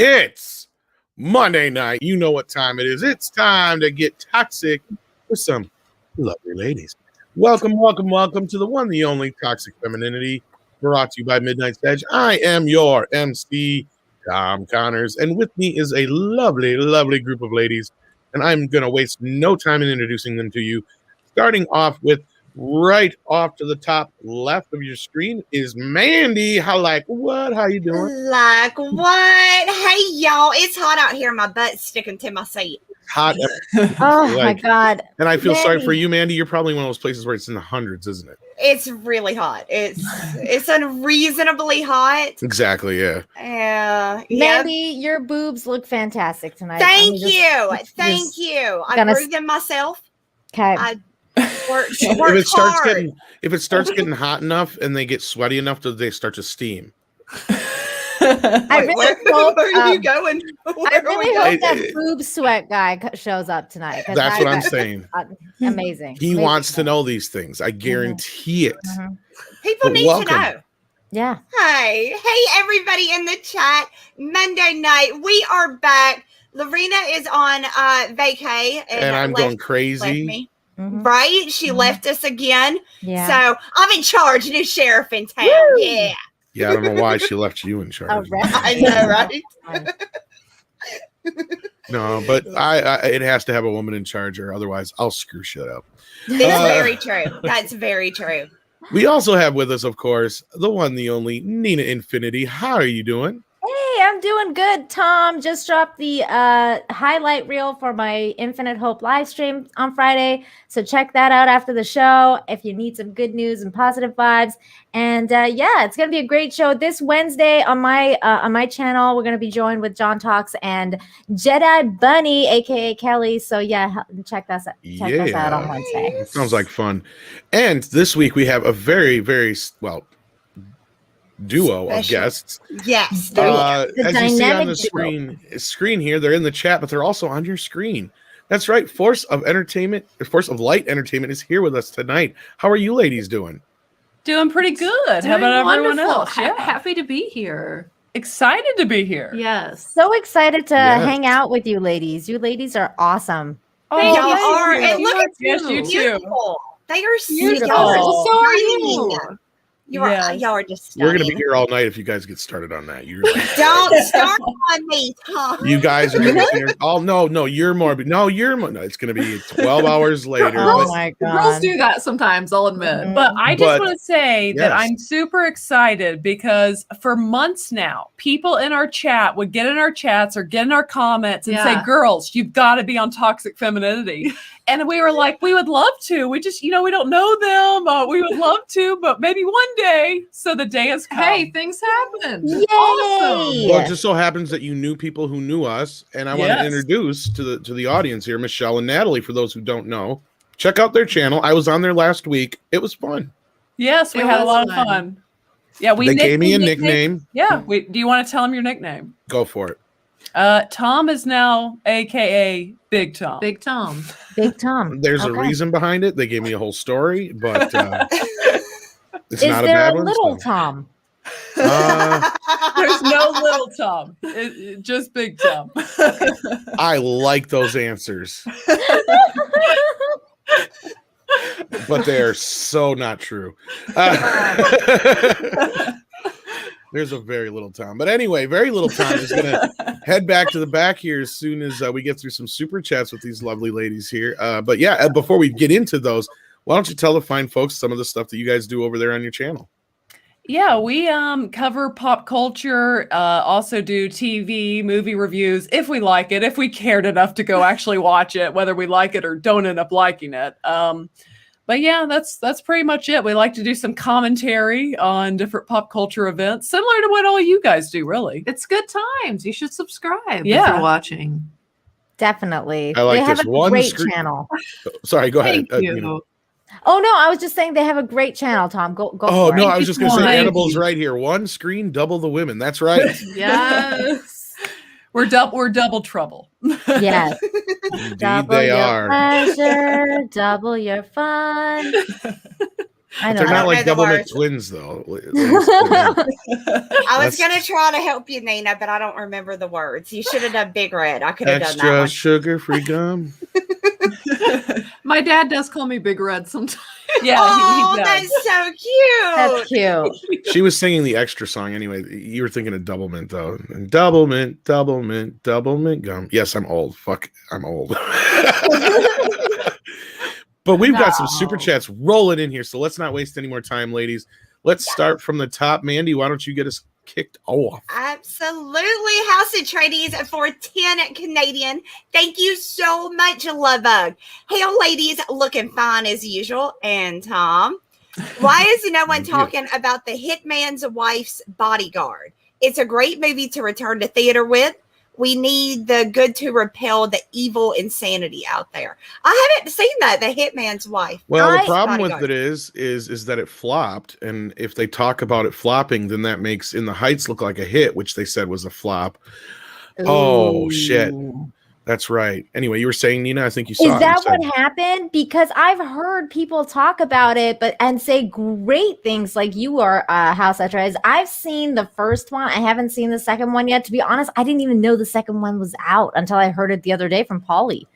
It's Monday night. You know what time it is. It's time to get toxic with some lovely ladies. Welcome to the one, the only Toxic Femininity, brought to you by Midnight Edge. I am your MC, Tom Connors, and with me is a lovely, lovely group of ladies, and I'm going to waste no time in introducing them to you. Starting off with right off to the top left of your screen is Mandy. How you doing? Like what? Hey y'all, it's hot out here. My butt's sticking to my seat. Hot. Oh my God. And I feel sorry for you, Mandy. You're probably one of those places where it's in the hundreds, isn't it? It's really hot. It's unreasonably hot. Exactly, yeah. Mandy, your boobs look fantastic tonight. Thank you. I grew them myself. Okay. If it starts getting hot enough and they get sweaty enough, do they start to steam? I really hope. Where are you going? I really hope that boob sweat guy shows up tonight. That's what I'm saying. Amazing. He wants to know these things. I guarantee it. Mm-hmm. People need to know. Yeah. Hey, everybody in the chat. Monday night, we are back. Lorena is on vacay, and I'm going crazy. Mm-hmm. Right? She left us again. Yeah. So I'm in charge, new sheriff in town. Woo! Yeah. Yeah, I don't know why she left you in charge. I know, right? No, but it has to have a woman in charge, or otherwise I'll screw shit up. It's very true. That's very true. We also have with us, of course, the one, the only Nina Infinity. How are you doing? Hey, I'm doing good. Tom just dropped the highlight reel for my Infinite Hope live stream on Friday. So check that out after the show if you need some good news and positive vibes. And it's going to be a great show this Wednesday on my channel. We're going to be joined with John Talks and Jedi Bunny, aka Kelly. So check us out on Wednesday. Sounds like fun. And this week we have a very, very duo of guests. Yes. As you see on the screen here, they're in the chat, but they're also on your screen. That's right. Force of Light Entertainment is here with us tonight. How are you ladies doing? Doing pretty good. How about everyone else? Yeah. Happy to be here. Excited to be here. Yes. So excited to hang out with you ladies. You ladies are awesome. Y'all are. And look at you too. Beautiful. They are beautiful. So are you. Y'all are just stunning. We're going to be here all night if you guys get started on that. Don't start on me, Tom. You guys are going to be here. Oh, no, you're more. No, it's going to be 12 hours later. Oh, my God. Girls do that sometimes, I'll admit. Mm-hmm. But I just want to say that I'm super excited because for months now, people in our chat would get in our chats or get in our comments and say, girls, you've got to be on Toxic Femininity. And we were like, we would love to. We just, we don't know them. We would love to, but maybe one day. So the day has come. Hey, things happen. Yay! Awesome. Well, it just so happens that you knew people who knew us. And I want to introduce to the audience here, Michelle and Natalie, for those who don't know. Check out their channel. I was on there last week. It was fun. Yes, we had a lot of fun. Yeah, they gave me a nickname. Yeah. Do you want to tell them your nickname? Go for it. Tom is now AKA Big Tom. Big Tom. Big Tom. There's a reason behind it. They gave me a whole story, but it's is not there a bad a one. little Tom? There's no little Tom. Just Big Tom. I like those answers. But they are so not true. There's a very little Tom. But anyway, very little Tom is going to head back to the back here as soon as we get through some super chats with these lovely ladies here. Before we get into those, why don't you tell the fine folks some of the stuff that you guys do over there on your channel? Yeah, we cover pop culture, also do TV, movie reviews, if we like it, if we cared enough to go actually watch it, whether we like it or don't end up liking it. But yeah, that's pretty much it. We like to do some commentary on different pop culture events, similar to what all you guys do, really. It's good times. You should subscribe if you're watching. Definitely. I like they have this a one great channel. Sorry, go ahead. Thank you. Oh, no, I was just saying they have a great channel, Tom. Go Oh, for no, it. I was just going to say Annabelle's right here. One screen, double the women. That's right. Yes. We're double trouble. Yes. Indeed, Double they your are. pleasure, double your fun. I know. They're not like double words. twins, though. I was going to try to help you, Nina, but I don't remember the words. You should have done Big Red. I could have done that one. Extra sugar-free gum. My dad does call me Big Red sometimes. Yeah, oh, he does. that's so cute. That's cute. She was singing the extra song anyway. You were thinking of Double Mint, though. And Double Mint, Double Mint, Double Mint gum. Yes, I'm old. Fuck, I'm old. But we've got some super chats rolling in here, so let's not waste any more time, ladies. Let's start from the top. Mandy, why don't you get us kicked off? Absolutely. House of Tradies for 10 Canadian. Thank you so much, Love Bug. Hey, ladies, looking fine as usual. And Tom, why is no one talking about The Hitman's Wife's Bodyguard? It's a great movie to return to theater with. We need the good to repel the evil insanity out there. I haven't seen that, The Hitman's Wife. Well, the problem with it is that it flopped, and if they talk about it flopping, then that makes In the Heights look like a hit, which they said was a flop. Ooh. Oh shit. That's right. Anyway, you were saying, Nina, I think you saw it. Is that what happened? Because I've heard people talk about it, and say great things like you are, House of Tradies. I've seen the first one. I haven't seen the second one yet. To be honest, I didn't even know the second one was out until I heard it the other day from Paulie.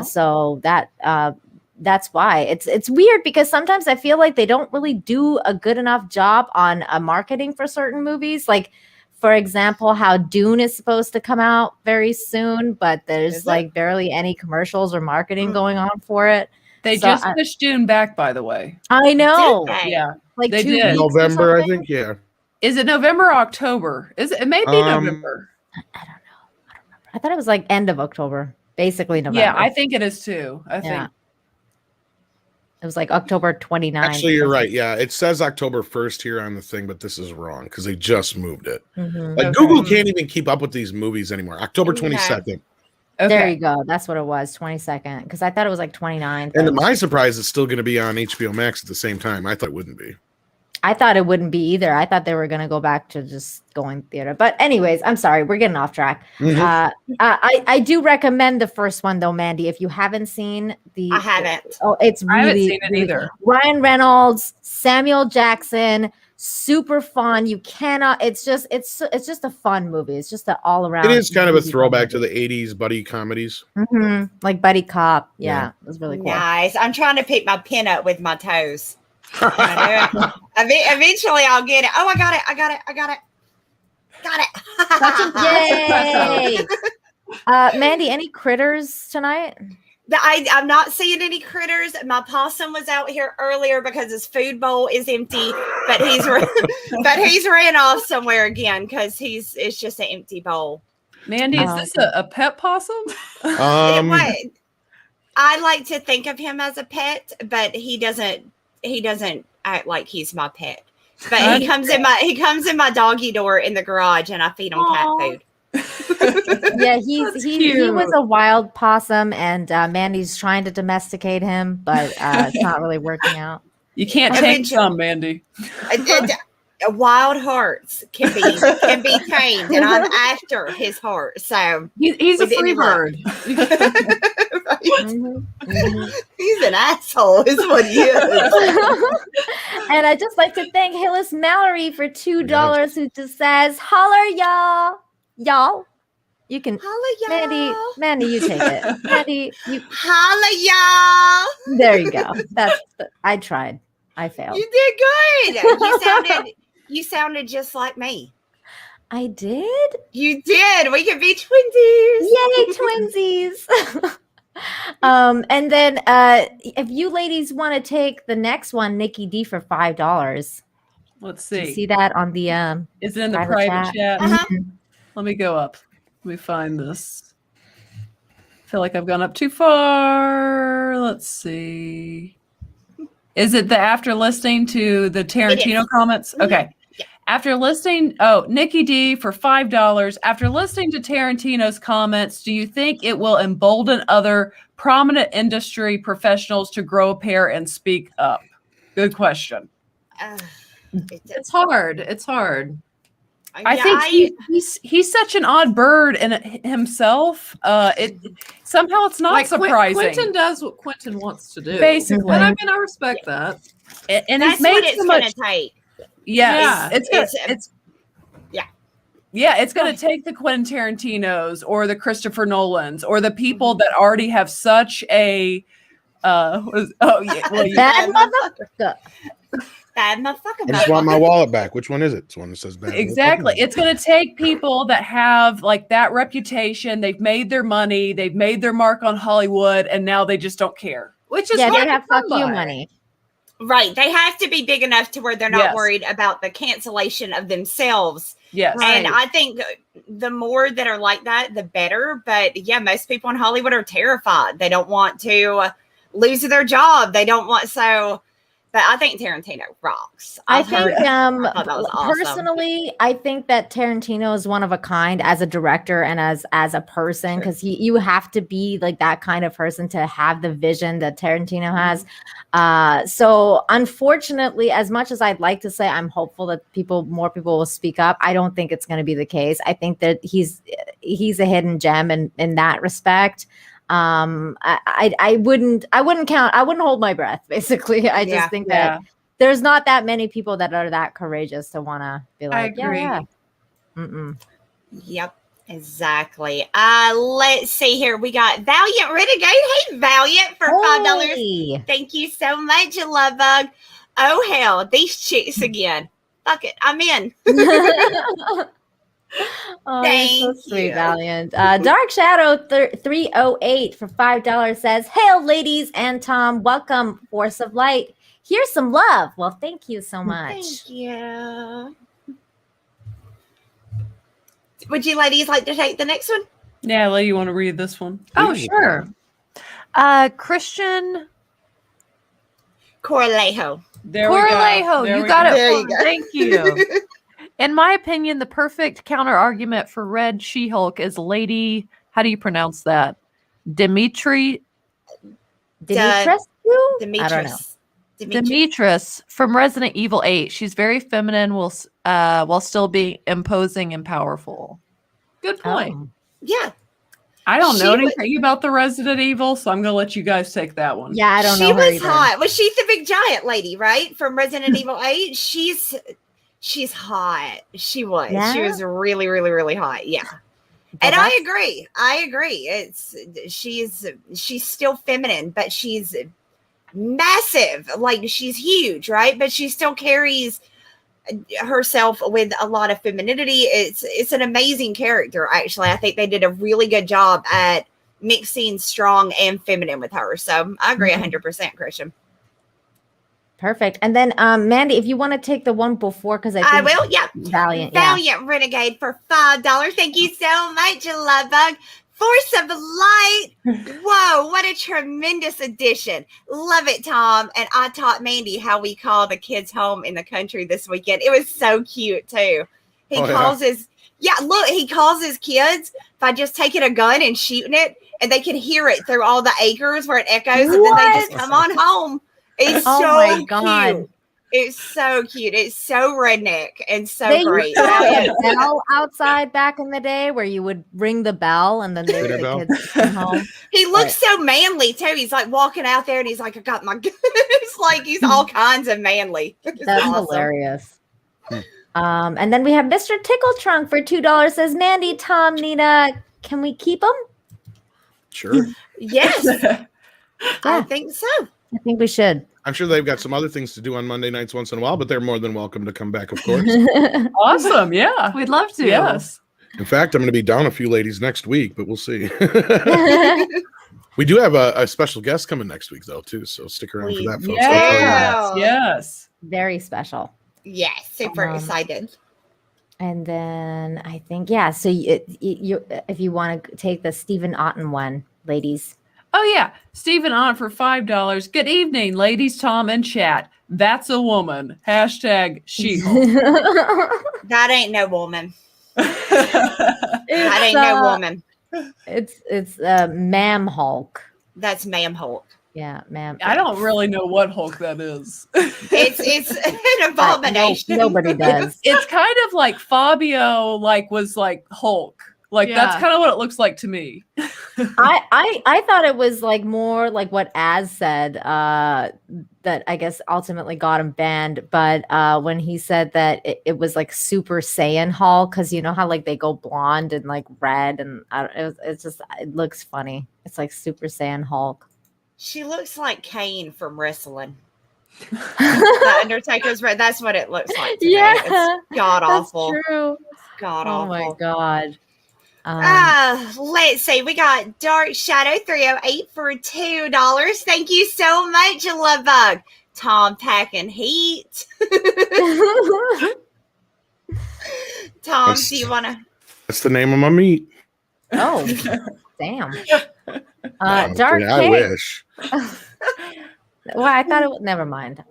So that's why it's weird, because sometimes I feel like they don't really do a good enough job on marketing for certain movies. Like, for example, how Dune is supposed to come out very soon, but there's like barely any commercials or marketing going on for it. They just pushed Dune back, by the way. I know. Yeah. Like they 2 did. weeks November, I think. Yeah. Is it November or October? It may be November. I don't know. I thought it was like end of October, basically November. Yeah, I think it is too. I think. It was like October 29th. Actually, you're right. Yeah, it says October 1st here on the thing, but this is wrong because they just moved it. Mm-hmm. Like Google can't even keep up with these movies anymore. October 22nd. Okay. There you go. That's what it was, 22nd. Because I thought it was like 29th. And to my surprise, it's still going to be on HBO Max at the same time. I thought it wouldn't be. I thought it wouldn't be either. I thought they were going to go back to just going theater. But anyways, I'm sorry. We're getting off track. Mm-hmm. I do recommend the first one, though, Mandy. If you haven't seen I haven't. Oh, it's really, I haven't seen it either. Ryan Reynolds, Samuel Jackson, super fun. You cannot. It's just a fun movie. It's just an all around. It is kind of a throwback to the 80s buddy comedies. Mm-hmm. Like Buddy Cop. Yeah, it was really cool. Nice. I'm trying to pick my pin up with my toes. Eventually I'll get it. Oh, I got it. Yay. Mandy, any critters tonight? I'm not seeing any critters. My possum was out here earlier because his food bowl is empty, but he's ran off somewhere again because it's just an empty bowl. Mandy, is this a pet possum? I like to think of him as a pet, but he doesn't act like he's my pet. But he comes in my doggy door in the garage, and I feed him cat food. Yeah, he was a wild possum, and Mandy's trying to domesticate him, but it's not really working out. You can't take some, Mandy. Wild hearts can be tamed, and I'm after his heart. So he's a free bird. He's an asshole, is what he is. And I'd just like to thank Hillis Mallory for $2 who just says, "Holler, y'all." You can holla, y'all. Mandy, you take it. Mandy, you holla, y'all. There you go. I tried. I failed. You did good. You sounded just like me. I did? You did. We could be twinsies. Yay, twinsies. And then if you ladies want to take the next one, Nikki D, for $5. Let's see. You see that on the is it in the private chat? Uh-huh. Let me go up. Let me find this. I feel like I've gone up too far. Let's see. Is it the after listening to the Tarantino comments? Okay. Yeah. After listening, Nikki D for $5. After listening to Tarantino's comments, do you think it will embolden other prominent industry professionals to grow a pair and speak up? Good question. It's hard. It's hard. I think he's such an odd bird in himself. Somehow it's not like surprising. Quentin does what Quentin wants to do, basically. and I mean I respect that. And That's he's made what it's so going much. to take. Yeah, Yeah. it's going to take the Quentin Tarantinos or the Christopher Nolans or the people that already have such a Bad motherfucker. I just want my wallet back. Which one is it? It's one that says bad. Exactly. It's going to take people that have like that reputation. They've made their money. They've made their mark on Hollywood, and now they just don't care. Which is they hard have to come fuck you by. money. Right. They have to be big enough to where they're not Yes. worried about the cancellation of themselves. Yes. And Right. I think the more that are like that, the better. But yeah, most people in Hollywood are terrified. They don't want to lose their job. They don't want but I think Tarantino rocks. I think thought that was awesome. personally, I think that Tarantino is one of a kind as a director and as a person, because you have to be like that kind of person to have the vision that Tarantino has. So unfortunately, as much as I'd like to say I'm hopeful that more people will speak up, I don't think it's going to be the case. I think that he's a hidden gem in that respect. I wouldn't hold my breath, basically. I just think that there's not that many people that are that courageous to want to be like, agree. Yep, exactly. Let's see here. We got Valiant Renegade. Hey, Valiant, for $5. Hey. Thank you so much, Love Bug. Oh hell, these chicks again. Fuck it, I'm in. Oh, Thank you're so sweet, you. Valiant. Dark Shadow 308 for $5 says, "Hail, ladies and Tom. Welcome, Force of Light. Here's some love." Well, thank you so much. Thank you. Would you ladies like to take the next one? Natalie, you want to read this one? Oh, sure. Christian Corlejo. There we go. Corlejo, There you we got go. it. There you go. Thank you. In my opinion, the perfect counter argument for Red She-Hulk is Lady, how do you pronounce that? Demetrius? Demetrius. I don't know. Demetrius from Resident Evil 8. She's very feminine while still being imposing and powerful. Good point. Oh. Yeah. I don't know She was- anything about the Resident Evil, so I'm going to let you guys take that one. Yeah, I don't know. She her was either. hot. Was she the big giant lady, right? From Resident Evil 8? She's hot. She was. Yeah? She was really, really, really hot. Yeah. And I agree. She's still feminine, but she's massive. Like, she's huge, right? But she still carries herself with a lot of femininity. It's an amazing character, actually. I think they did a really good job at mixing strong and feminine with her. So I agree 100%, Christian. Perfect. And then Mandy, if you want to take the one before, because I will. Yeah. Valiant. Valiant Renegade for $5. Thank you so much, Love Bug. Force of Light. Whoa, what a tremendous addition. Love it, Tom. And I taught Mandy how we call the kids home in the country this weekend. It was so cute, too. He calls his kids by just taking a gun and shooting it, and they can hear it through all the acres where it echoes, and then they just come on home. It's Oh so my God. cute. It's so cute. It's so redneck and so They great. used to have a bell outside back in the day where you would ring the bell and then the kids come home. He looks so manly too. He's like walking out there and he's like, I got my gun. It's like he's all kinds of manly. It's That's awesome. hilarious. And then we have Mr. Tickle Trunk for $2 says, "Mandy, Tom, Nina, can we keep them?" Sure. Yes. I think so. I think we should. I'm sure they've got some other things to do on Monday nights once in a while, but they're more than welcome to come back, of course. Awesome. Yeah. We'd love to. Yes. In fact, I'm going to be down a few ladies next week, but we'll see. We do have a special guest coming next week, though, too. So stick around for that, folks. Yeah. Yes. Very special. Yes. Super excited. And then I think, so you if you want to take the Stephen Otten one, ladies. Oh, yeah. Stephen on for $5. Good evening, ladies, Tom, and chat. That's a woman. Hashtag She-Hulk. That ain't no woman. That ain't no woman. It's Ma'am Hulk. That's Ma'am Hulk. Yeah, ma'am. I don't really know what Hulk that is. It's an abomination. Nobody does. It's kind of like Fabio was like Hulk. Like that's Yeah. kind of what it looks like to me. I thought it was like more like what Az said, that I guess ultimately got him banned. But when he said that it was like Super Saiyan Hulk, because you know how like they go blonde and like red, and it looks funny. It's like Super Saiyan Hulk. She looks like Kane from wrestling. The Undertaker's red. That's what it looks like to me. It's god awful. That's true. God Oh awful. my god. Let's see. We got Dark Shadow 308 for $2. Thank you so much, Love Bug. Tom packing heat. Tom, do you want to? That's the name of my meat. Oh, damn. Oh, Dark I King. wish. Well, I thought it was. Never mind.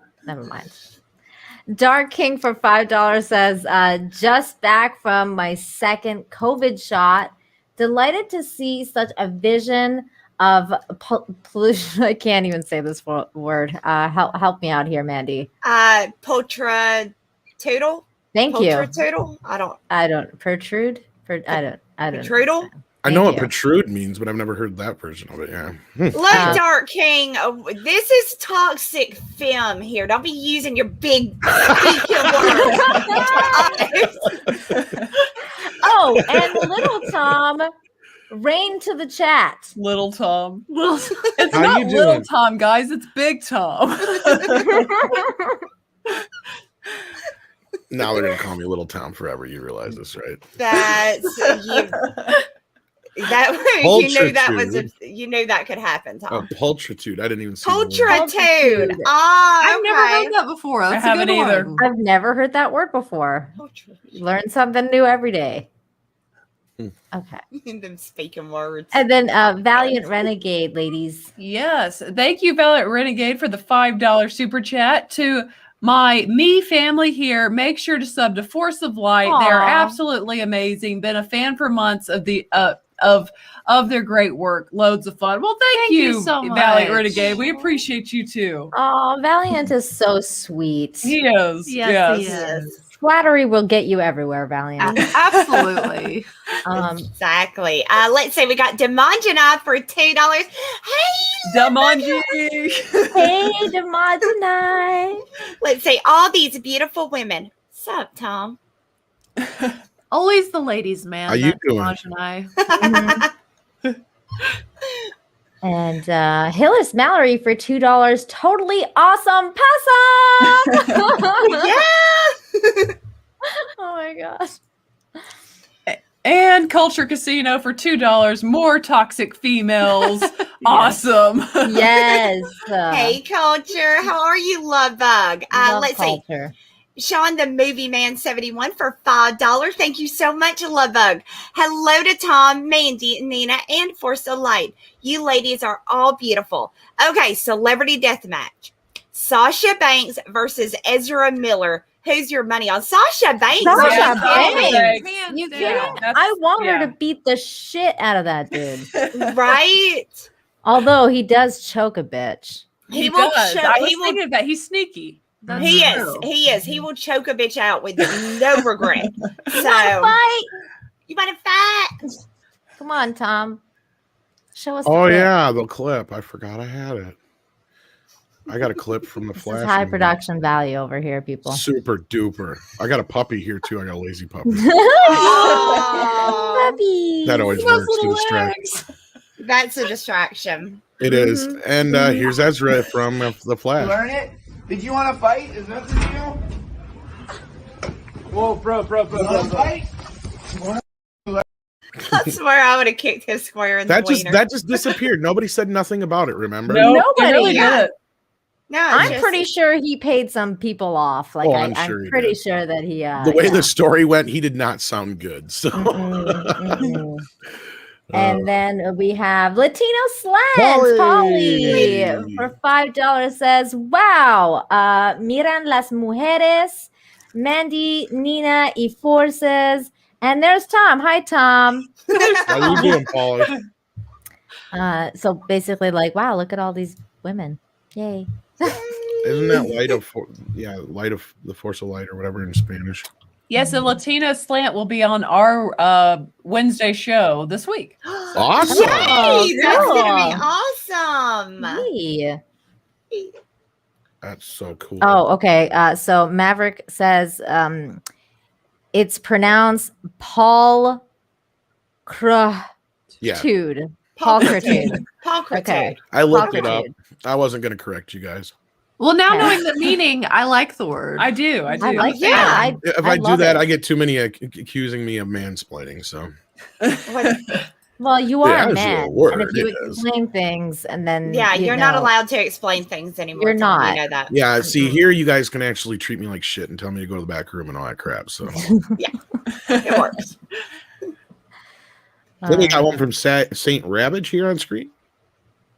Dark King for $5 says, just back from my second COVID shot. Delighted to see such a vision of pollution. I can't even say this word. Help me out here, Mandy. Potra Toodle? Thank you. Toodle? I don't. Protrude? I don't. Protrudal? I know what you. protrude means, but I've never heard that version of it. Yeah. Look, Dark King, this is toxic film here. Don't be using your big speaking words. Oh, and Little Tom, rain to the chat. Little Tom. It's How not you Little doing? Tom, guys. It's Big Tom. Now they're gonna call me Little Tom forever. You realize this, right? That's you. That you knew that could happen, Oh, Tom. pulchritude. I didn't even see. Pulchritude. Oh, I've never okay. heard that before. That's I a good haven't either. one. I've never heard that word before. Learn something new every day. Okay. Them speaking words. And then Valiant Renegade, ladies. Yes. Thank you, Valiant Renegade, for the $5 super chat. To my family here, make sure to sub to Force of Light. Aw. They are absolutely amazing. Been a fan for months of the of their great work. Loads of fun. Well, thank you so Valiant much. Renegade. We appreciate you too. Oh, Valiant is so sweet. He is. Yes, he Yes. is. Flattery will get you everywhere, Valiant. Absolutely. Exactly. Let's say we got Demonjana for $2. Hey, Damanji. Hey, Demonjana. let's say all these beautiful women. Sup, Tom? Always the ladies, man. How you That's doing? Raj and I. And Hillis Mallory for $2. Totally awesome possum. Yeah. Oh my gosh. And Culture Casino for $2. More toxic females. Awesome. Yes. Hey, Culture. How are you, Love Bug? Love Let's see. culture. Sean the Movie Man 71 for $5. Thank you so much, Love Bug. Hello to Tom, Mandy, Nina, and Force of Light. You ladies are all beautiful. Okay, celebrity deathmatch. Sasha Banks versus Ezra Miller. Who's your money on? Sasha Banks. Sasha Yeah, Banks. Hands You down. kidding? That's- I want her yeah. to beat the shit out of that dude. Right? Although he does choke a bitch. He will does. choke- I he was will- thinking that he's sneaky. That's He is. true. He is. He will choke a bitch out with no regret. So, Fight! you want to fight? Come on, Tom. Show us. Oh the clip. yeah, the clip. I forgot I had it. I got a clip from the This Flash. is high movie. production value over here, people. Super duper. I got a puppy here too. I got a lazy puppy. Oh, Puppy. That always Those works to little distract. legs. that's a distraction. It is. And here's Ezra from the Flash. Learn it? Did you want to fight? Is that the deal? Whoa, bro. Fight? I swear I would have kicked him square in the wiener. That just disappeared. Nobody said nothing about it. Remember? No, Nobody. he really Yeah. did it. No, it's I'm just- pretty sure he paid some people off. Like Oh, I'm I'm sure he pretty did. sure that he. The way the story went, he did not sound good. So. And then we have Latino Slants, Polly, for $5 says, wow, miran las mujeres, Mandy, Nina, y Forces. And there's Tom. Hi, Tom. How you doing, Paulie? So basically, like, wow, look at all these women. Yay. Isn't that light of the Force of Light or whatever in Spanish? Yes, a Latina slant will be on our Wednesday show this week. Awesome. Yay! That's gonna be Cool. awesome. Hey. That's so cool. Oh, okay. So Maverick says it's pronounced Paul Cratude. Yeah. Paul Cratude. Paul Cratude. Okay. I looked Paul it up. Cratude. I wasn't going to correct you guys. Well, now Okay. knowing the meaning, I like the word. I do. I do. I like Yeah. that. If I do love that, it. I get too many accusing me of mansplaining. So What- Well, you are Yeah, a it's man, your word, and if you it is. explain things, and then yeah, you you're not know- allowed to explain things anymore. You're Tom, not. You know that. yeah, see here, you guys can actually treat me like shit and tell me to go to the back room and all that crap. So It works. then we got one from Saint Ravage here on screen.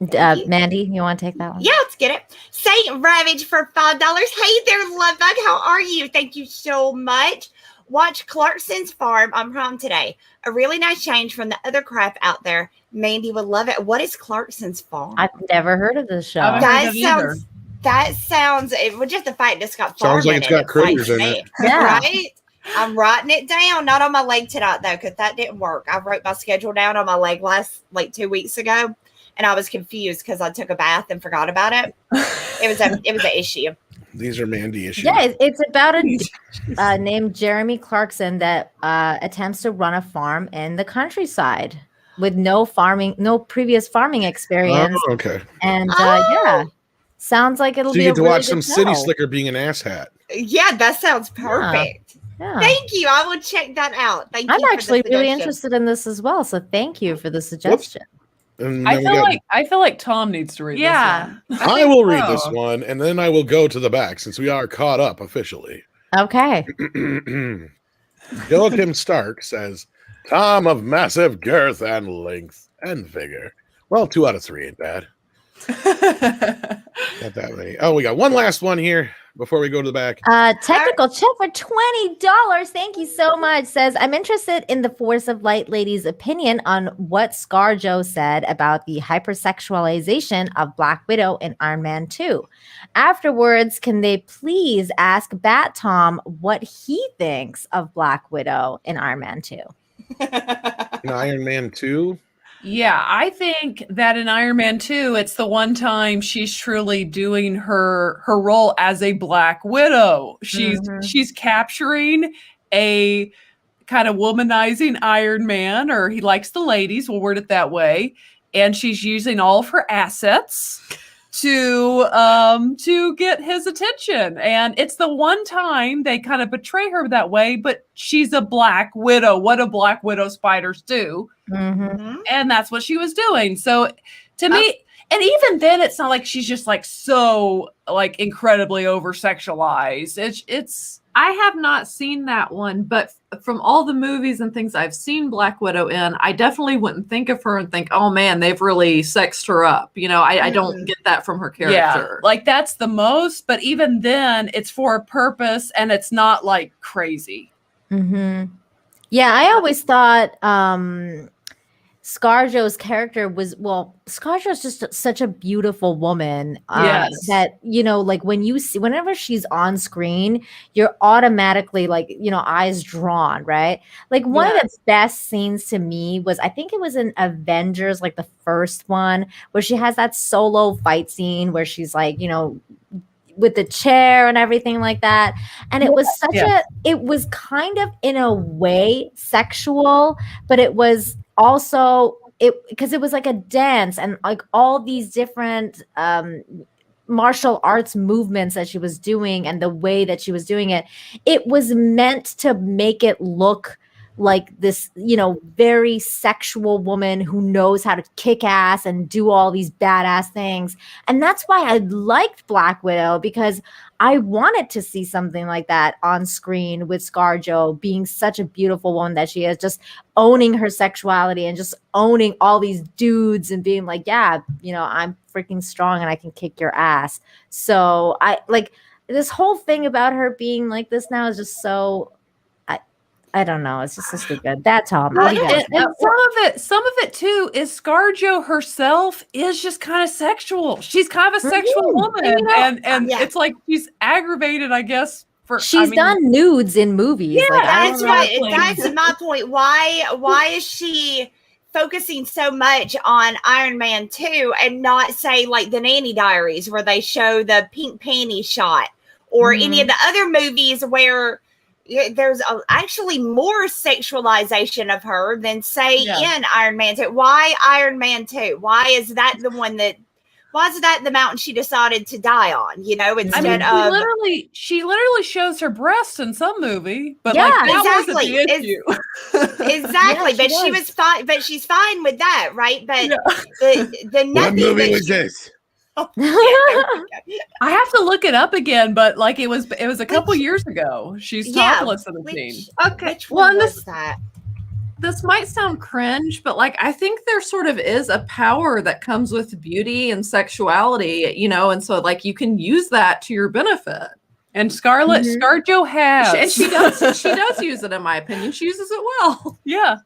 Mandy, you want to take that one? Yeah, let's get it. Saint Ravage for $5. Hey there, Love Bug. How are you? Thank you so much. Watch Clarkson's Farm on Prime today. A really nice change from the other crap out there. Mandy would love it. What is Clarkson's Farm? I've never heard of this show. I haven't heard of That sounds. It was just the fact it's got farm Sounds like in it's it. got critters in excites it. me. Yeah. Right. I'm writing it down, not on my leg tonight though, because that didn't work. I wrote my schedule down on my leg like 2 weeks ago, and I was confused because I took a bath and forgot about it. It was an issue. These are Mandy issues. Yeah, it's about a named Jeremy Clarkson that attempts to run a farm in the countryside with no previous farming experience. Oh, okay. And Oh. yeah, sounds like it'll So be you a get to really watch some good city show. slicker being an asshat. Yeah, that sounds perfect. Yeah. Thank you. I will check that out. Thank I'm you. actually for the really suggestion. interested in this as well. So thank you for the suggestion. And I then we feel like Tom needs to read Yeah. this I think will read so. this one, and then I will go to the back since we are caught up officially. Okay. Joachim Stark says, Tom of massive girth and length and vigor. Well, 2 out of 3 ain't bad. one. Not that many. Oh, we got one last one here before we go to the back. Technical check for $20. Thank you so much. Says, I'm interested in the Force of Light lady's opinion on what ScarJo said about the hypersexualization of Black Widow in Iron Man 2. Afterwards, can they please ask Bat Tom what he thinks of Black Widow in Iron Man 2? In Iron Man 2, Yeah, I think that in Iron Man 2, it's the one time she's truly doing her role as a Black Widow. She's capturing a kind of womanizing Iron Man, or he likes the ladies, we'll word it that way, and she's using all of her assets to get his attention. And it's the one time they kind of betray her that way, but she's a Black Widow. What do Black Widow spiders do? Mm-hmm. And that's what she was doing. So to me, and even then it's not like she's just like so like incredibly over sexualized. It's I have not seen that one, but from all the movies and things I've seen Black Widow in, I definitely wouldn't think of her and think, oh man, they've really sexed her up. You know, I don't get that from her character. yeah, like that's the most, but even then it's for a purpose and it's not like crazy. Mm-hmm. Yeah, I always thought ScarJo's character was, well, ScarJo's just such a beautiful woman. Yes. That, you know, like whenever she's on screen, you're automatically like, you know, eyes drawn, right? Like one of the best scenes to me was, I think it was in Avengers, like the first one, where she has that solo fight scene where she's like, you know, with the chair and everything like that. And it was it was kind of in a way sexual, but it was also because it was like a dance and like all these different martial arts movements that she was doing and the way that she was doing it, it was meant to make it look like this, you know, very sexual woman who knows how to kick ass and do all these badass things. And that's why I liked Black Widow, because I wanted to see something like that on screen with ScarJo being such a beautiful woman that she is, just owning her sexuality and just owning all these dudes and being like, yeah, you know, I'm freaking strong and I can kick your ass. So I like this whole thing about her being like this now is just so, I don't know. It's just so stupid. That's all. And some of it too is ScarJo herself is just kind of sexual. She's kind of a sexual woman, and it's like she's aggravated, I guess, She's done nudes in movies. Yeah, like, I that's don't know. right. That's my point. Why is she focusing so much on Iron Man 2 and not say like the Nanny Diaries where they show the pink panty shot or any of the other movies where there's actually more sexualization of her than say in Iron Man 2. Why Iron Man 2? Why is that the mountain she decided to die on, instead of she literally shows her breasts in some movie, but Yeah, like that exactly. wasn't the issue. Exactly, Yeah, but she was fine. But she's fine with that, right? But the What nothing movie that was this? Oh, yeah, there we go. I have to look it up again, but like it was a couple years ago. She's topless in the scene. Okay. Which one was this, that? this might sound cringe, but like I think there sort of is a power that comes with beauty and sexuality, and so like you can use that to your benefit. And ScarJo has, and she does use it, in my opinion. She uses it well. Yeah.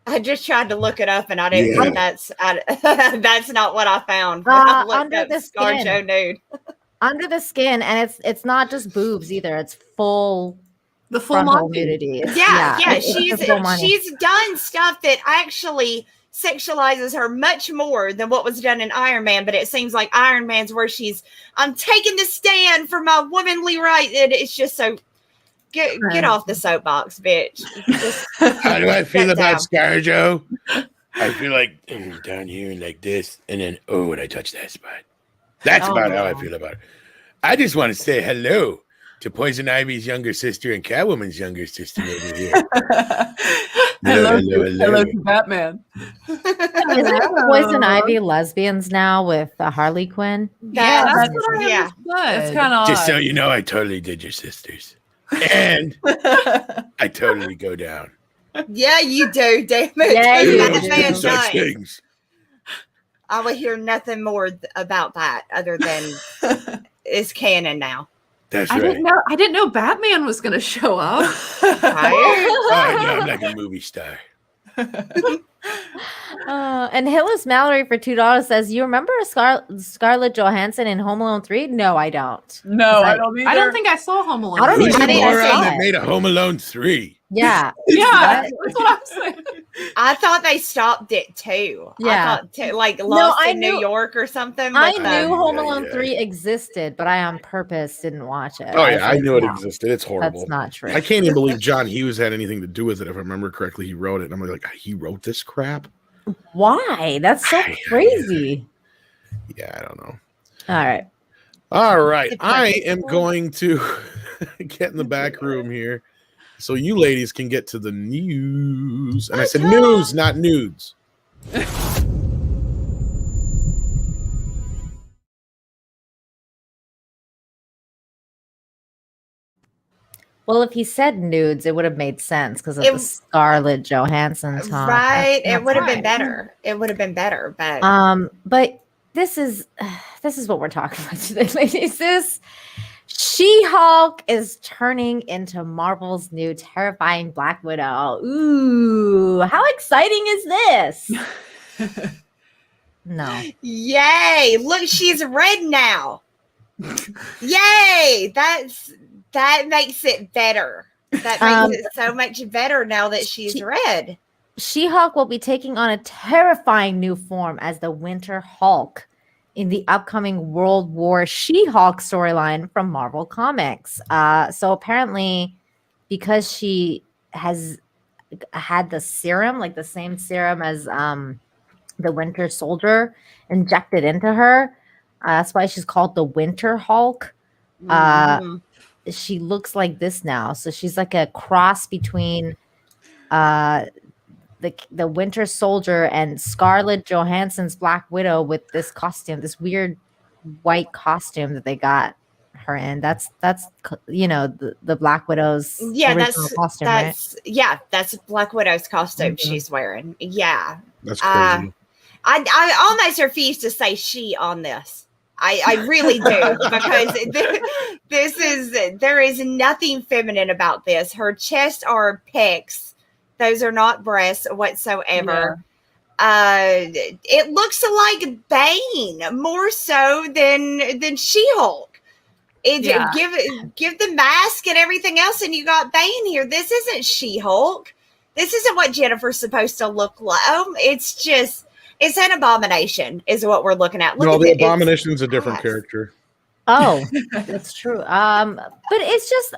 I just tried to look it up, and I didn't. Yeah. That's not what I found. When I looked under up the ScarJo skin. nude. Under the skin, and it's not just boobs either. It's full. The full frontal Monty. nudity. She's done stuff that actually sexualizes her much more than what was done in Iron Man, but it seems like Iron Man's where I'm taking the stand for my womanly right, and it's just so get off the soapbox, bitch. How do I feel about ScarJo? I feel like down here like this, and then when I touch that spot. That's about how I feel about it. I just want to say hello to Poison Ivy's younger sister and Catwoman's younger sister over here. hello to Batman. Isn't Poison Ivy lesbians now with Harley Quinn? That's kind of just so you know, I totally did your sisters, and I totally go down. Yeah, you do, damn it. Yeah, you do such things. I would hear nothing more about that other than it's canon now. That's I right. didn't know Batman was going to show up. I'm like a movie star. And Hillis Mallory for $2 says, "You remember Scarlett Johansson in Home Alone 3?" No, I don't. No, I don't either. I don't think I saw Home Alone. I don't Who's even the think I moron saw that it. made a Home Alone 3? Yeah. Yeah, that's what I'm saying. I thought they stopped it too. Yeah. I thought like Lost in knew- New York or something. I with knew Home Yeah, Alone yeah. 3 existed, but I on purpose didn't watch it. Oh was yeah, I like, knew it no, existed. It's horrible. That's not true. I can't even believe John Hughes had anything to do with it. If I remember correctly, he wrote it. And I'm like, he wrote this crap? Why? That's so crazy. Yeah, I don't know. All right. I am going to get in the back room here so you ladies can get to the news. And I said news, not nudes. Well, if he said nudes, it would have made sense because of the Scarlett Johansson talk. Right. It would have been better. It would have been better. But this is what we're talking about today, ladies. This She-Hulk is turning into Marvel's new terrifying Black Widow. Ooh, how exciting is this? No. Yay. Look, she's red now. Yay. That makes it better. That makes it so much better now that she's red. She-Hulk will be taking on a terrifying new form as the Winter Hulk in the upcoming World War She-Hulk storyline from Marvel Comics. So apparently, because she has had the serum, like the same serum as the Winter Soldier injected into her, that's why she's called the Winter Hulk. She looks like this now. So she's like a cross between the Winter Soldier and Scarlett Johansson's Black Widow with this costume, this weird white costume that they got her in. That's the Black Widow's original costume, right? Yeah, that's Black Widow's costume she's wearing. Yeah. That's crazy. I almost refuse to say she on this. I really do, because there is nothing feminine about this. Her chest are pecs. Those are not breasts whatsoever. Yeah. It looks like Bane more so than She-Hulk. Give the mask and everything else, and you got Bane here. This isn't She-Hulk. This isn't what Jennifer's supposed to look like. It's an abomination, is what we're looking at. No, the Abomination's a different character. Oh, that's true. But it's just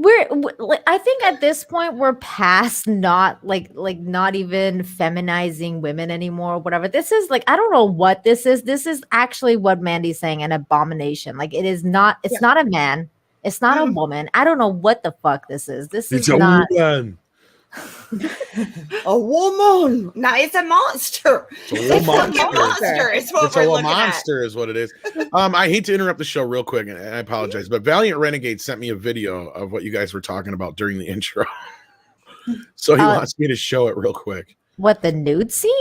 I think at this point we're past not even feminizing women anymore, or whatever. This is I don't know what this is. This is actually what Mandy's saying, an abomination. It is not. It's not a man. It's not a woman. I don't know what the fuck this is. It's not a woman. A woman. No, it's a monster. It's a monster. It's what we're looking monster is what it is. I hate to interrupt the show real quick, and I apologize, but Valiant Renegade sent me a video of what you guys were talking about during the intro. So he wants me to show it real quick. What, the nude scene?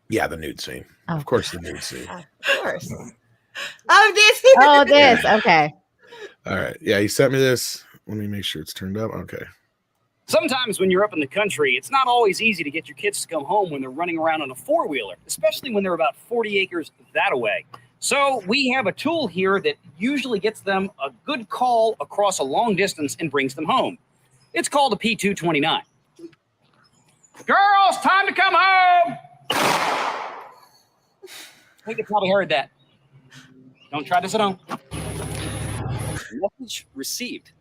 Yeah, the nude scene. Oh. Of course, the nude scene. Of course. This. Okay. All right. Yeah, he sent me this. Let me make sure it's turned up. Okay. Sometimes when you're up in the country, it's not always easy to get your kids to come home when they're running around on a four-wheeler, especially when they're about 40 acres that away. So we have a tool here that usually gets them a good call across a long distance and brings them home. It's called a P229. Girls, time to come home! I think you probably heard that. Don't try this at home. Message received.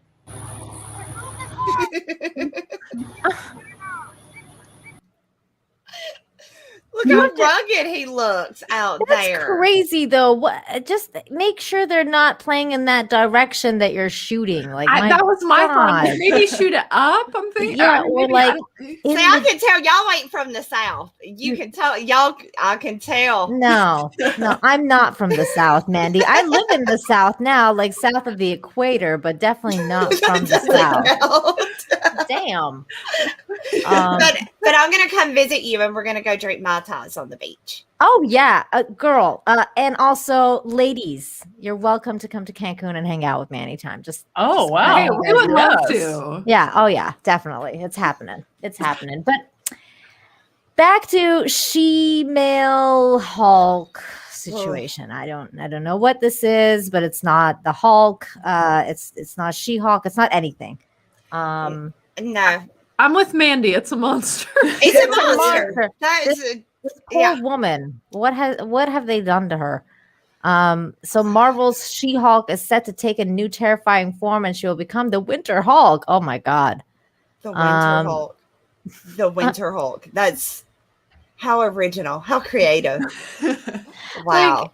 Look how rugged he looks out there. That's crazy, though. What? Just make sure they're not playing in that direction that you're shooting. That was my thought. Maybe shoot it up. I'm thinking. Yeah, or I can tell y'all ain't from the South. You can tell y'all. I can tell. No, I'm not from the South, Mandy. I live in the South now, south of the equator, but definitely not from the South. Damn. But I'm gonna come visit you, and we're gonna go drink Mai Tais on the beach. Oh yeah, girl. And also, ladies, you're welcome to come to Cancun and hang out with me anytime. Wow, we would love to. Yeah. Oh yeah, definitely. It's happening. But back to She-Male Hulk situation. I don't know what this is, but it's not the Hulk. It's not She-Hulk. It's not anything. No. I'm with Mandy. It's a monster. It's a monster. That is this poor woman. What have they done to her? So Marvel's She-Hulk is set to take a new terrifying form, and she will become the Winter Hulk. Oh my God. The Winter Hulk. The Winter Hulk. That's how original, how creative. Wow.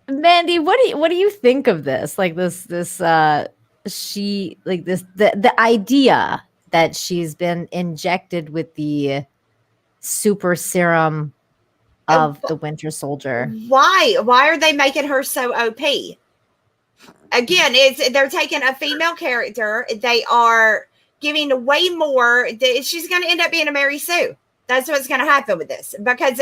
Mandy, what do you think of this? The idea that she's been injected with the super serum of the Winter Soldier. Why are they making her so OP? Again, they're taking a female character. They are giving way more. She's going to end up being a Mary Sue. That's what's going to happen with this, because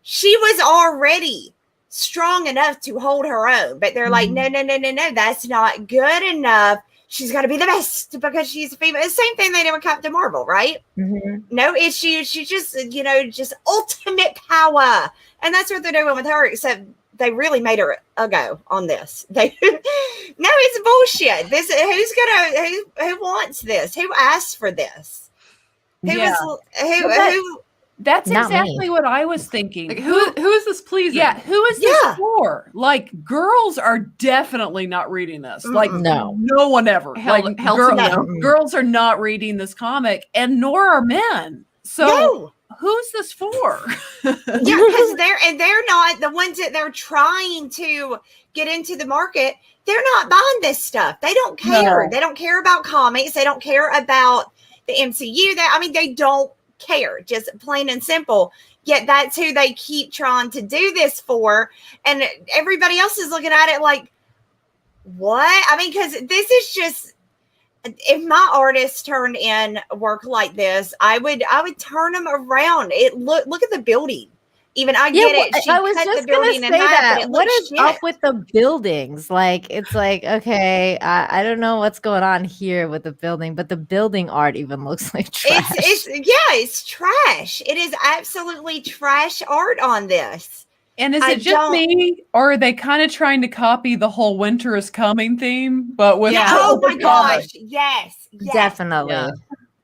she was already strong enough to hold her own, but they're like, no, that's not good enough. She's got to be the best because she's a female. Same thing they did with Captain Marvel, right? Mm-hmm. No issues. She just, just ultimate power. And that's what they're doing with her, except they really made her a go on this. No, it's bullshit. Who wants this? Who asked for this? That's exactly what I was thinking. Who is this pleasing? Yeah, who is this for? Girls are definitely not reading this. No one ever. Girls are not reading this comic, and nor are men. So who's this for? Because they're not the ones that they're trying to get into the market. They're not buying this stuff. They don't care. No. They don't care about comics. They don't care about the MCU. They don't care, just plain and simple. Yet that's who they keep trying to do this for, and everybody else is looking at it like, what? Because this is just, if my artists turned in work like this, I would turn them around. Look at the building. Even I get it. She I was just going to say that. What is up with the buildings? It's okay, I don't know what's going on here with the building, but the building art even looks like trash. It's trash. It is absolutely trash art on this. And is I it just me, or are they kind of trying to copy the whole "winter is coming" theme, but with Yeah. Oh my Yeah. gosh. Yes. Definitely. Yeah.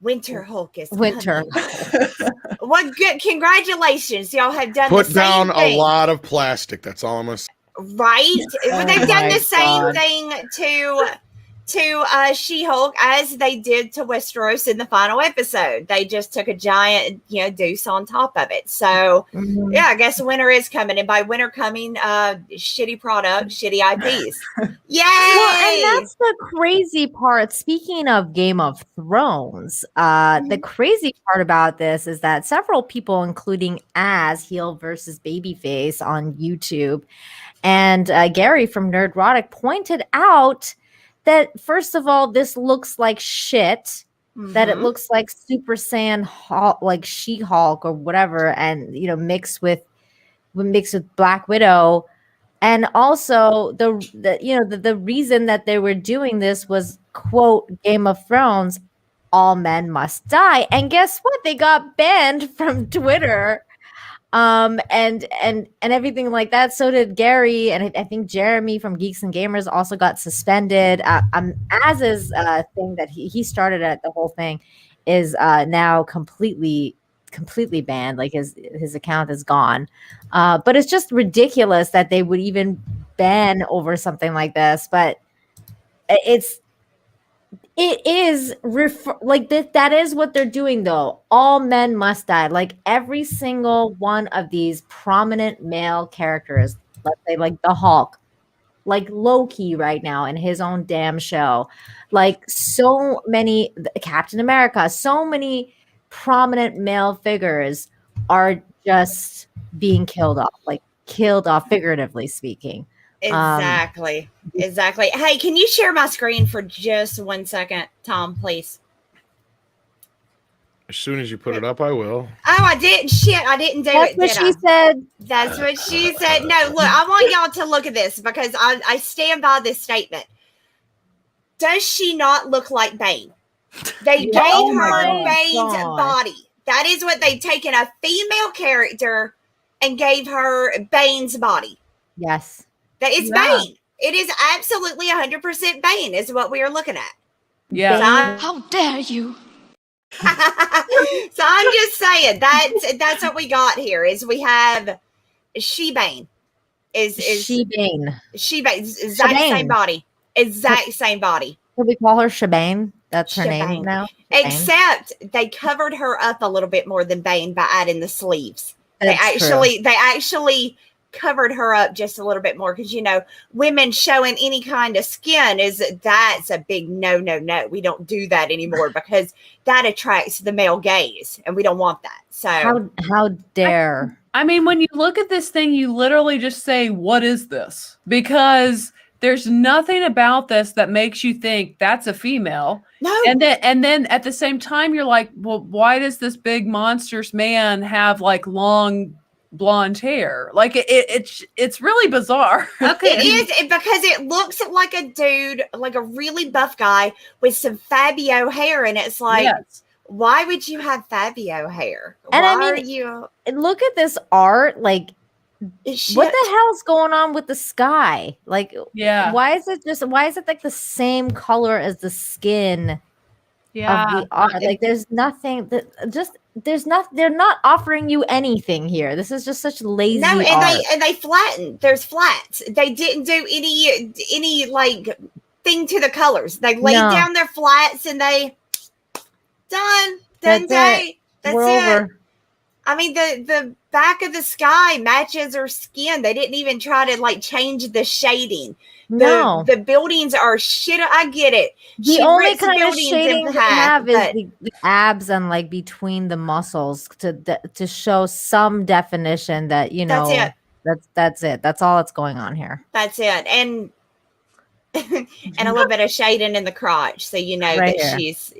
Winter Hulk is Winter. coming. What good congratulations. Y'all have done Put the down same a thing. lot of plastic. That's all I'm gonna say. Right? Oh They've done my the same God. thing to She-Hulk as they did to Westeros in the final episode. They just took a giant, deuce on top of it. So Mhm. yeah, I guess winter is coming. And by winter coming, shitty product, shitty IPs. Yay! Well, and that's the crazy part. Speaking of Game of Thrones, the crazy part about this is that several people, including As Heel versus Babyface on YouTube, and Gary from Nerdrotic pointed out that first of all, this looks like shit. That it Mhm. looks like Super Saiyan Hulk, like She-Hulk or whatever, and mixed with Black Widow. And also the reason that they were doing this was, quote, Game of Thrones, all men must die. And guess what? They got banned from Twitter. And everything like that. So did Gary, and I think Jeremy from Geeks and Gamers also got suspended. Az's thing that he started at the whole thing is now completely banned. Like his account is gone. But it's just ridiculous that they would even ban over something like this. But it is like that is what they're doing, though. All men must die. Like every single one of these prominent male characters, let's say like the Hulk, like Loki right now in his own damn show, like so many, Captain America, so many prominent male figures are just being killed off, figuratively speaking. Exactly. Hey, can you share my screen for just 1 second, Tom, please? As soon as you put it up, I will. Oh, I didn't. Shit, I didn't do That's it. what Did she I? said. That's what she said. No, look, I want y'all to look at this because I stand by this statement. Does she not look like Bane? They gave Oh my her God. Bane's body. That is what they've taken, a female character, and gave her Bane's body. Yes. That is Yeah. Bane. It is absolutely 100% Bane is what we are looking at. Yeah. How dare you? So I'm just saying that's what we got here is we have She-Bane. Is She-Bane. She-Bane. Exact Shebane. same body. Exact same body. Could we call her Shebane? That's her Shebane. name now. Except they covered her up a little bit more than Bane by adding the sleeves. They That's actually covered her up just a little bit more because women showing any kind of skin that's a big no. We don't do that anymore because that attracts the male gaze and we don't want that. So how dare. I mean, when you look at this thing, you literally just say, "What is this?" Because there's nothing about this that makes you think that's a female. no, And then at the same time, you're like, well, why does this big monstrous man have like long blonde hair? Like it's really bizarre. Okay. it is because it looks like a dude, like a really buff guy with some Fabio hair, and it's like, Yes. why would you have Fabio hair? And why I mean, are you? Look at this art. Like, what the hell's going on with the sky? Like, Yeah. why is it like the same color as the skin Yeah. of the art? Like, there's nothing they're not offering you anything here. This is just such lazy No, art. and they flattened. There's flats. They didn't do any like thing to the colors. They laid No. down their flats and they done That's day. That's We're it. over. I mean, the back of the sky matches her skin. They didn't even try to like change the shading. No. The buildings are shit. I get it. The She only rips kind of buildings in shading they half, have is but the abs and like between the muscles to show some definition that that's it. That's it. That's all that's going on here. That's it. And and a little bit of shading in the crotch, so you know Right that here. she's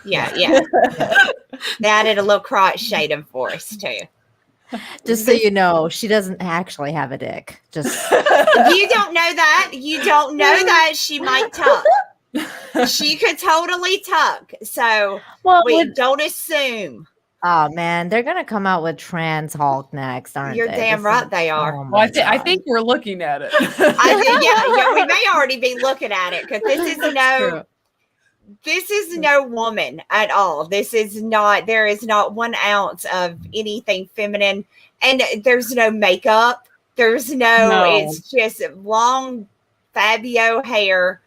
They added a little crotch shading for us too. Just so you know, she doesn't actually have a dick. Just You don't know that. You don't know that. She might tuck. She could totally tuck. So well, we don't assume. Oh man, they're gonna come out with trans Hulk next, aren't You're they? damn right they are. Oh Well, my I God. think we're looking at it. Yeah, we may already be looking at it because this is True. no woman at all. This is not. There is not 1 ounce of anything feminine, and there's no makeup. There's no. It's just long Fabio hair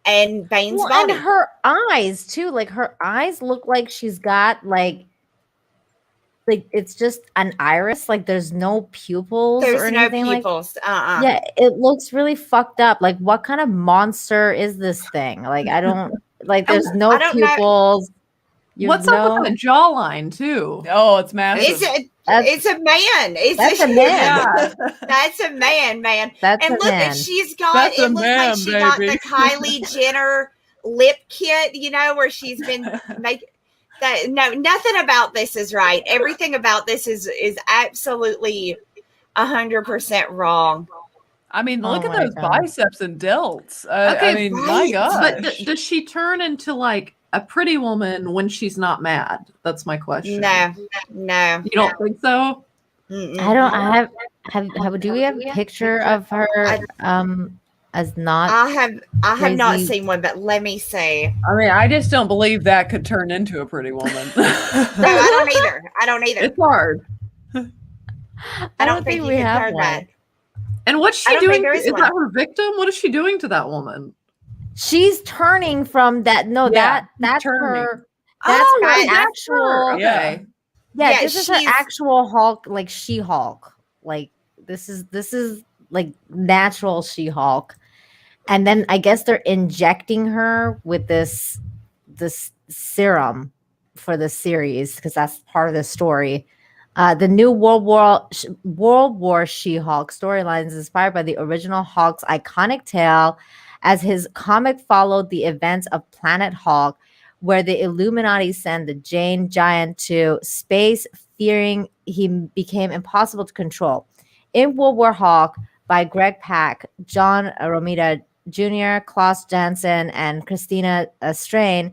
and Bane's body. And her eyes too. Like her eyes look like she's got like it's just an iris. Like there's no pupils. There's or no anything pupils. Yeah, it looks really fucked up. Like what kind of monster is this thing? Like I don't like. There's no I don't know. pupils. What's up with that jawline too? Oh, it's massive. It's a man. That's a man. Yeah. That's a man. That's And a look, man. she's got. That's a It looks man, like she got baby. the Kylie Jenner lip kit. Where she's been making. That no, nothing about this is right. Everything about this is absolutely 100% wrong. I mean, look Oh at my those God. biceps and delts. Okay, I mean, my right. God. But does she turn into like a pretty woman when she's not mad? That's my question. No. You don't think so? Mm-mm. I don't. I have. Do we have a picture of her? As not. I have not crazy. seen one, but let me see. I mean, I just don't believe that could turn into a pretty woman. No, I don't either. It's hard. I don't think we you can have turn one. that. And what's I she don't think doing? there is Is one. that her victim? What is she doing to that woman? She's turning from that. No, Yeah, that's turning. her. That's Oh, her that's actual. her. Okay. Yeah. Yeah, Yeah, this is her she's- actual Hulk, like She-Hulk. Like this is like natural She-Hulk. And then I guess they're injecting her with this serum for the series because that's part of the story. The new World War She-Hulk storyline is inspired by the original Hulk's iconic tale, as his comic followed the events of Planet Hulk, where the Illuminati sent the Jane Giant to space, fearing he became impossible to control. In World War Hulk by Greg Pak, John Romita Jr., Klaus Janson, and Christina Strain,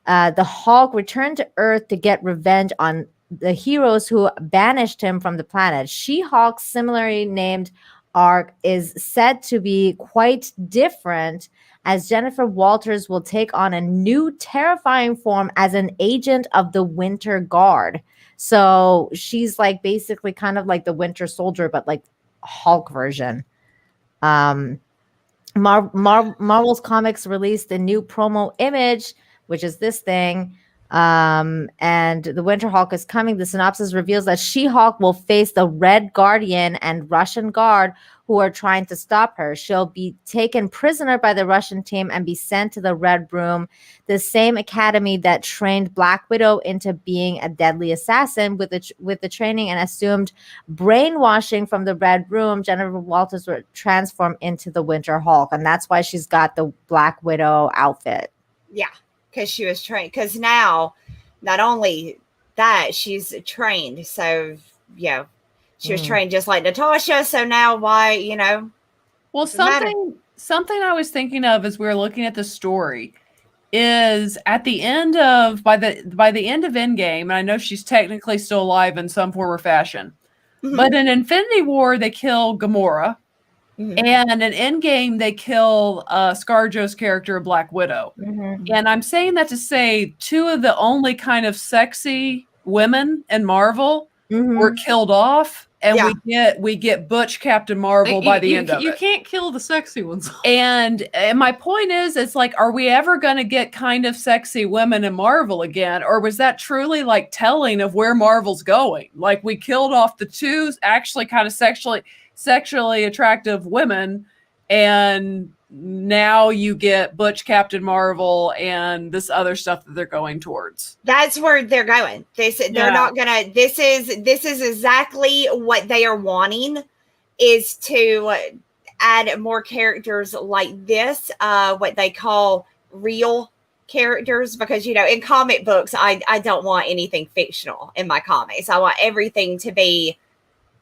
the Hulk returned to Earth to get revenge on the heroes who banished him from the planet. She-Hulk's similarly named arc is said to be quite different, as Jennifer Walters will take on a new terrifying form as an agent of the Winter Guard. So she's like basically kind of like the Winter Soldier, but like Hulk version. Marvel's Comics released a new promo image, which is this thing. And the Winter Hulk is coming. The synopsis reveals that She-Hulk will face the Red Guardian and Russian Guard who are trying to stop her. She'll be taken prisoner by the Russian team and be sent to the Red Room, the same academy that trained Black Widow into being a deadly assassin. With the training and assumed brainwashing from the Red Room, Jennifer Walters will transform into the Winter Hulk, and that's why she's got the Black Widow outfit. Yeah, because she was trained. Because now, not only that, she's trained. So, yeah, she was trained just like Natasha. So now, why, Well, something I was thinking of as we were looking at the story is at the end of by the end of Endgame, and I know she's technically still alive in some form or fashion, but in Infinity War they kill Gamora, and in Endgame they kill ScarJo's character, Black Widow. And I'm saying that to say two of the only kind of sexy women in Marvel were killed off. And we get Butch Captain Marvel by the end of it. You can't kill the sexy ones. And my point is, it's like, are we ever going to get kind of sexy women in Marvel again? Or was that truly like telling of where Marvel's going? Like we killed off the two actually kind of sexually attractive women, and now you get Butch Captain Marvel and this other stuff that they're going towards. That's where they're going. They're not gonna. This is exactly what they are wanting, is to add more characters like this. What they call real characters, because in comic books, I don't want anything fictional in my comics. I want everything to be,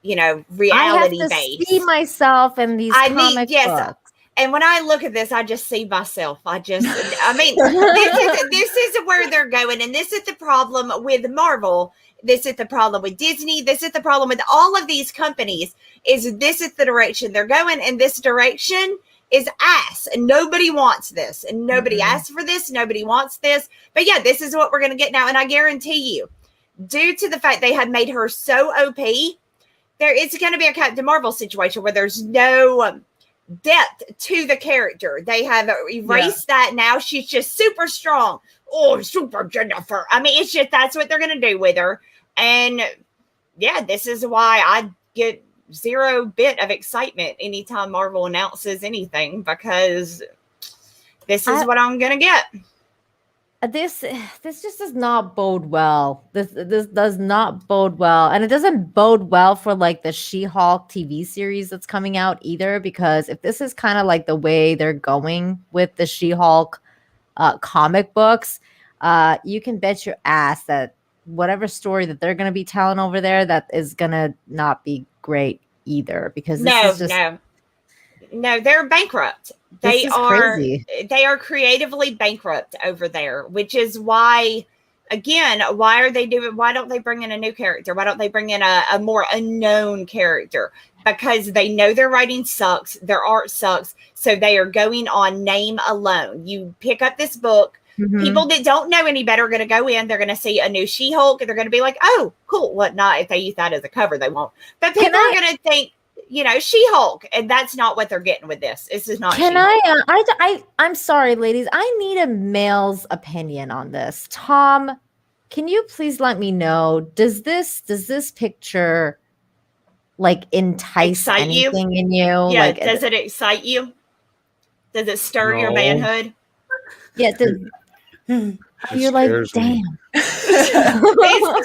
reality based. I have to see myself in these comic books. And when I look at this, I just see myself. This is where they're going. And this is the problem with Marvel, This is the problem with Disney. This is the problem with all of these companies. Is this is the direction they're going, and this direction is ass, and nobody wants this, and nobody asked for this. Nobody wants this. But yeah, this is what we're going to get now, and I guarantee you, due to the fact they have made her so OP, there is going to be a Captain Marvel situation where there's no depth to the character. They have erased that. Now she's just super strong. Oh, super Jennifer. I mean, it's just that's what they're going to do with her. And yeah, this is why I get zero bit of excitement anytime Marvel announces anything, because this is what I'm going to get. This just does not bode well. This does not bode well, and it doesn't bode well for like the She-Hulk TV series that's coming out either. Because if this is kind of like the way they're going with the She-Hulk comic books, you can bet your ass that whatever story that they're going to be telling over there, that is going to not be great either. Because no, they're bankrupt. They are creatively bankrupt over there, which is why, again, why don't they bring in a new character? Why don't they bring in a more unknown character? Because they know their writing sucks, their art sucks, so they are going on name alone. You pick up this book, people that don't know any better are going to go in, they're going to see a new She-Hulk, and they're going to be like, oh, cool. What not? If they use that as a cover, they won't. But people are going to think, She-Hulk, and that's not what they're getting with this. This is not. I'm sorry, ladies. I need a male's opinion on this. Tom, can you please let me know? Does this picture like excite anything in you? Yeah. Like, does it excite you? Does it stir your manhood? Yeah. You're like, damn. It's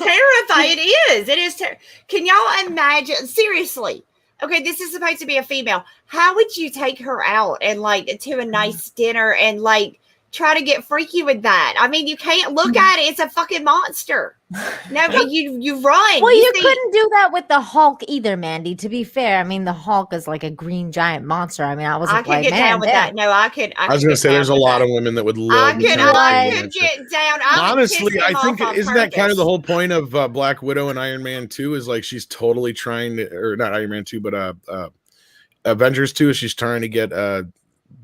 terrifying. It is. Can y'all imagine? Seriously. Okay, this is supposed to be a female. How would you take her out and like to a nice dinner and like try to get freaky with that? I mean, you can't look at it. It's a fucking monster. No, you run. Well, you couldn't do that with the Hulk either, Mandy. To be fair, I mean, the Hulk is like a green giant monster. I mean, I could get down with that. No, I could. I was going to say, there's a lot of women that would love. I could get down. Honestly, I think isn't that kind of the whole point of Black Widow and Iron Man 2 is like she's totally trying to, or not Iron Man 2, but Avengers 2 is she's trying to get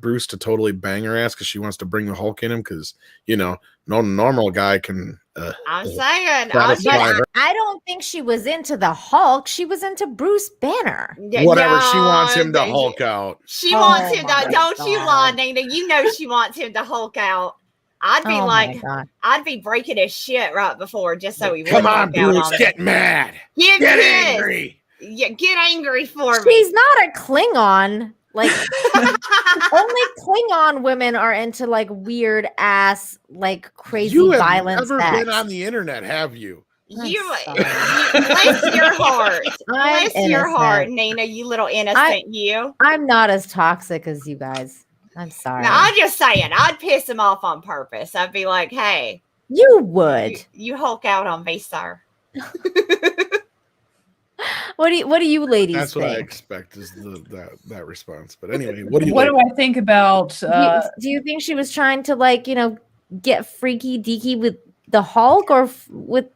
Bruce to totally bang her ass because she wants to bring the Hulk in him because no normal guy can. I'm saying, I don't think she was into the Hulk. She was into Bruce Banner. Whatever, she wants him to Hulk out. She wants him to. Don't you lie, Nina? You know she wants him to Hulk out. I'd be breaking his shit right before just so he would. Come on, Bruce, get mad. Get angry. Yeah, get angry for me. She's not a Klingon. Like only Klingon women are into like weird ass, like crazy violence. You have never been on the internet, have you? Bless your heart. Bless your heart, Nina. You little innocent. I'm not as toxic as you guys. I'm sorry. No, I'm just saying. I'd piss him off on purpose. I'd be like, "Hey, you would. You Hulk out on me, sir." What do you ladies That's think? What I expect is that response. But anyway, what do I think about? Do you think she was trying to like get freaky deaky with the Hulk or with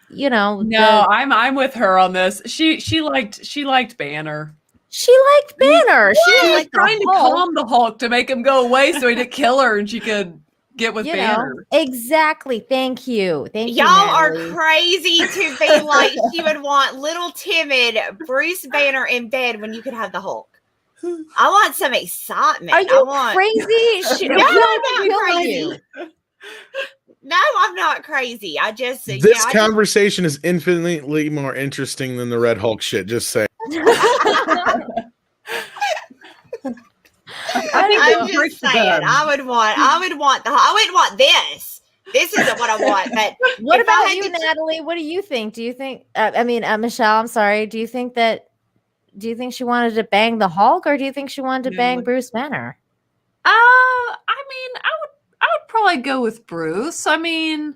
No, I'm with her on this. She liked Banner. She liked Banner. She was trying to calm the Hulk to make him go away so he didn't kill her and she could get with Banner. Exactly. Thank you. Y'all are crazy to be like she would want little timid Bruce Banner in bed when you could have the Hulk. I want some excitement. Are you crazy? No, I'm not crazy. No, I'm not crazy. I just this conversation is infinitely more interesting than the Red Hulk shit. Just say. I'm just saying. I would want this. This isn't what I want. But what about you, Natalie? What do you think? Do you think? Michelle. I'm sorry. Do you think she wanted to bang the Hulk, or do you think she wanted to bang Bruce Banner? I mean, I would probably go with Bruce. I mean,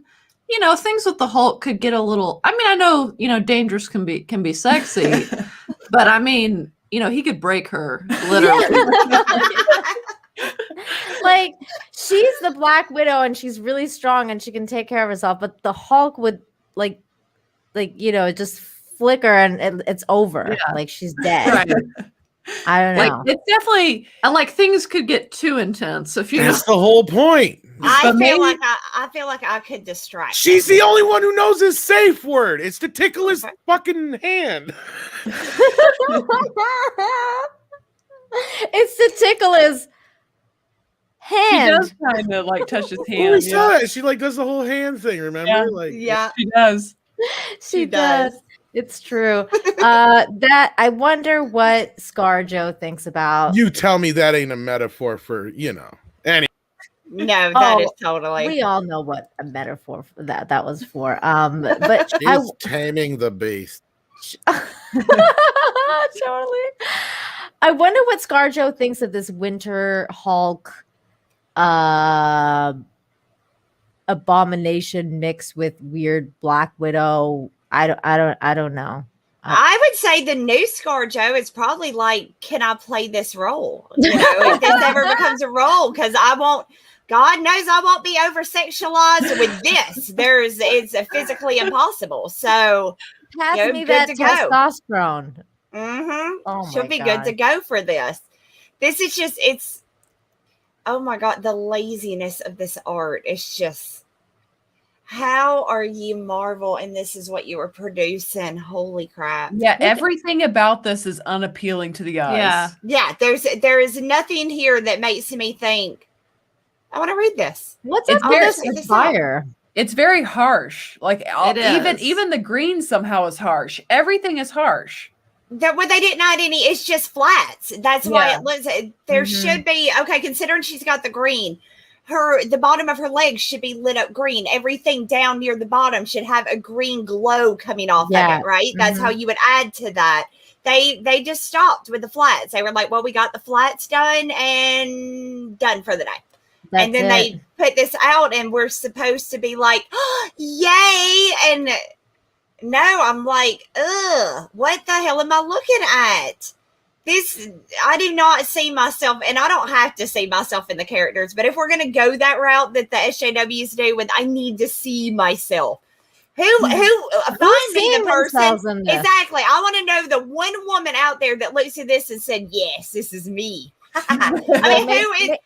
things with the Hulk could get a little. I mean, I know, dangerous can be sexy, but I mean, he could break her literally. Like she's the Black Widow and she's really strong and she can take care of herself, but the Hulk would like just flicker and it's over. Yeah. Like she's dead. Right. I don't Like know. it's definitely And like things could get too intense if you know. That's the whole point. I But feel maybe- like I feel like I could distract. She's them. the only one who knows his safe word. It's to tickle his fucking hand. It's to tickle his she hand. does kind of like touch his When hand. we saw it, she like does the whole hand thing. Remember? Yeah. Like, Yeah, She does. She does. does. It's true. That I wonder what ScarJo thinks about. you tell me that ain't a metaphor for Any no, that Oh, is totally. We all know what a metaphor for that was for. But she's taming the beast. totally. I wonder what ScarJo thinks of this Winter Hulk abomination mixed with weird Black Widow. I don't know. I would say the new ScarJo is probably like, can I play this role? If this ever becomes a role, because I won't. God knows I won't be over sexualized with this. It's physically impossible. So Pass You're me good that to go. testosterone. mm-hmm. Oh She'll my be God. good to go for this. This is just oh my God, the laziness of this art is just, how are you Marvel and this is what you were producing? Holy crap. Yeah, everything about this is unappealing to the eyes. Yeah. Yeah, there is nothing here that makes me think, I want to read this. What's It's up with very- this check this fire? It's very harsh. Like is. even the green somehow is harsh. Everything is harsh. That where they didn't add any, it's just flats. That's why Yeah. it looks. There Mhm. should be, okay. Considering she's got the green, the bottom of her legs should be lit up green. Everything down near the bottom should have a green glow coming off Yeah. of it. Right. That's how you would add to that. They just stopped with the flats. They were like, well, we got the flats done and done for the day. That's and then it. they put this out, and we're supposed to be like, oh, yay! And no, I'm like, ugh, what the hell am I looking at? This, I do not see myself, and I don't have to see myself in the characters, but if we're going to go that route that the SJWs do with, I need to see myself. Who find me seeing the person? themselves in this? Exactly. I want to know the one woman out there that looks at this and said, yes, this is me. I mean, who is,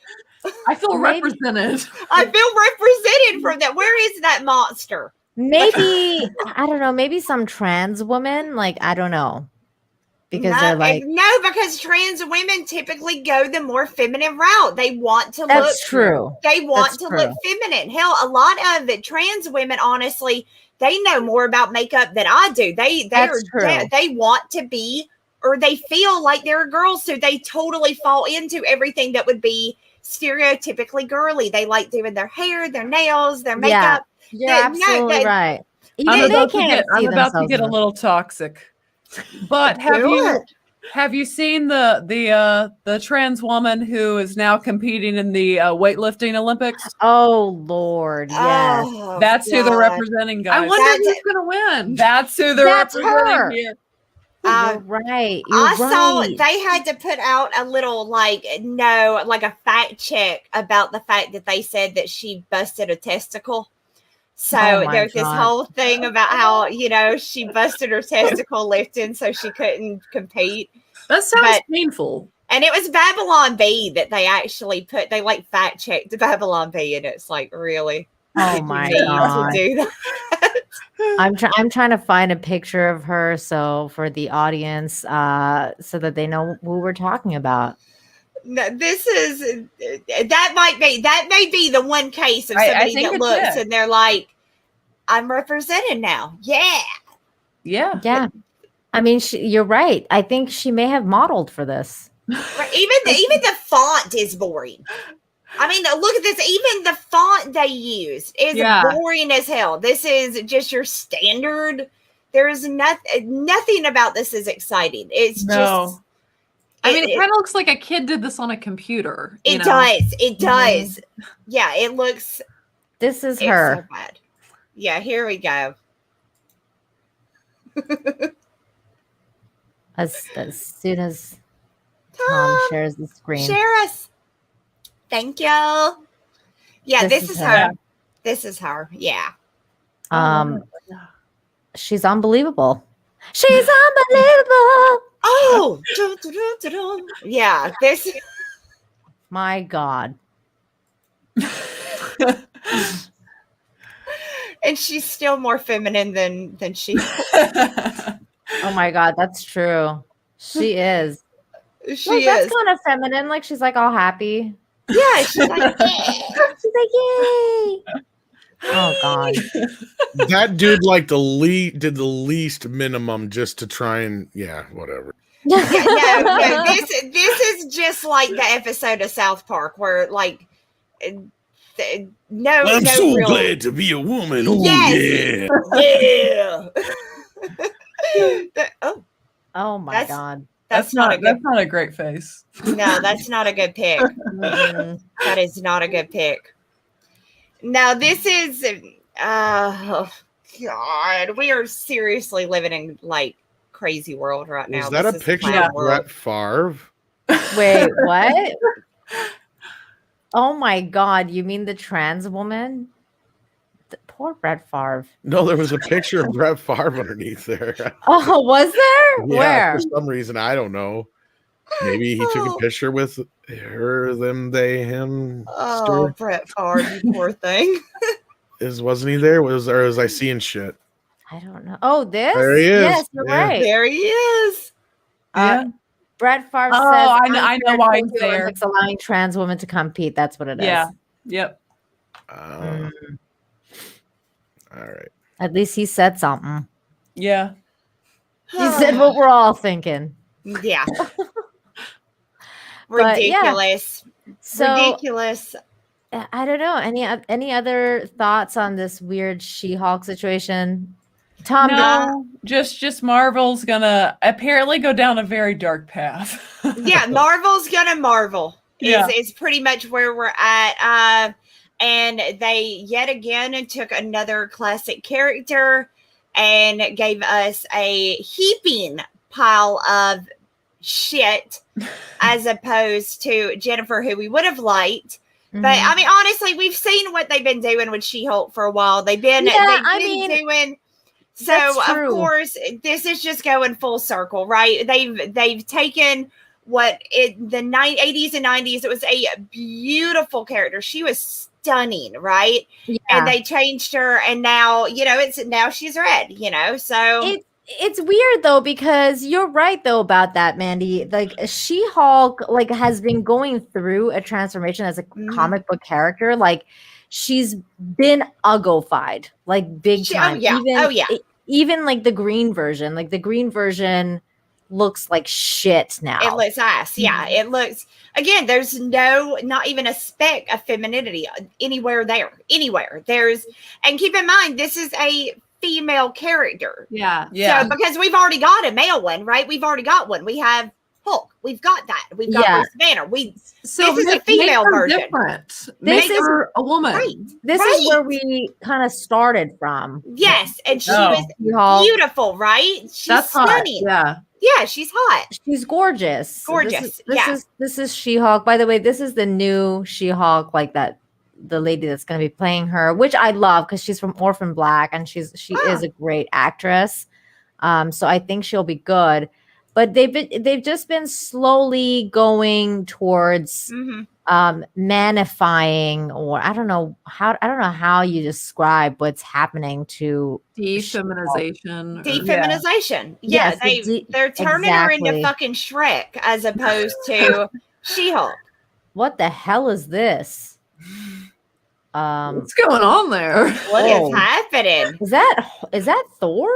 I feel Maybe- represented. I feel represented from that. Where is that monster? Maybe I don't know. Maybe some trans woman. Like I don't know, because they're like no, because trans women typically go the more feminine route. They want to that's look true. They want That's to true. look feminine. Hell, a lot of the trans women, honestly, they know more about makeup than I do. That's true. They want to be, or they feel like they're girls, so they totally fall into everything that would be stereotypically girly. They like doing their hair, their nails, their Yeah. makeup. You're no, absolutely they- right. I'm Even they about to can't get, I'm see about to themselves get a in it. little toxic. But have you seen the trans woman who is now competing in the weightlifting Olympics? Oh Lord, yes. Oh, That's who they're God. representing, guys. I wonder That's- who's gonna win. That's who they're That's representing her. here. You're right. You're I saw right. they had to put out a little like a fact check about the fact that they said that she busted a testicle. So Oh my there's this God. whole thing about how she busted her testicle lifting, so she couldn't compete. That sounds But- painful. And it was Babylon B that they actually put. They like fact checked Babylon B, and it's like, really, Oh Did my you need God. to do that? I'm trying to find a picture of her so for the audience so that they know who we're talking about. No, this is that may be the one case of I somebody think that it's looks it. and they're like, I'm represented now. Yeah. Yeah. Yeah. I mean, you're right. I think she may have modeled for this. Right. Even the font is boring. I mean, look at this. Even the font they use is boring as hell. This is just your standard. There is nothing about this is exciting. It's just. I mean, it kind of looks like a kid did this on a computer. It does. It does. Yeah, it looks. This is It's her. so bad. Yeah, here we go. As soon as Tom shares the screen. Share us. Thank you. Yeah, this is her. her. This is her. Yeah. Um, She's unbelievable. She's unbelievable. Oh, dun, dun, dun, dun, dun. Yeah, this. My God. And she's still more feminine than she. Oh my God, that's true. She is. She Look, that's is. kind of feminine. Like she's like all happy. Yeah, she's like, She's like, yay. Oh God. That dude like did the least minimum just to try and whatever. no. This is just like the episode of South Park where like no. I'm no so real, glad to be a woman. Oh Yes. yeah. Oh, Oh my God. that's not a good. That's not a great face. No, that's not a good pick. Mhm. That is not a good pick. Now this is. Oh God, we are seriously living in like crazy world right now. Was that This a is picture clown of Brett Favre? Wait, what? Oh my God. You mean the trans woman? Poor Brett Favre. No, there was a picture of Brett Favre underneath there. Oh, was there? Yeah, Where? for some reason, I don't know. Maybe he took a picture with her, them, they, him. Oh, Brett Favre, you poor thing. Wasn't he there? Was I seeing shit? I don't know. Oh, this? There he is. Yes, you're Yeah. right. There he is. Yeah. Brett Favre Oh, says, I know why he's there. Olympics allowing trans women to compete. That's what it is. Yeah. Yep. All right. At least he said something. Yeah. He said what we're all thinking. Yeah. But, yeah. Ridiculous. So Ridiculous. I don't know. Any other thoughts on this weird She-Hulk situation? Tom, No, just Marvel's gonna apparently go down a very dark path. Yeah, Marvel's gonna Marvel. Yeah. Is pretty much where we're at. And they yet again took another classic character and gave us a heaping pile of shit as opposed to Jennifer, who we would have liked. But I mean, honestly, we've seen what they've been doing with She-Hulk for a while. They've been doing. So of course, this is just going full circle, right? They've taken what in the 80s and 90s. It was a beautiful character. She was stunning, right? Yeah. And they changed her, and now now she's red. So it's weird though, because you're right though about that, Mandy. Like She-Hulk has been going through a transformation as a comic book character. Like she's been uglified, like big time. Even like the green version. Like the green version looks like shit now. It looks ass. Yeah, it looks. Again, there's not even a speck of femininity anywhere there. Anywhere there's, and keep in mind, this is a female character. Yeah. So because we've already got a male one, right? We've already got one. We have Hulk. We've got that. We've got Bruce Banner. This is a female version. Different. Make her a woman. Right. This is where we kind of started from. Yes, and she was beautiful, right? She's stunning. Hot. Yeah, she's hot. She's gorgeous. Gorgeous. This is She-Hulk. By the way, this is the new She-Hulk, like that. The lady that's going to be playing her, which I love because she's from Orphan Black and she is a great actress. So I think she'll be good. But they've just been slowly going towards manifying, or I don't know how you describe what's happening to defeminization. Defeminization. Yeah, they're turning her into fucking Shrek as opposed to She-Hulk. What the hell is this? What's going on there? What is happening? Is that Thor?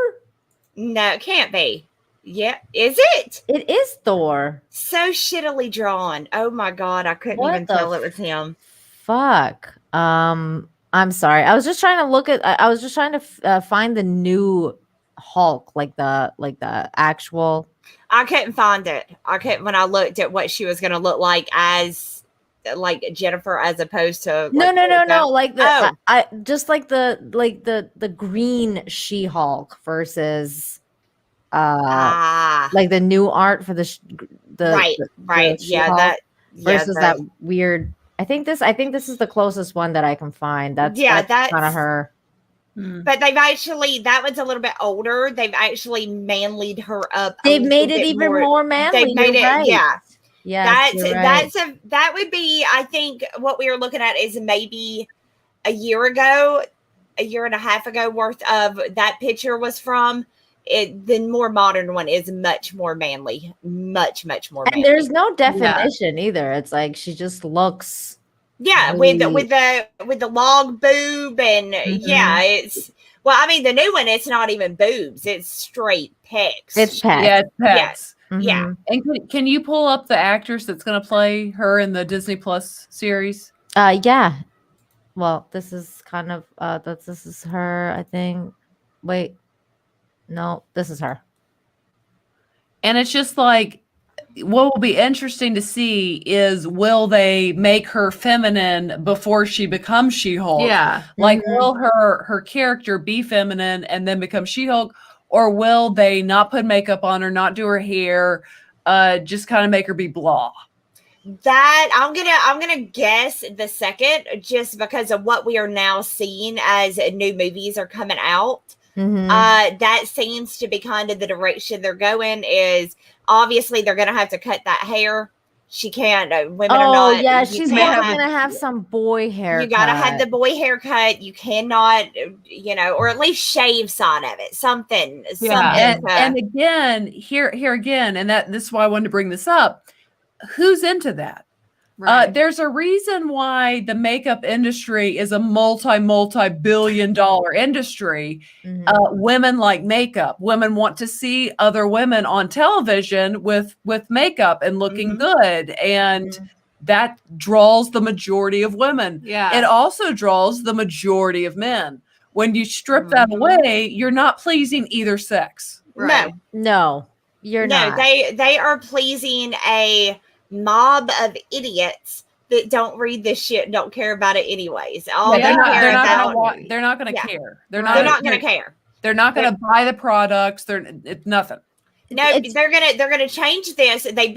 No, it can't be. Yeah, is it? It is Thor. So shittily drawn. Oh my god, I couldn't even tell it was him. Fuck. I'm sorry. I was just trying to find the new Hulk, like the actual. I couldn't find it. I couldn't when I looked at what she was going to look like as like Jennifer, as opposed to no. Like the I just like the green She-Hulk versus like the new art for the that weird. I think this is the closest one that I can find. That's kind of her. But they've actually, that one's a little bit older. They've actually manlied her up. They've made it even more manly. They've made it, right. yeah. Yeah, That would be, I think, what we were looking at is maybe a year ago, a year and a half ago worth of that picture was from. The more modern one is much more manly, much more manly. And there's no definition either. It's like she just looks. With the long boob and it's the new one, it's not even boobs, it's straight pecs. It's pecs. Yeah, it's pecs. Yeah. And can you pull up the actress that's going to play her in the Disney Plus series? Yeah. Well, this is kind of this is her, I think. Wait. No, this is her. And it's just like, what will be interesting to see is, will they make her feminine before she becomes She-Hulk? Yeah. Like, will her character be feminine and then become She-Hulk? Or will they not put makeup on her, not do her hair, just kind of make her be blah? That I'm gonna guess the second, just because of what we are now seeing as new movies are coming out. That seems to be kind of the direction they're going. Is obviously they're gonna have to cut that hair. She can't. Women are not. Oh yeah, she's gonna have some boy hair. You gotta have the boy haircut. You cannot, or at least shave side of it. Something. Yeah. And again, here again, and this is why I wanted to bring this up. Who's into that? Right. There's a reason why the makeup industry is a multi-billion-dollar industry. Women like makeup. Women want to see other women on television with makeup and looking good. And that draws the majority of women. Yeah. It also draws the majority of men. When you strip that away, you're not pleasing either sex. Right. No, you're not. They are pleasing a mob of idiots that don't read this shit, don't care about it anyways. They're not going to care. They're not going to care. They're not going to buy the products. It's nothing. No, they're gonna change this. They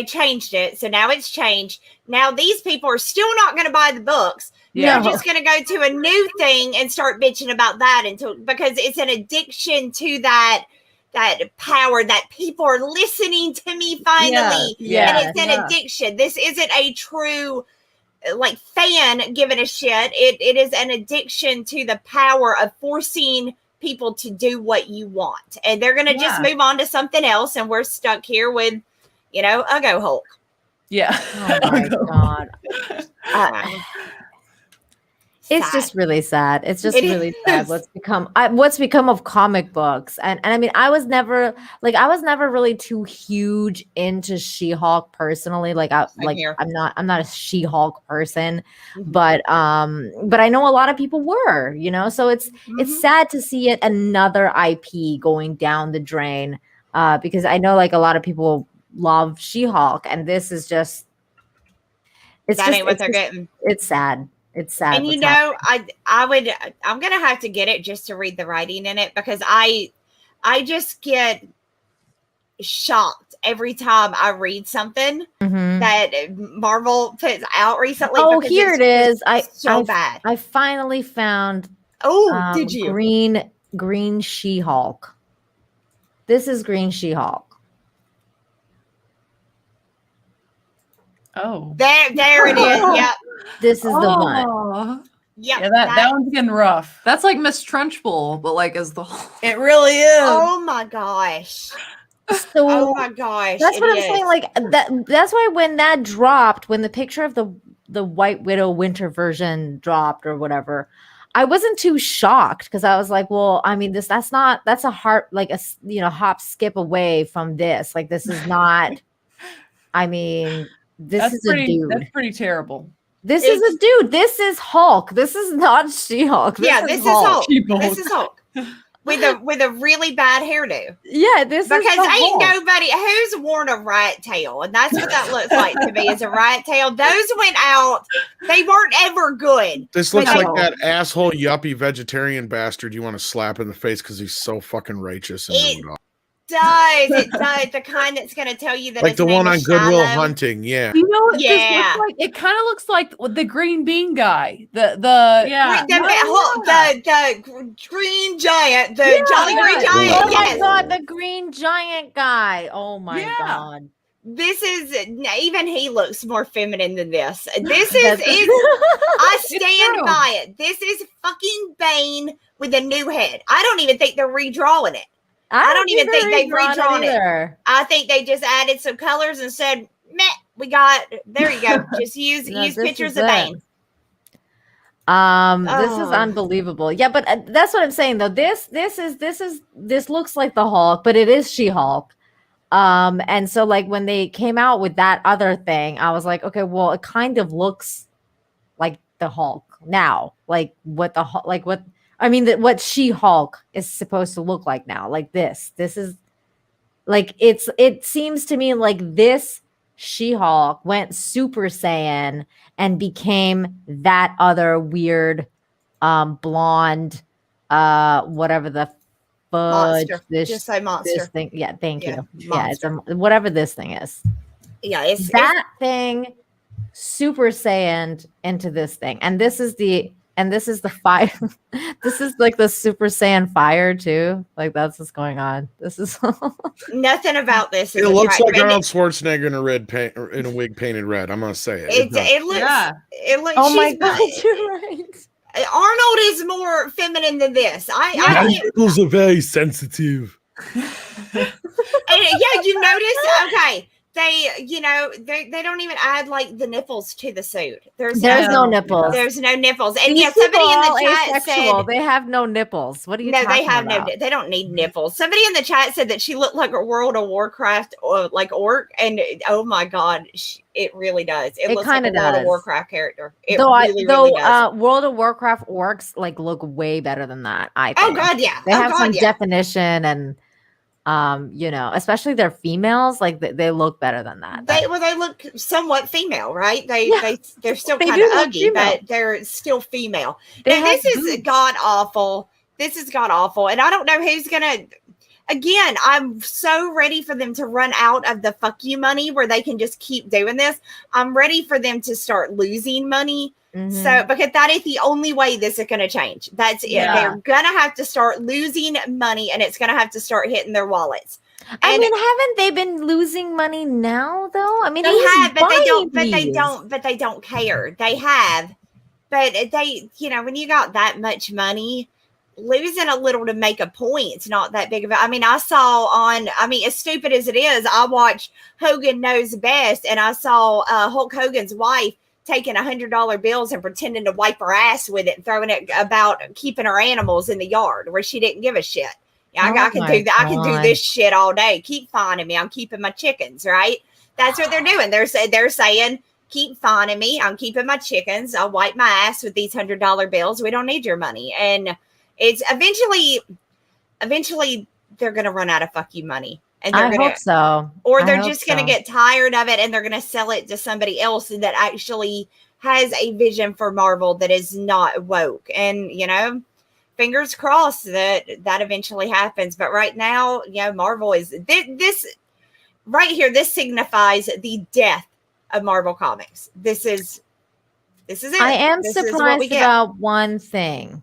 changed it, so now it's changed. Now these people are still not gonna buy the books. Yeah. They're just gonna go to a new thing and start bitching about that because it's an addiction to that power that people are listening to me finally. Yeah. And it's an addiction. This isn't a true fan giving a shit. It is an addiction to the power of forcing people to do what you want. And they're gonna just move on to something else, and we're stuck here with Uggo Hulk. Yeah. Oh my god. It's just really sad. It's just really sad what's become of comic books. And I mean, I was never really too huge into She-Hulk personally. I'm not a She-Hulk person, but I know a lot of people were, so it's sad to see it another IP going down the drain, because I know a lot of people love She-Hulk, and this is just ain't what they're getting. It's sad. It's sad. And I'm gonna have to get it just to read the writing in it, because I just get shocked every time I read something that Marvel puts out recently. Oh, here it is. Bad. I finally found did you? Green She-Hulk. This is Green She-Hulk. Oh, there it is. Yep. This is the one. Yep. Yeah, that one's getting rough. That's like Miss Trunchbull, but as the whole. It really is. Oh my gosh. So, oh my gosh. That's what I'm saying. That's why when that dropped, when the picture of the White Widow winter version dropped or whatever, I wasn't too shocked, because I was like, well, I mean, that's a hop skip away from this. This is not. I mean. That's a dude. That's pretty terrible. This is a dude. This is Hulk. This is not She-Hulk. This is Hulk. This is Hulk. With a really bad hairdo. Yeah, this because is ain't nobody who's worn a rat tail, and that's what that looks like to me, is a rat tail. Those went out. They weren't ever good. This looks like that asshole yuppie vegetarian bastard you want to slap in the face because he's so fucking righteous. does. It does. The kind that's going to tell you that Like his the name one on is Goodwill Shiloh. Hunting. Yeah. You know what this Yeah. looks like? It kind of looks like the green bean guy. The Yeah. The green giant, the Jolly Green Oh Giant. my Yes. god, the green giant guy. Oh my Yeah. god. This is, even he looks more feminine than this. This That's- is I stand true. by it. This is fucking Bane with a new head. I don't even think they're redrawing it. I don't even think they've redrawn it. either. I think they just added some colors and said, meh, we got, there you go. Just use No, use this pictures is of it. Bane. This is Oh. unbelievable. Yeah, but that's what I'm saying though. This looks like the Hulk, but it is She-Hulk. And so like when they came out with that other thing, I was like, okay, well, it kind of looks like the Hulk now, like what the Hulk, like what I mean, that what She-Hulk is supposed to look like now. Like this is like it seems to me like this She-Hulk went Super Saiyan and became that other weird blonde whatever the fudge Monster. this Just say monster. this thing. Yeah, thank Yeah, you. Yeah, it's whatever this thing is. Yeah, it's That thing Super Saiyan into this thing. And this is the fire. This is like the Super Saiyan fire too. Like that's what's going on. This is nothing about this. Is It looks like attractive. Arnold Schwarzenegger in a red paint or in a wig painted red. I'm gonna say it. It looks. Yeah. It looks. oh my she's- god, you're right. Arnold is more feminine than this. I My can't. nipples are very sensitive. Yeah, you notice? Okay. They don't even add like the nipples to the suit. There's no nipples. There's no nipples. And These yeah, somebody in people the chat asexual. said They have no nipples. What are you no, talking they have about? no. They don't need nipples. Somebody in the chat said that she looked like a World of Warcraft like orc, and oh my god, it really does. It looks like a kinda World of does. Warcraft character. It Though really does. World of Warcraft orcs like look way better than that. I think. Oh god, yeah. They have some yeah. definition and especially their females, like they look better than that. They look somewhat female, right? They're still They kind do of look ugly, female. but they're still female. They Now, have this is boobs. god awful. This is god awful, and I don't know who's gonna. Again, I'm so ready for them to run out of the fuck you money where they can just keep doing this. I'm ready for them to start losing money. Mhm. So, because that is the only way this is going to change. That's it. Yeah. They're going to have to start losing money, and it's going to have to start hitting their wallets. I And mean, haven't they been losing money now though? I mean, they he's have, but they don't. But buying they these. don't. But they don't care. They have, but they. When you got that much money, losing a little to make a point, it's not that big of a. I mean, I saw on. I mean, as stupid as it is, I watched Hogan Knows Best, and I saw Hulk Hogan's wife taking $100 bills and pretending to wipe her ass with it, and throwing it about keeping her animals in the yard where she didn't give a shit. Yeah, I can do that. I can do this shit all day. Keep finding me. I'm keeping my chickens, right? That's what they're doing. They're saying, keep finding me. I'm keeping my chickens. I'll wipe my ass with these $100 bills. We don't need your money. And it's eventually they're going to run out of fuck you money. And they're I going hope so. or I they're hope just going to so. get tired of it and they're going to sell it to somebody else that actually has a vision for Marvel that is not woke. And, fingers crossed that eventually happens. But right now, Marvel is this right here. This signifies the death of Marvel Comics. This is it. I am This is what we surprised get. about one thing.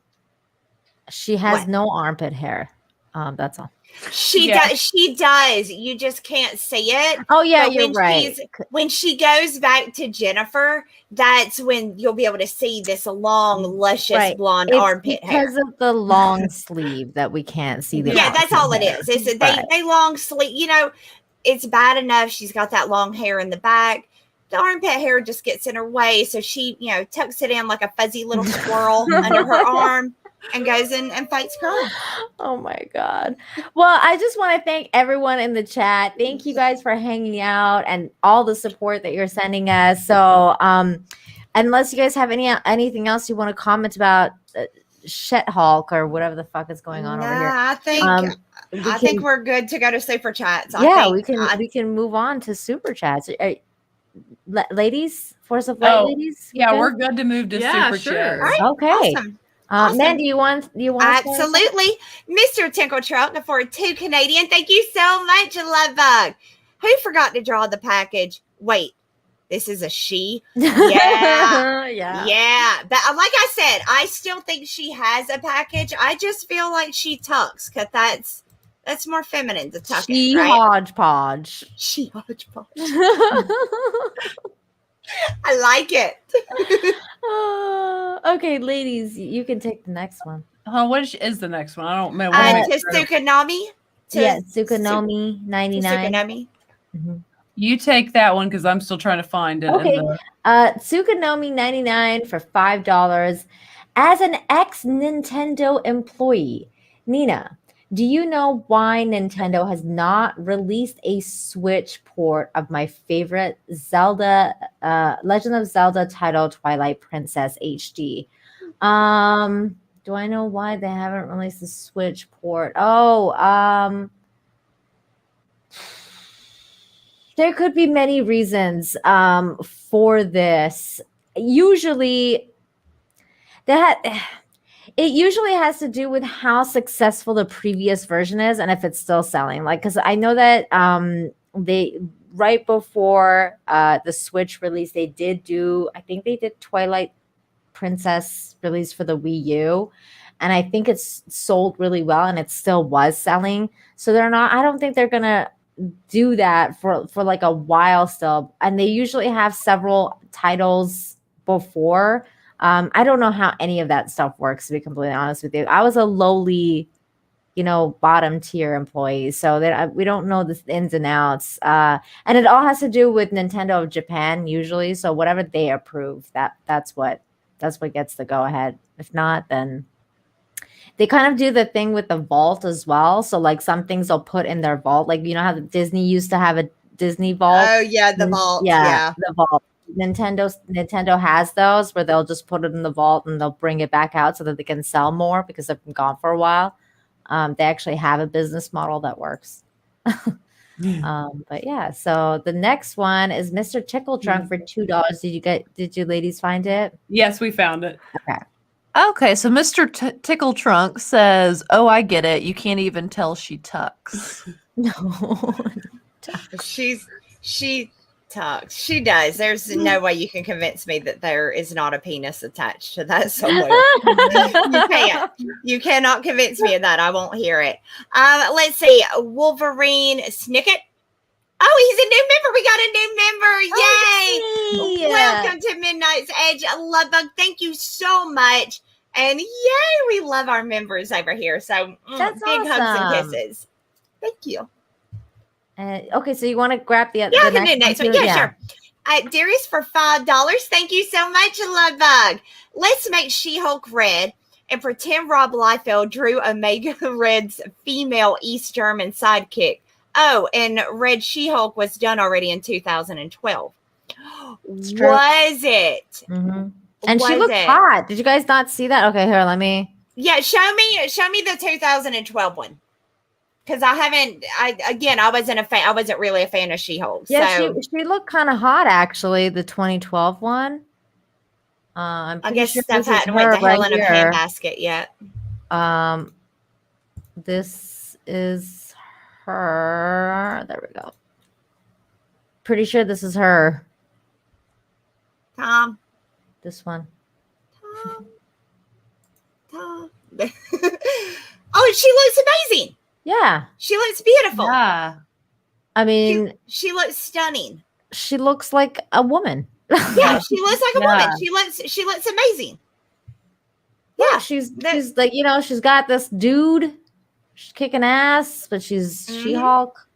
She has What? no armpit hair. That's all. She Yeah. does. She does. You just can't see it. Oh yeah, But you're when right. When she goes back to Jennifer, that's when you'll be able to see this long, luscious Right. blonde It's armpit hair. because of the long sleeve that we can't see the. Yeah, that's armpit all it hair. is. It's Right. they long sleeve. It's bad enough she's got that long hair in the back. The armpit hair just gets in her way, so she, tucks it in like a fuzzy little squirrel under her arm and goes in and fights crime. Oh my god. Well, I just want to thank everyone in the chat. Thank you guys for hanging out and all the support that you're sending us. So, unless you guys have anything else you want to comment about Shet Hulk or whatever the fuck is going on over here. I think we I think can- we're good to go to super chats. we can move on to super chats. Ladies, Force of Light Oh, ladies. Yeah, good? we're good to move to Yeah, super sure. chat. All right, Okay. awesome. Awesome. Man, do you want Absolutely. Mr. Tinkle Truck for 2 Canadian. Thank you so much, Love Bug. Who forgot to draw the package? Wait, this is a she? Yeah. Yeah. But like I said, I still think she has a package. I just feel like she tucks because that's more feminine to tuck She it, right? hodgepodge. She hodgepodge. I like it. Okay, ladies, you can take the next one. What is the next one? I don't know. Tsukunomi. Yeah, Tsukunomi 99. Tsukunomi. Mm-hmm. You take that one because I'm still trying to find it. Okay. Tsukunomi 99 for $5. As an ex-Nintendo employee, Nina, do you know why Nintendo has not released a Switch port of my favorite Zelda, Legend of Zelda title, Twilight Princess HD? Do I know why they haven't released the Switch port? There could be many reasons for this. Usually, it usually has to do with how successful the previous version is and if it's still selling. Like, because I know that they right before the Switch release, I think they did Twilight Princess release for the Wii U, and I think it's sold really well and it still was selling. So I don't think they're gonna do that for like a while still. And they usually have several titles before. I don't know how any of that stuff works, to be completely honest with you. I was a lowly, bottom tier employee, so that we don't know the ins and outs. And it all has to do with Nintendo of Japan usually. So whatever they approve, that's what gets the go ahead. If not, then they kind of do the thing with the vault as well. So like some things they'll put in their vault, like how Disney used to have a Disney vault. Oh yeah, the vault. Yeah, the vault. Nintendo has those where they'll just put it in the vault and they'll bring it back out so that they can sell more because they've been gone for a while. They actually have a business model that works. But yeah, so the next one is Mr. Tickle Trunk for $2. Did you ladies find it? Yes, we found it. Okay, so Mr. Tickle Trunk says, "Oh, I get it. You can't even tell she tucks." No. She tucks. She does. There's no way you can convince me that there is not a penis attached to that somewhere. You can't. You cannot convince me of that. I won't hear it. Let's see. Wolverine Snicket. Oh, he's a new member. We got a new member. Yay. Welcome to Midnight's Edge. Love Bug. Thank you so much. And yay, we love our members over here. So that's big awesome. hugs and kisses. Thank you. Okay, so you want to grab the next one? Yeah, sure. Darius for $5. Thank you so much, Love Bug. Let's make She-Hulk red and pretend Rob Liefeld drew Omega Red's female East German sidekick. Oh, and Red She-Hulk was done already in 2012. Was it? Mm-hmm. And she looked hot. Did you guys not see that? Okay, here, let me. Yeah, show me the 2012 one. Because I wasn't a fan. I wasn't really a fan of She-Hulk. Yeah, so. she looked kind of hot actually. The 2012 one. I guess sure Steph hadn't went to hell in a handbasket yet. This is her. There we go. Pretty sure this is her. Tom. This one. Tom. Oh, she looks amazing. Yeah. She looks beautiful. Yeah. I mean, she looks stunning. She looks like a woman. Yeah, she looks like a woman. She looks amazing. Yeah, she's like, she's got this dude. She's kicking ass, but she's She-Hulk.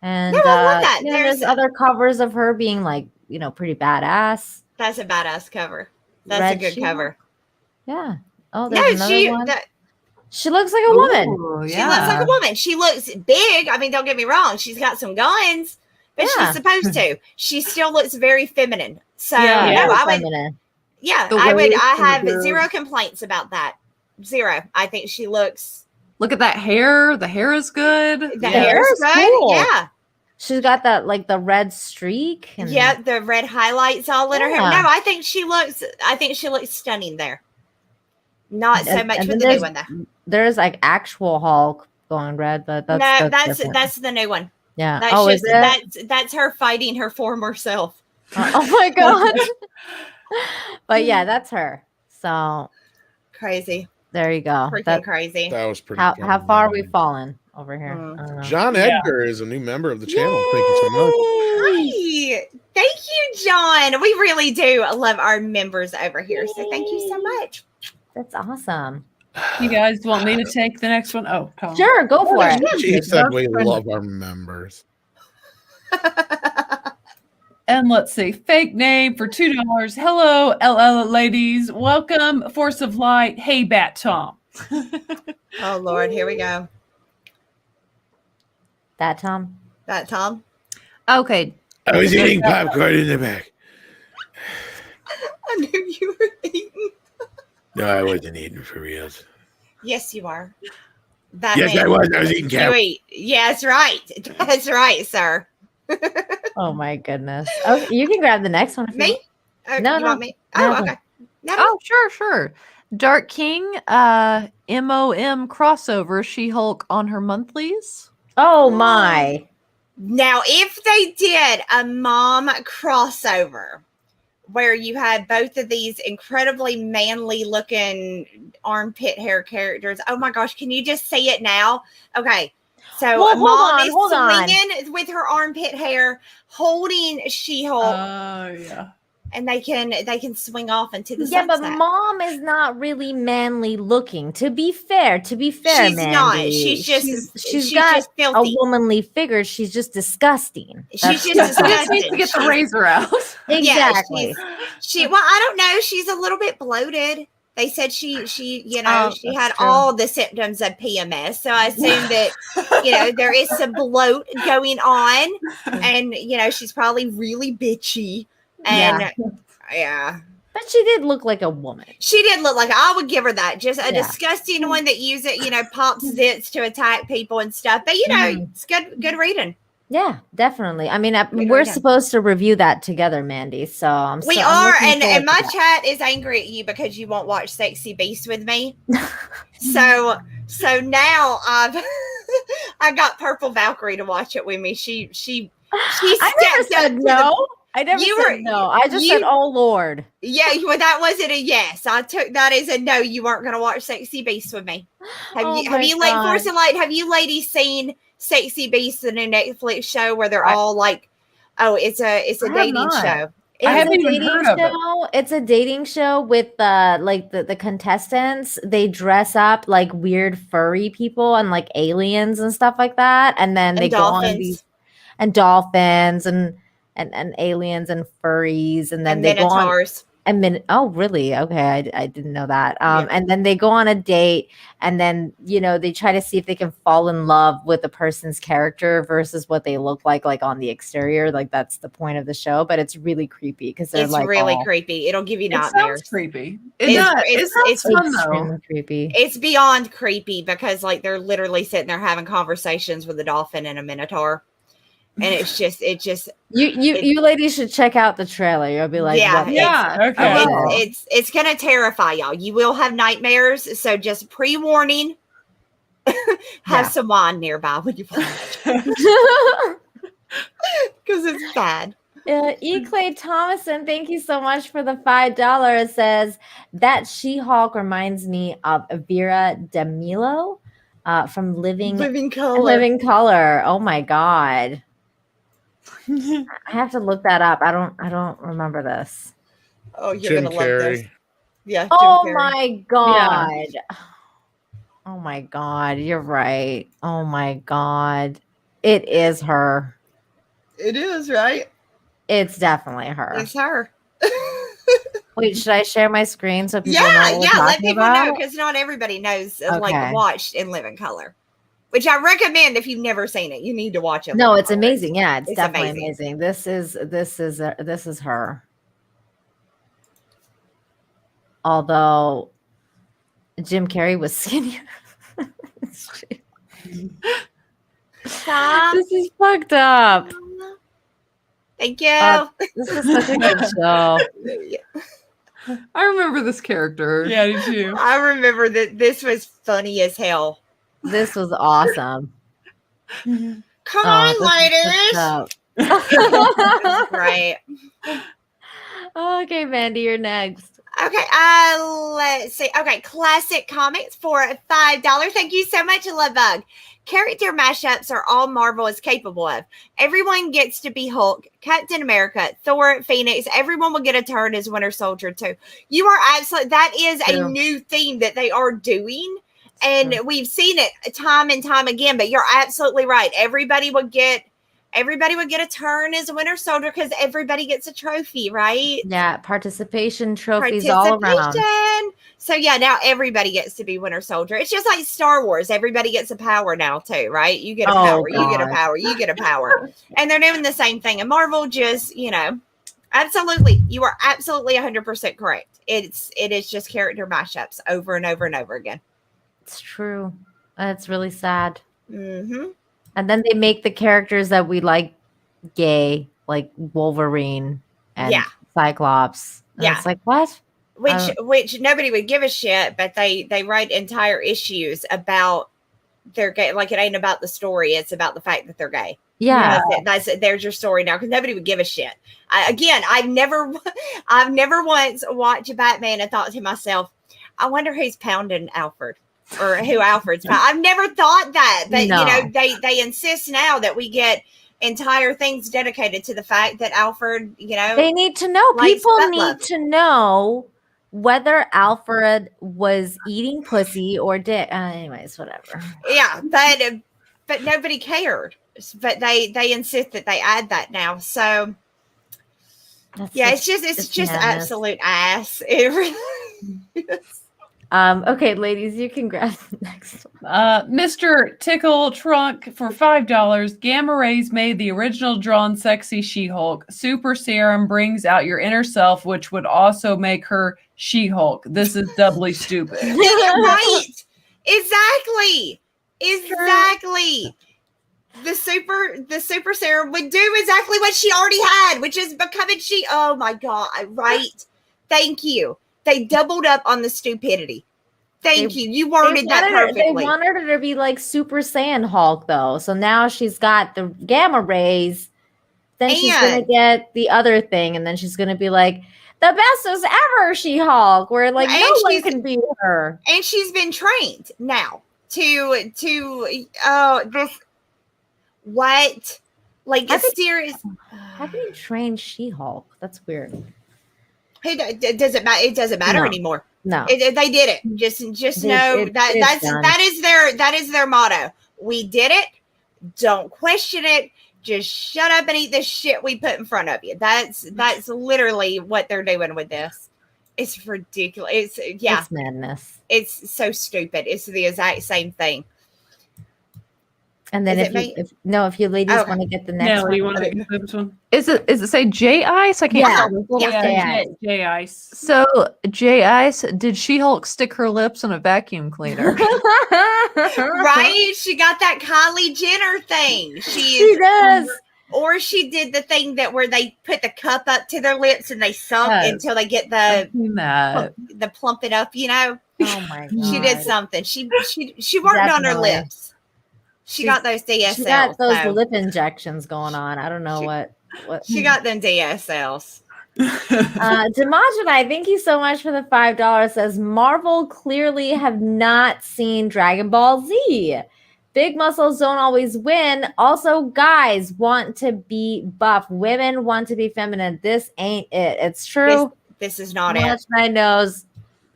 And I love that. There's other covers of her being like, pretty badass. That's a badass cover. That's a good cover. Yeah. Oh, there's another one. She looks like a woman. Ooh, yeah. She looks like a woman. She looks big. I mean, don't get me wrong. She's got some guns, but she's supposed to. She still looks very feminine. So I have zero complaints about that. Zero. I think she looks. Look at that hair. The hair is good. The hair is good. Cool. Yeah. She's got that the red streak. And... Yeah, the red highlights all in her hair. No, I think she looks stunning there. Not so And- much and with then the new one though. There's like actual Hulk going red, but No, that's different. that's the new one. Yeah. That's Oh, just is it? that's her fighting her former self. Oh my god. But yeah, that's her. So Crazy. there you go. Freaking crazy. That was pretty How funny. far are we fallen over here? Mm. I don't know. John Yeah. Edgar is a new member of the channel. Thank you so much. Hi. Thank you, John. We really do love our members over here. So thank you so much. That's awesome. You guys want me to take the next one? Oh, Tom. Sure, go for it. She said we love our members. And let's see, fake name for $2. Hello, LL ladies. Welcome, Force of Light. Hey, Bat Tom. Oh Lord, here we go. That Tom. That Tom. Okay. I was eating popcorn in the back. I knew you were eating. No, I wasn't eating for reals. Yes, you are. That Yes, I was. I was eating You carrots. eat. Yeah, that's right. That's right, sir. Oh my goodness. Oh, you can grab the next one. If Me? You You No, no. want me? Oh, No. okay. No, Oh, sure. Dark King, MOM crossover, She-Hulk on her monthlies. Oh my. Now, if they did a mom crossover where you had both of these incredibly manly looking armpit hair characters, oh my gosh, can you just say it now? Okay. So Well, mom is hold on. swinging with her armpit hair, holding She-Hulk, Yeah. and they can swing off into the Yeah, but sunset. mom is not really manly looking. To be fair, She's Mandy, not. She's just she's got just a filthy. womanly figure. She's just disgusting. She's That's- just Just disgusting. needs to get the razor out. exactly. She well, I don't know. She's a little bit bloated. They said she you know, Oh, she that's had true. all the symptoms of PMS. So I assume that, you know, there is some bloat going on, and you know, she's probably really bitchy. And yeah. But she did look like a woman. She did look like, I would give her that. Just a Yeah. disgusting one that use it, you know, pops zits to attack people and stuff. But you know, it's good reading. Yeah, definitely. I mean, We we're don't know. supposed to review that together, Mandy. So I'm We I'm are, looking and forward my to that. chat is angry at you because you won't watch Sexy Beast with me. so now I got Purple Valkyrie to watch it with me. She I never stepped up said to no. I never You said were- no. I just said, you- oh Lord. Yeah, well, that wasn't a yes. I took that as a no. You weren't going to watch Sexy Beast with me. Have Oh you? my Have you like God. Force and Light? Have you ladies seen Sexy Beast, the new Netflix show where they're I- all like, oh, it's a I have dating not. show. It's haven't a even dating heard of it. show. It's a dating show with like the contestants. They dress up like weird furry people and like aliens and stuff like that, and then they And go on dolphins. these and dolphins and aliens and furries, and then And they go on Minotaurs. oh really? Okay, I didn't know that. Yeah. And then they go on a date, and then they try to see if they can fall in love with the person's character versus what they look like on the exterior. Like that's the point of the show, but it's really creepy because they're It's like really all creepy. It'll give you It sounds nightmares. creepy. It It's- does. it's- It sounds fun though. extremely creepy. It's beyond creepy because like they're literally sitting there having conversations with a dolphin and a minotaur, and it just You ladies should check out the trailer. You'll be like, Yeah, what? Yeah. Okay. I will. it's gonna terrify y'all. You will have nightmares, so just pre-warning. Have Yeah. some wine nearby when you watch because it's bad. E. Clay Thomason, thank you so much for the $5. It says that She-Hulk reminds me of Vera DeMilo from Living Color. Oh my god. I have to look that up. I don't remember this. Oh, you're Jim gonna love this. Carrey. Yeah. Jim Oh Carrey. my god. Oh my god, you're right. Oh my god. It is her. It is right. It's definitely her. It's her. Wait, should I share my screen so people know Yeah, what we're yeah. Let talking people know about? because not everybody knows. Okay. Like watched in Living Color, which I recommend if you've never seen it. You need to watch it. No, it's amazing. Yeah, it's It's definitely amazing. amazing. This is her. Although Jim Carrey was skinnier. Stop. This is fucked up. Thank you. This is such a good show. I remember this character. Yeah, I do too. I remember that this was funny as hell. This was awesome. Come Oh, on, this is ladies. good stuff. Right. Okay, Mandy, you're next. Okay, let's see. Okay, classic comics for $5. Thank you so much, Lovebug. Character mashups are all Marvel is capable of. Everyone gets to be Hulk, Captain America, Thor, Phoenix. Everyone will get a turn as Winter Soldier too. You are absolutely. That is a new thing that they are doing, and we've seen it time and time again. But you're absolutely right. Everybody would get a turn as a Winter Soldier because everybody gets a trophy, right? Yeah, participation trophies all around. So yeah, now everybody gets to be Winter Soldier. It's just like Star Wars. Everybody gets a power now too, right? You get a power, you get a power, you get a power. And they're doing the same thing. And Marvel just, absolutely. You are absolutely 100% correct. It is just character mashups over and over and over again. It's true. It's really sad. Mm-hmm. And then they make the characters that we like gay, like Wolverine and Cyclops. And it's like, what? Which nobody would give a shit, but they write entire issues about they're gay. Like it ain't about the story; it's about the fact that they're gay. Yeah, there's your story now because nobody would give a shit. I've never once watched Batman and thought to myself, I wonder who's pounding Alfred or who Alfred's pounding. I've never thought that, but they insist now that we get entire things dedicated to the fact that Alfred, they need to know. People need to know whether Alfred was eating pussy or dick. Anyways, whatever. Yeah, but nobody cared. But they insist that they add that now. So it's just absolute ass. It really is. Okay, ladies, you can grab the next one. Mr. Tickle Trunk for $5. Gamma rays made the original drawn sexy She-Hulk. Super serum brings out your inner self, which would also make her She-Hulk. This is doubly stupid. Right. Exactly. The super serum would do exactly what she already had, which is becoming she. Oh my God. Right. Thank you. They doubled up on the stupidity. Thank you. You worded that perfectly. They wanted her to be like Super Saiyan Hulk, though. So now she's got the gamma rays. Then she's going to get the other thing. And then she's going to be like, the best as ever, She-Hulk. Where like no one can beat her. And she's been trained now to this. What? Like a serious. How can you train She-Hulk? That's weird. Hey, does it matter? It doesn't matter anymore. No, they did it. Just know that is their motto. We did it. Don't question it. Just shut up and eat the shit we put in front of you. That's literally what they're doing with this. It's ridiculous. It's madness. It's so stupid. It's the exact same thing. And then if you ladies want to get the next one. Do you want to get the next one? Is it say J Ice? I can't tell. J Ice. So J Ice, did She-Hulk stick her lips in a vacuum cleaner? Right? She got that Kylie Jenner thing. She does. Or she did the thing where they put the cup up to their lips and they sunk until they get the plump it up, Oh my God. She did something. She worked on her lips. She got those DSLs. She got those lip injections going on. I don't know what. She got them DSLs. Demajinai, thank you so much for the $5. Says Marvel clearly have not seen Dragon Ball Z. Big muscles don't always win. Also, guys want to be buff. Women want to be feminine. This ain't it. It's true. This is not it. Demajinai knows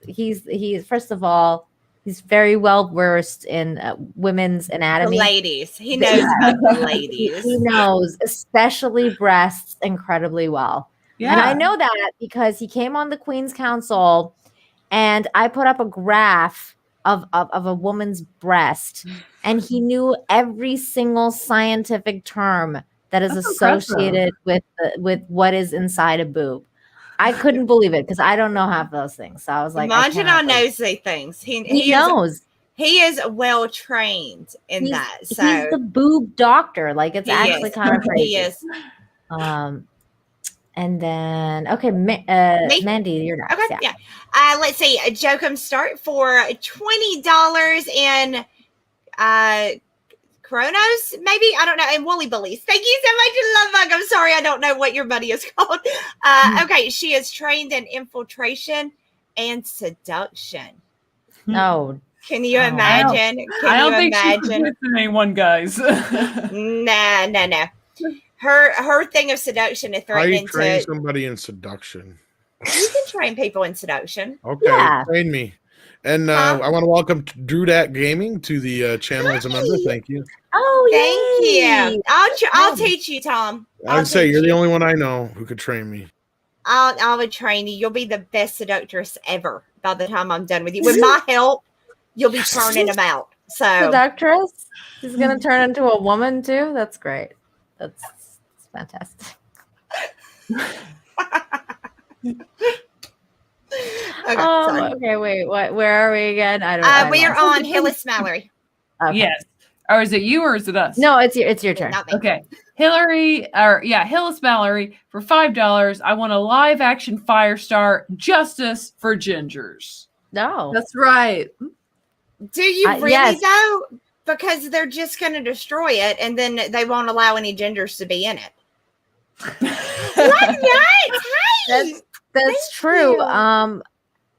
he's first of all. He's very well versed in women's anatomy. The ladies. He knows about the ladies. He knows, especially breasts, incredibly well. Yeah. And I know that because he came on the Queen's Council and I put up a graph of a woman's breast and he knew every single scientific term that is associated with what is inside a boob. I couldn't believe it because I don't know half those things. So I was like, Majina knows these things. He knows. He is well trained in that. So he's the boob doctor. Like it's actually kind of crazy. He is. And then, okay, Me? Mandy, you're next. Okay, yeah. Let's see. Jokum start for $20 and Kronos, maybe? I don't know. And Woolly Bullies. Thank you so much, Love Bug. I'm sorry, I don't know what your money is called. Okay, she is trained in infiltration and seduction. Oh, Can you imagine? I don't think she's seducing anyone, guys. No. Her thing of seduction is How you threatening train to. somebody in seduction? You can train people in seduction. Okay, Yeah. train me. And I want to welcome Drewdat Gaming to the channel as a member. Thank you. oh, Thank yay. you. I'll teach you, Tom. I would say you're the only one I know who could train me. I would train you. You'll be the best seductress ever by the time I'm done with you. With my help, you'll be turning them out. So Seductress. She's gonna turn into a woman too. That's great. That's fantastic. Okay, wait. What? Where are we again? I don't know. We are on Hillis Mallory. Okay. Yes. Or is it you or is it us? No, it's your turn. Not me. Okay. Hillis Mallory for $5. I want a live action Firestar Justice for Gingers. No. That's right. Do you really yes. though? Because they're just going to destroy it, and then they won't allow any gingers to be in it. What? Hey, That's true.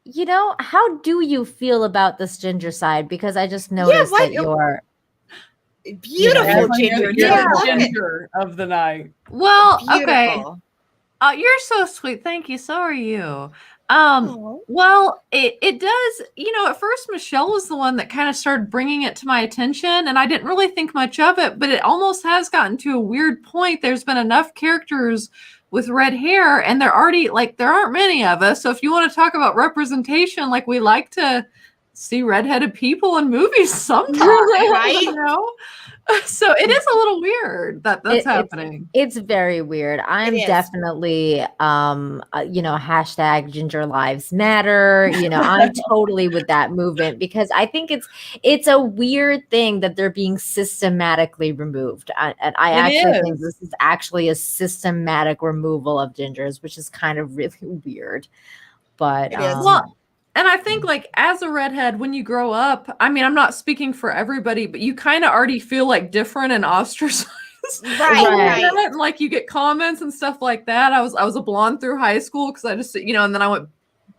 You know, how do you feel about this ginger side? Because I just noticed that you're beautiful ginger. You're Yeah. the ginger of the night. Well, okay. Beautiful. You're so sweet. Thank you. So are you. Well, it does, you know, at first Michelle was the one that kind of started bringing it to my attention, and I didn't really think much of it, but it almost has gotten to a weird point. There's been enough characters with red hair, and there aren't many of us. So if you want to talk about representation, like, we like to see redheaded people in movies sometimes, Right? you know? So it is a little weird that's happening. It's very weird. I'm definitely hashtag Ginger Lives Matter. You know, I'm totally with that movement, because I think it's a weird thing that they're being systematically removed. And I actually think this is actually a systematic removal of gingers, which is kind of really weird. But and I think, like, as a redhead, when you grow up, I mean, I'm not speaking for everybody, but you kind of already feel like different and ostracized. Right. And, like, you get comments and stuff like that. I was a blonde through high school because I just, you know, and then I went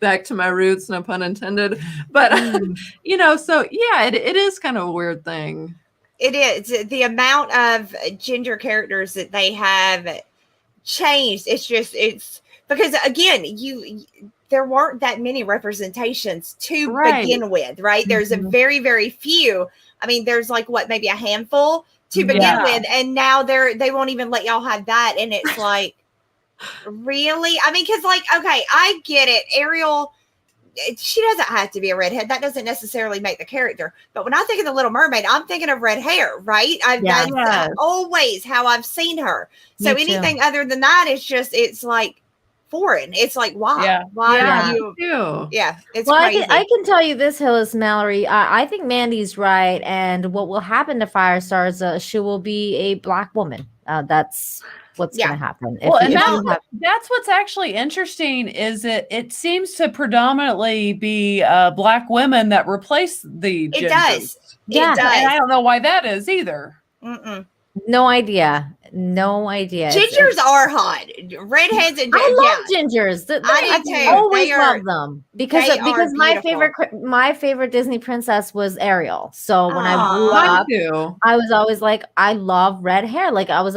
back to my roots, no pun intended. But, you know, so yeah, it is kind of a weird thing. It is. The amount of ginger characters that they have changed. It's because, again, there weren't that many representations to begin with, right? There's a very, very few. I mean, there's like maybe a handful to begin with, and now they won't even let y'all have that. And it's like, really? I mean, because, like, okay, I get it. Ariel, she doesn't have to be a redhead. That doesn't necessarily make the character. But when I think of the Little Mermaid, I'm thinking of red hair, right? That's always how I've seen her. So anything other than that is just, it's like foreign. It's like, why? Yeah. Why do you? Yeah, it's crazy. I can tell you this, Hillis Mallory. I think Mandy's right, and what will happen to Firestar is she will be a black woman. That's what's going to happen. That's what's actually interesting. Is it seems to predominantly be black women that replace the gingers. It does. Yeah, it does. And I don't know why that is either. No idea. Gingers are hot. Redheads and I love gingers. I do too. Always love them because my favorite Disney princess was Ariel. So when I grew up, I was always like, I love red hair. Like I was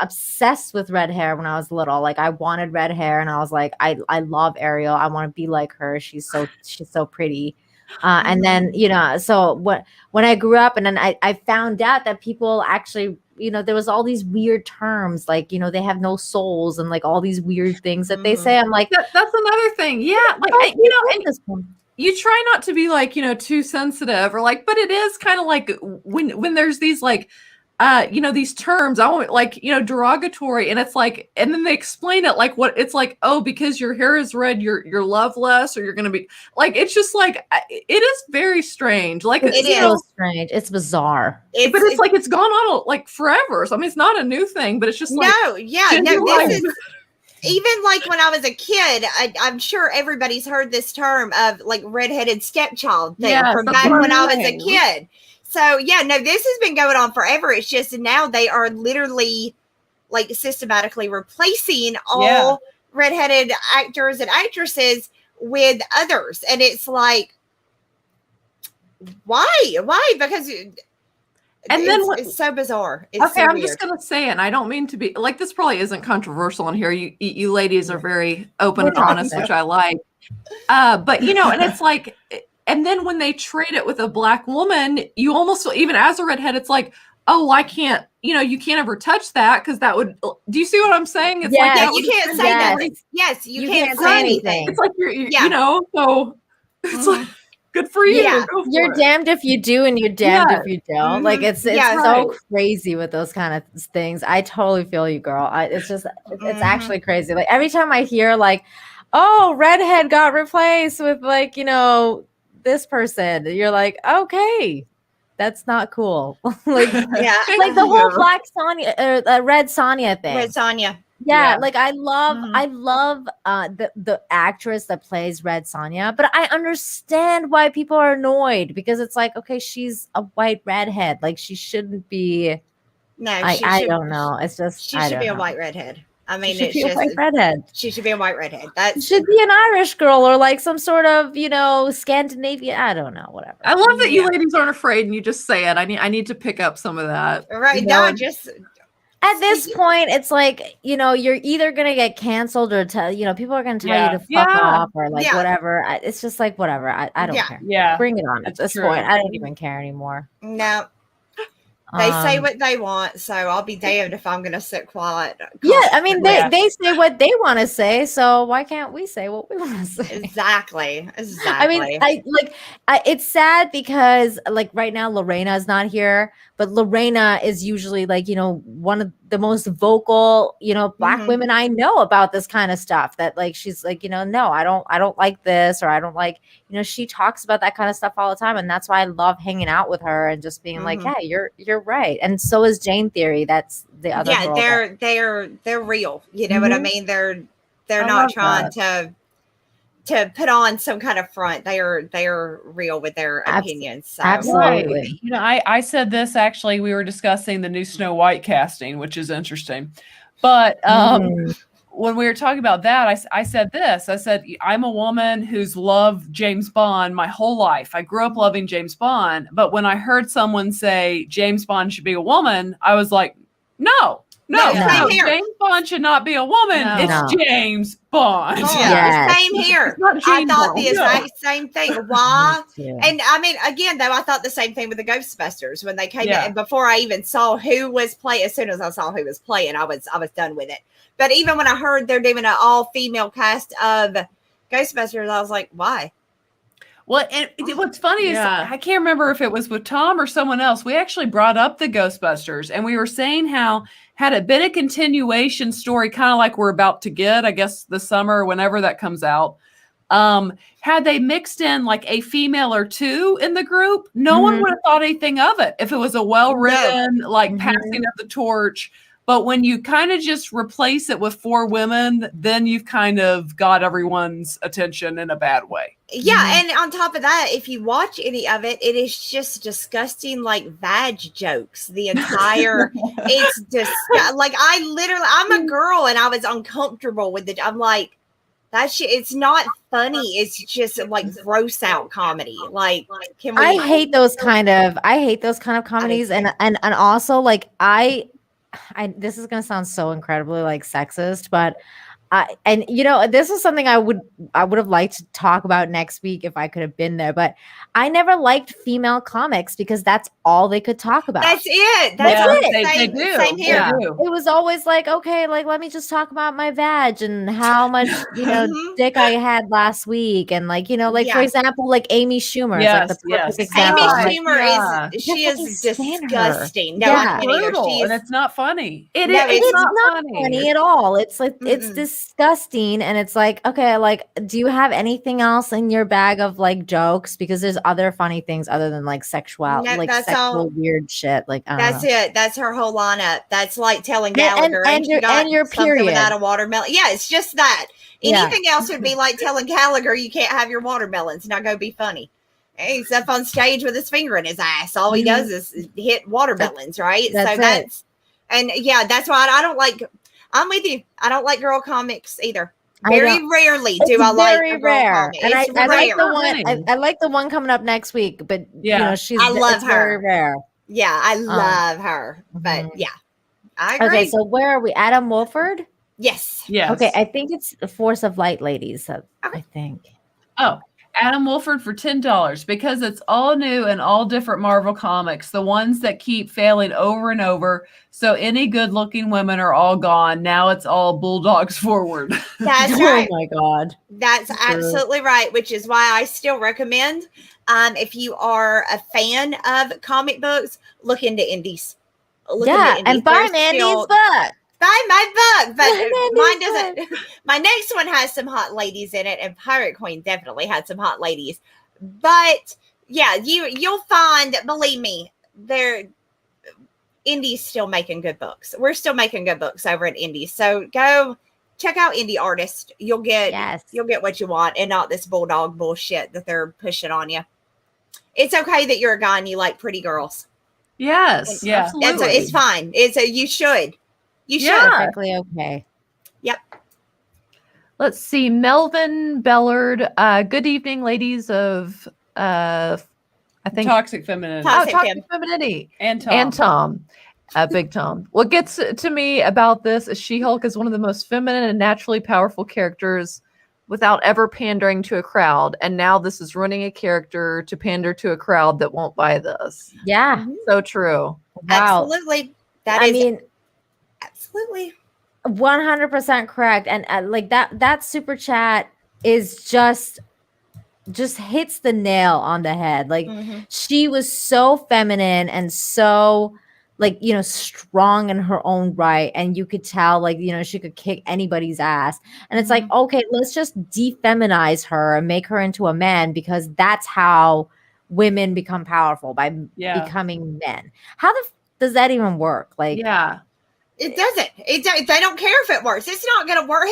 obsessed with red hair when I was little. Like I wanted red hair, and I was like, I love Ariel. I want to be like her. She's so pretty. And then, you know, so when I grew up, and then I found out that people actually, you know, there was all these weird terms, like, you know, they have no souls and like all these weird things that they say. I'm like, that's another thing. Yeah. Like, you know, and you try not to be like, you know, too sensitive or like, but it is kind of like when there's these like, you know, these terms, I want like, you know, derogatory, and it's like, and then they explain it like what it's like, oh, because your hair is red, you're loveless, or you're gonna be like, it's just like, it is very strange. Like it is so strange. It's bizarre. But it's like it's gone on like forever. So I mean, it's not a new thing, but it's just like even like when I was a kid, I'm sure everybody's heard this term of like redheaded stepchild thing Yes, from that's back what when I I'm was a saying. kid. So yeah, no, this has been going on forever. It's just now they are literally like systematically replacing all redheaded actors and actresses with others. And it's like, why? Because And then it's so bizarre. It's Okay, so I'm weird. just gonna say it. And I don't mean to be like this. Probably isn't controversial in here. You ladies are very open and honest, which I like. But you know, and it's like, and then when they trade it with a black woman, you almost even as a redhead, it's like, oh, I can't. You know, you can't ever touch that because that would. Do you see what I'm saying? It's like Yeah, that you would can't offend say that. everybody. Yes, you can't can't say say anything. anything. It's like you know, so it's like good for you. Yeah. Go for You're it. damned if you do and you're damned Yeah. if you don't. Like it's Yeah. so crazy with those kind of things. I totally feel you, girl. It's actually crazy. Like every time I hear like, oh, redhead got replaced with like, you know, this person, you're like, okay, that's not cool. Like Yeah. like the whole Black Sonya or Red Sonya thing. Red Sonja. Yeah, like I love the actress that plays Red Sonja, but I understand why people are annoyed because it's like, okay, she's a white redhead, like she shouldn't be. No, I don't know. It's just she should be a white redhead. I mean, she should it's be just a white redhead. she should be a white redhead. She That's should be an Irish girl or like some sort of, you know, Scandinavian. I don't know, whatever. I love that you ladies aren't afraid and you just say it. I need to pick up some of that. right. You No, know, just At this point, it's like, you know, you're either gonna get canceled or you know, people are gonna tell you to fuck off or like whatever. It's just like whatever. I don't care. Yeah. Bring it on at this point. I don't even care anymore. no. They say what they want, so I'll be damned if I'm gonna sit quiet. Yeah, I mean they say what they want to say, so why can't we say what we want to say? Exactly. I mean, it's sad because like right now Lorena is not here, but Lorena is usually like, you know, one of the most vocal, you know, Black women I know about this kind of stuff. That like she's like, you know, no, I don't like this, or I don't like, you know, she talks about that kind of stuff all the time, and that's why I love hanging out with her and just being like, hey, you're right. And so is Jane Theory. That's the other girl they're real. You know what I mean? They're not trying to put on some kind of front. They are real with their opinions. So. Absolutely. Right. You know, I said this actually. We were discussing the new Snow White casting, which is interesting. But when we were talking about that, I said this. I said, I'm a woman who's loved James Bond my whole life. I grew up loving James Bond. But when I heard someone say James Bond should be a woman, I was like, no. James Bond should not be a woman. No. It's James Bond. Yes. Same here. not I James thought Bond. the exact same thing. Why? Yeah. And I mean, again, though, I thought the same thing with the Ghostbusters when they came in. Yeah. And before I even saw who was playing, as soon as I saw who was playing, I was done with it. But even when I heard they're doing an all-female cast of Ghostbusters, I was like, why? Well, and what's funny is I can't remember if it was with Tom or someone else. We actually brought up the Ghostbusters, and we were saying how had it been a continuation story, kind of like we're about to get, I guess, this summer or whenever that comes out, had they mixed in like a female or two in the group, no one would have thought anything of it if it was a well-written, like passing of the torch. But when you kind of just replace it with 4 women, then you've kind of got everyone's attention in a bad way. Yeah, and on top of that, if you watch any of it, it is just disgusting, like vag jokes. The entire, it's just like I'm a girl and I was uncomfortable with it. I'm like, that shit. It's not funny. It's just like gross out comedy. Like, can we? I hate those kind of comedies, and also like I this is gonna sound so incredibly like sexist, but and you know, this is something I would have liked to talk about next week if I could have been there, but I never liked female comics because that's all they could talk about. That's it. That's it. They do. Same here. Yeah. It was always like, okay, like let me just talk about my vag and how much, you know, dick I had last week, and like, you know, like for example, like Amy Schumer is like the perfect example. Amy Schumer is disgusting. No, I can't either. Brutal, and it's not funny. It's not funny at all. It's like it's disgusting. disgusting. And it's like, okay, like, do you have anything else in your bag of like jokes? Because there's other funny things other than like No, like that's sexual all. weird shit. Like, I don't That's know. it. That's her whole lineup. That's like telling And- Gallagher, and "Ain't you your- got and your something period." without a watermelon?" Yeah, it's just that. Yeah. Anything else would be like telling Gallagher, "You can't have your watermelons." Now go be funny. He's up on stage with his finger in his ass. All he does is hit watermelons, right? That's So that's, and yeah, that's why I don't like. I'm with you. I don't like girl comics either. Very rarely do I like a girl comic. And It's I like the rare. one. I like the one coming up next week, but you Yeah. know, she's I love it's very her. rare. Yeah, I love her. But Mhm. yeah, I agree. Okay, so where are we? Adam Wolford? Yes. Yes. Okay, I think it's the Force of Light ladies. I think. Oh, Adam Wolford for $10 because it's all new and all different Marvel comics, the ones that keep failing over and over. So any good-looking women are all gone. Now it's all bulldogs forward. That's Oh right. my god. That's absolutely right, which is why I still recommend, if you are a fan of comic books, look into indies. Look into indies. And buy There's Mandy's still- book. Buy my book, but Mandy's mine doesn't. My next one has some hot ladies in it, and Pirate Queen definitely had some hot ladies. But yeah, you'll find, believe me, they're indies still making good books. We're still making good books over at indies. So go check out indie artists. You'll get what you want, and not this bulldog bullshit that they're pushing on you. It's okay that you're a guy and you like pretty girls. Yes, Yeah. absolutely. It's fine. You should. You should. Yeah. Perfectly okay. Yep. Let's see. Melvin Bellard. Good evening, ladies of I think Toxic femininity. Toxic Femininity. And Tom. And Tom. Big Tom. What gets to me about this is She-Hulk is one of the most feminine and naturally powerful characters without ever pandering to a crowd. And now this is running a character to pander to a crowd that won't buy this. Yeah. So true. Wow. Absolutely. Absolutely 100% correct. And like that super chat is just hits the nail on the head. Like she was so feminine and so like, you know, strong in her own right. And you could tell like, you know, she could kick anybody's ass. And it's like, okay, let's just defeminize her and make her into a man, because that's how women become powerful, by becoming men. How does that even work? Like, yeah. It doesn't. They don't care if it works. It's not going to work.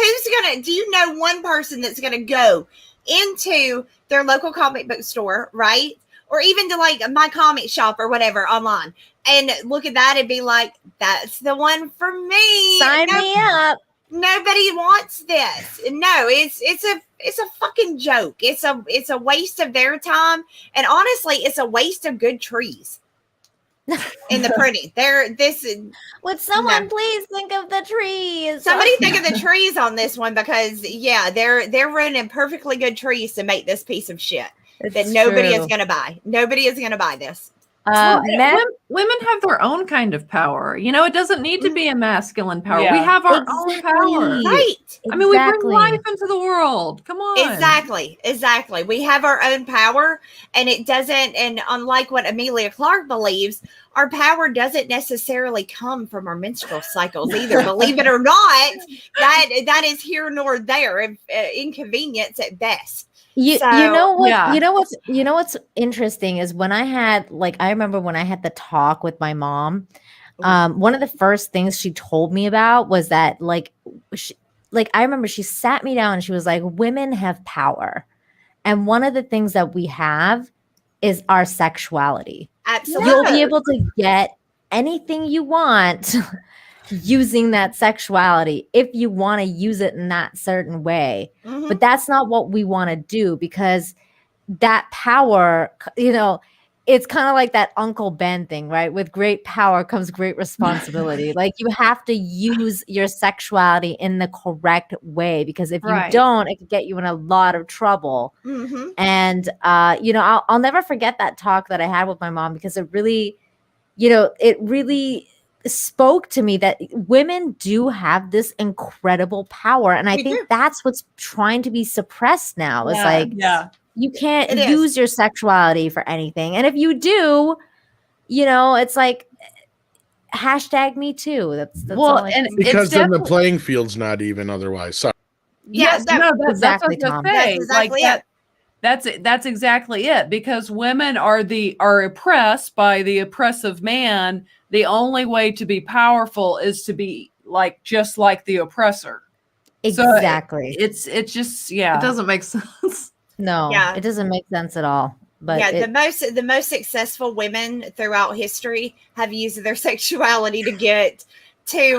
Do you know one person that's going to go into their local comic book store, right? Or even to like my comic shop or whatever online and look at that and be like, that's the one for me. Sign me up. Nobody wants this. No, it's a fucking joke. It's a waste of their time. And honestly, it's a waste of good trees. In the printing, would someone please think of the trees? Somebody think of the trees on this one, because they're ruining perfectly good trees to make this piece of shit that nobody is going to buy. Nobody is going to buy this. Women have their own kind of power. You know, it doesn't need to be a masculine power. Yeah. We have our own power. Right. I mean, we bring life into the world. Come on. Exactly. We have our own power, and it doesn't, and unlike what Amelia Clark believes, our power doesn't necessarily come from our menstrual cycles either. Believe it or not, that is here nor there, inconvenience at best. You know what's interesting is when I remember when I had the talk with my mom, one of the first things she told me about was that I remember she sat me down and she was like, women have power. And one of the things that we have is our sexuality. Absolutely. You'll be able to get anything you want using that sexuality if you want to use it in that certain way. But that's not what we want to do, because that power, you know, it's kind of like that Uncle Ben thing, right? With great power comes great responsibility. Like you have to use your sexuality in the correct way, because if you don't, it could get you in a lot of trouble. And, you know, I'll never forget that talk that I had with my mom, because it really spoke to me that women do have this incredible power. And I think that's what's trying to be suppressed now. It's like, you can't use your sexuality for anything. And if you do, you know, it's like #me too. That's well, and because then the playing field's not even otherwise. Sorry. Yes, that- no, that's Exactly, what I was Tom. gonna say. That's exactly like that's exactly it. Because women are oppressed by the oppressive man. The only way to be powerful is to be like just like the oppressor. Exactly. So it's just It yeah. doesn't make sense. No, Yeah. it doesn't make sense at all. But yeah, the most successful women throughout history have used their sexuality to get to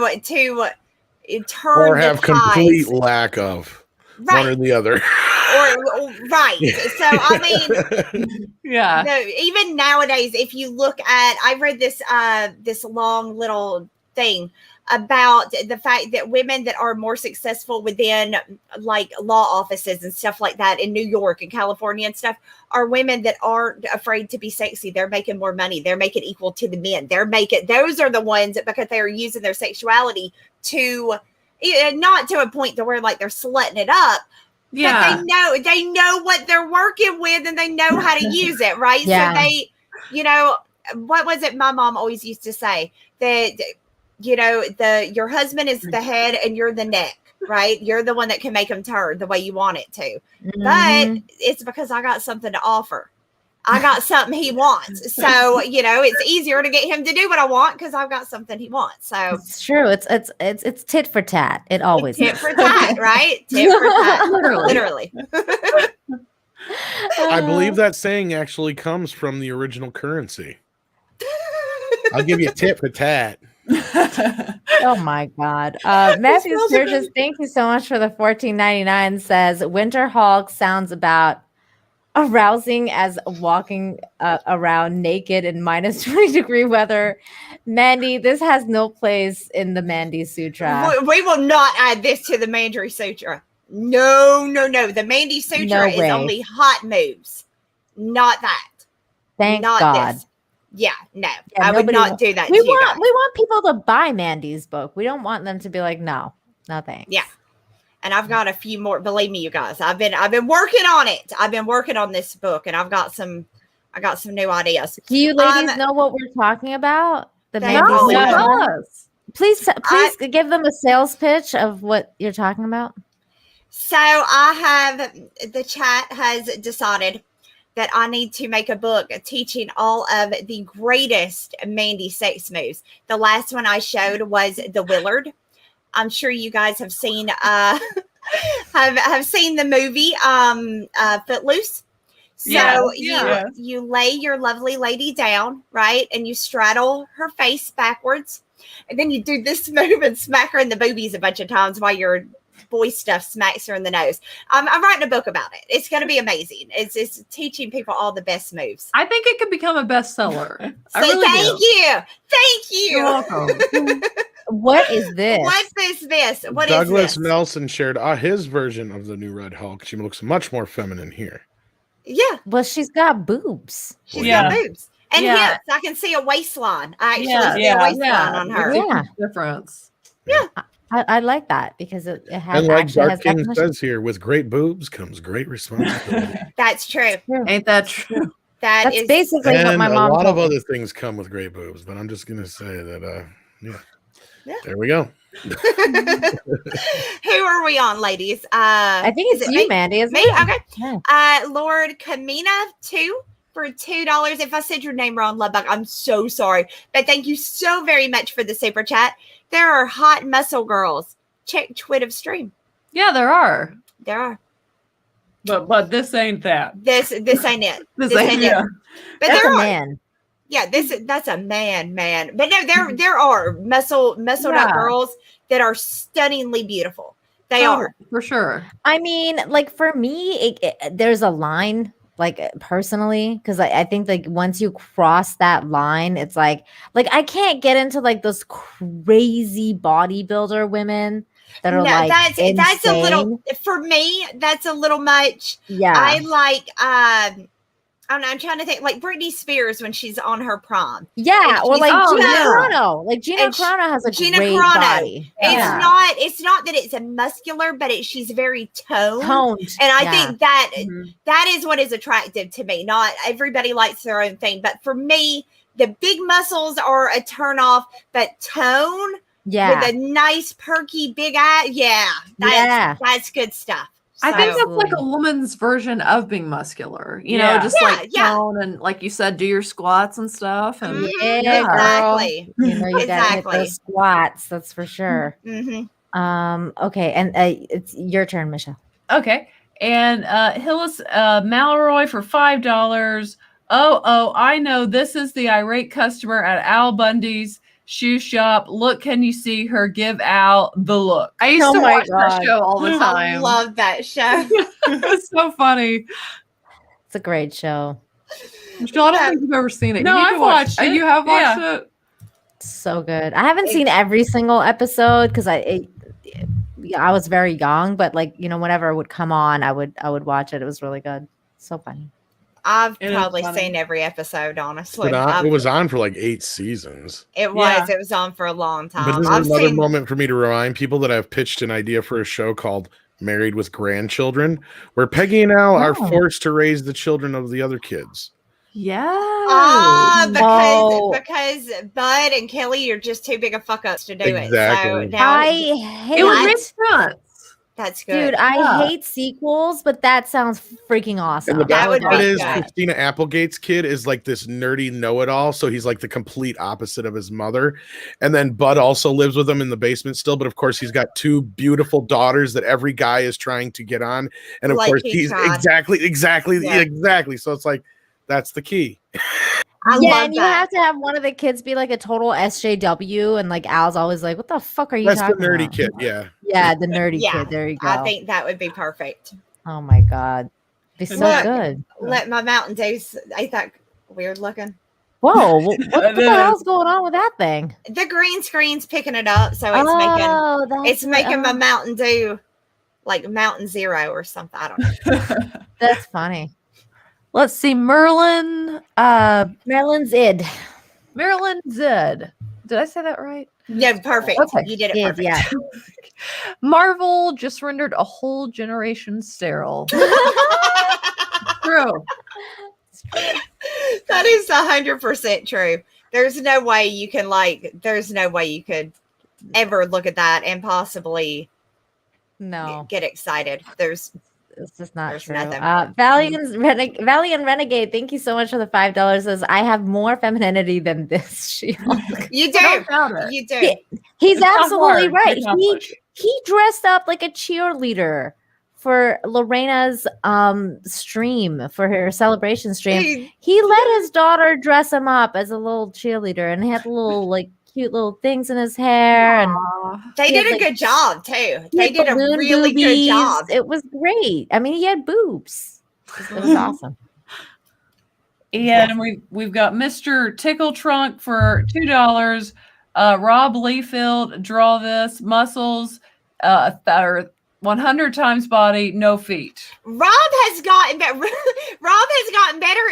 turn Or the have complete tides. lack of Right. one or the other. or right. So I mean, Yeah. even nowadays, if you look at, I read this long little thing about the fact that women that are more successful within like law offices and stuff like that in New York and California and stuff are women that aren't afraid to be sexy. They're making more money. They're making equal to the men. Those are the ones that, because they are using their sexuality to, not to a point to where like they're slutting it up. Yeah. But they know what they're working with and they know how to use it, right? Yeah. So they, what was it my mom always used to say? That, your husband is the head and you're the neck, right? You're the one that can make them turn the way you want it to. Mhm. But it's because I got something to offer. I got something he wants. So, it's easier to get him to do what I want because I've got something he wants. So It's true. It's tit for tat. It always tit is. for tat, right? Tit for tat. Literally. I believe that saying actually comes from the original currency. I'll give you a tip for tat. Oh my God. Matthew Sturgis, thank you so much for the $14.99. Says Winter Hulk sounds about arousing as walking around naked in minus 20-degree weather. Mandy, this has no place in the Mandy Sutra. We will not add this to the Mandy Sutra. No. The Mandy Sutra No is way. only hot moves, not that. Thank not God. This. Yeah, no, Yeah, I would nobody not do that. We to you guys. want people to buy Mandy's book. We don't want them to be like, no thanks. Yeah. And I've got a few more. Believe me, you guys. I've been working on it. I've been working on this book, and I got some new ideas. Do you ladies know what we're talking about? The They Mandy know. Sutra? Yes. Please give them a sales pitch of what you're talking about. So the chat has decided that I need to make a book teaching all of the greatest Mandy sex moves. The last one I showed was the Willard. I'm sure you guys have seen have seen the movie Footloose. So you lay your lovely lady down, right? And you straddle her face backwards. And then you do this move and smack her in the boobies a bunch of times while your boy stuff smacks her in the nose. I'm writing a book about it. It's going to be amazing. It's teaching people all the best moves. I think it could become a bestseller. I So really thank do. you. Thank you. You're welcome. What is this? What is this? What Douglas is this? Nelson shared his version of the new Red Hulk. She looks much more feminine here. Yeah. Well, she's got boobs. She's got boobs. And Yeah. hips. I can see a waistline. I actually see a waistline on her. There's a huge difference. Yeah. I like that because it has And like actually Dark has King definition. says here, with great boobs comes great responsibility. That's true. Ain't that true? That's is basically what And my a mom lot of told me. other things come with great boobs, but I'm just gonna say that Yeah. there we go. Who are we on, ladies? I think it's is it you, me? Mandy. Isn't Me? it? Okay. Yeah. Lord Kamina 2 for $2. If I said your name wrong, Lovebug, I'm so sorry. But thank you so very much for the super chat. There are hot muscle girls. Check Twitter stream. Yeah, there are. There are. But this ain't that. This ain't it. This This ain't ain't it. it. But That's there a are. man. Yeah, that's a man. But no, there are muscled up girls that are stunningly beautiful. They are. For sure. I mean, like for me, there's a line, like personally, because I think like once you cross that line, it's like I can't get into like those crazy bodybuilder women that are like that's a little, insane. for me, that's a little much. Yeah. I like I'm trying to think, like Britney Spears when she's on her prom. Yeah, or she's- like oh, Gina yeah. Carano. Like Gina And Carano has a Gina great Carano. body. It's not that it's a muscular, but she's very toned. And I think that that is what is attractive to me. Not everybody likes their own thing, but for me, the big muscles are a turn off, but tone, Yeah. with a nice perky big eye. Yeah, that's good stuff. I think So- that's like a woman's version of being muscular, you Yeah. know, just Yeah, like yeah. tone and like you said, do your squats and stuff. And Mhm, Yeah, girl. exactly. You know, you gotta hit Exactly. those squats. That's for sure. Okay, and it's your turn, Michelle. Okay. And Hillis Malroy for $5. Oh, I know. This is the irate customer at Al Bundy's shoe shop. Look, can you see her give Al the look? I used Oh to my watch God. that show all the I time. love that show. It's so funny. It's a great show. Michelle, I don't think you've ever seen it. No, you need to I've watch watched it. You have watched Yeah. it? So good. I haven't seen every single episode because I was very young, but like, you know, whenever it would come on, I would watch it. It was really good. So funny. I've It is probably funny. seen every episode, honestly. It was on for like 8 seasons. It was on for a long time. But this is I've another seen moment for me to remind people that I've pitched an idea for a show called Married with Grandchildren, where Peggy and Al are forced to raise the children of the other kids. Yeah. because Bud and Kelly are just too big of fuck ups to do Exactly. it. So now I It would hate make sense. that's good. Dude, I hate sequels, but that sounds freaking awesome. And the That best would part be is good. Christina Applegate's kid is like this nerdy know-it-all, so he's like the complete opposite of his mother. And then Bud also lives with him in the basement still, but of course he's got 2 beautiful daughters that every guy is trying to get on. And of Like course he he's tried. exactly. So it's like that's the key. I yeah, love and you that. have to have one of the kids be like a total SJW, and like Al's always like, "What the fuck are you That's the talking nerdy about?" kid, yeah. Yeah, the nerdy Yeah, kid. There you go. I think that would be perfect. Oh my god, be so Look. good. Let my Mountain Dews. Ain't that weird looking? Whoa, what the hell's going on with that thing? The green screen's picking it up, so it's making my Mountain Dew like Mountain Zero or something. I don't know. That's funny. Let's see. Merlin Zid. Marilyn Zed. Did I say that right? Yeah, perfect. Okay. You did it Zid, perfect. yeah. Marvel just rendered a whole generation sterile. True. That is 100% true. There's no way you could ever look at that and possibly get excited. It's just not There's true. nothing. Valiant Renegade, thank you so much for the $5. Says I have more femininity than this She-Hulk. You do. Don't doubt it. You do. He's not absolutely hard to right. accomplish. He dressed up like a cheerleader for Lorena's stream, for her celebration stream. He let his daughter dress him up as a little cheerleader, and he had little like cute little things in his hair, and They he did had, a like, good job too. he They had did a balloon really good boobies. job. It was great. I mean, he had boobs. It was awesome. And we've got Mr. Tickle Trunk for $2. Rob Leafield, draw this muscles, 100 times body, no feet. Rob has gotten better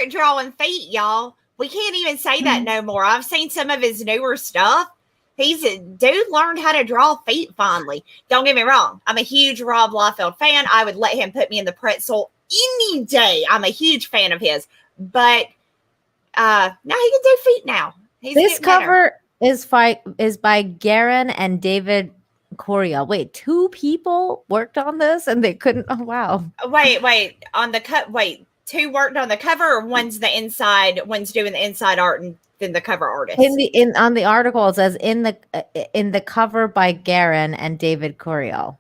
at drawing feet, y'all. We can't even say that no more. I've seen some of his newer stuff. Dude learned how to draw feet finally. Don't get me wrong. I'm a huge Rob Liefeld fan. I would let him put me in the pretzel any day. I'm a huge fan of his. But now he can do feet now. This cover is by Garen and David Coryell. Wait, 2 people worked on this and they couldn't. Oh wow. Wait. On the cut. Wait, 2 worked on the cover, or one's doing the inside art, and then the cover artist. On the article it says in the cover by Garen and David Coryell.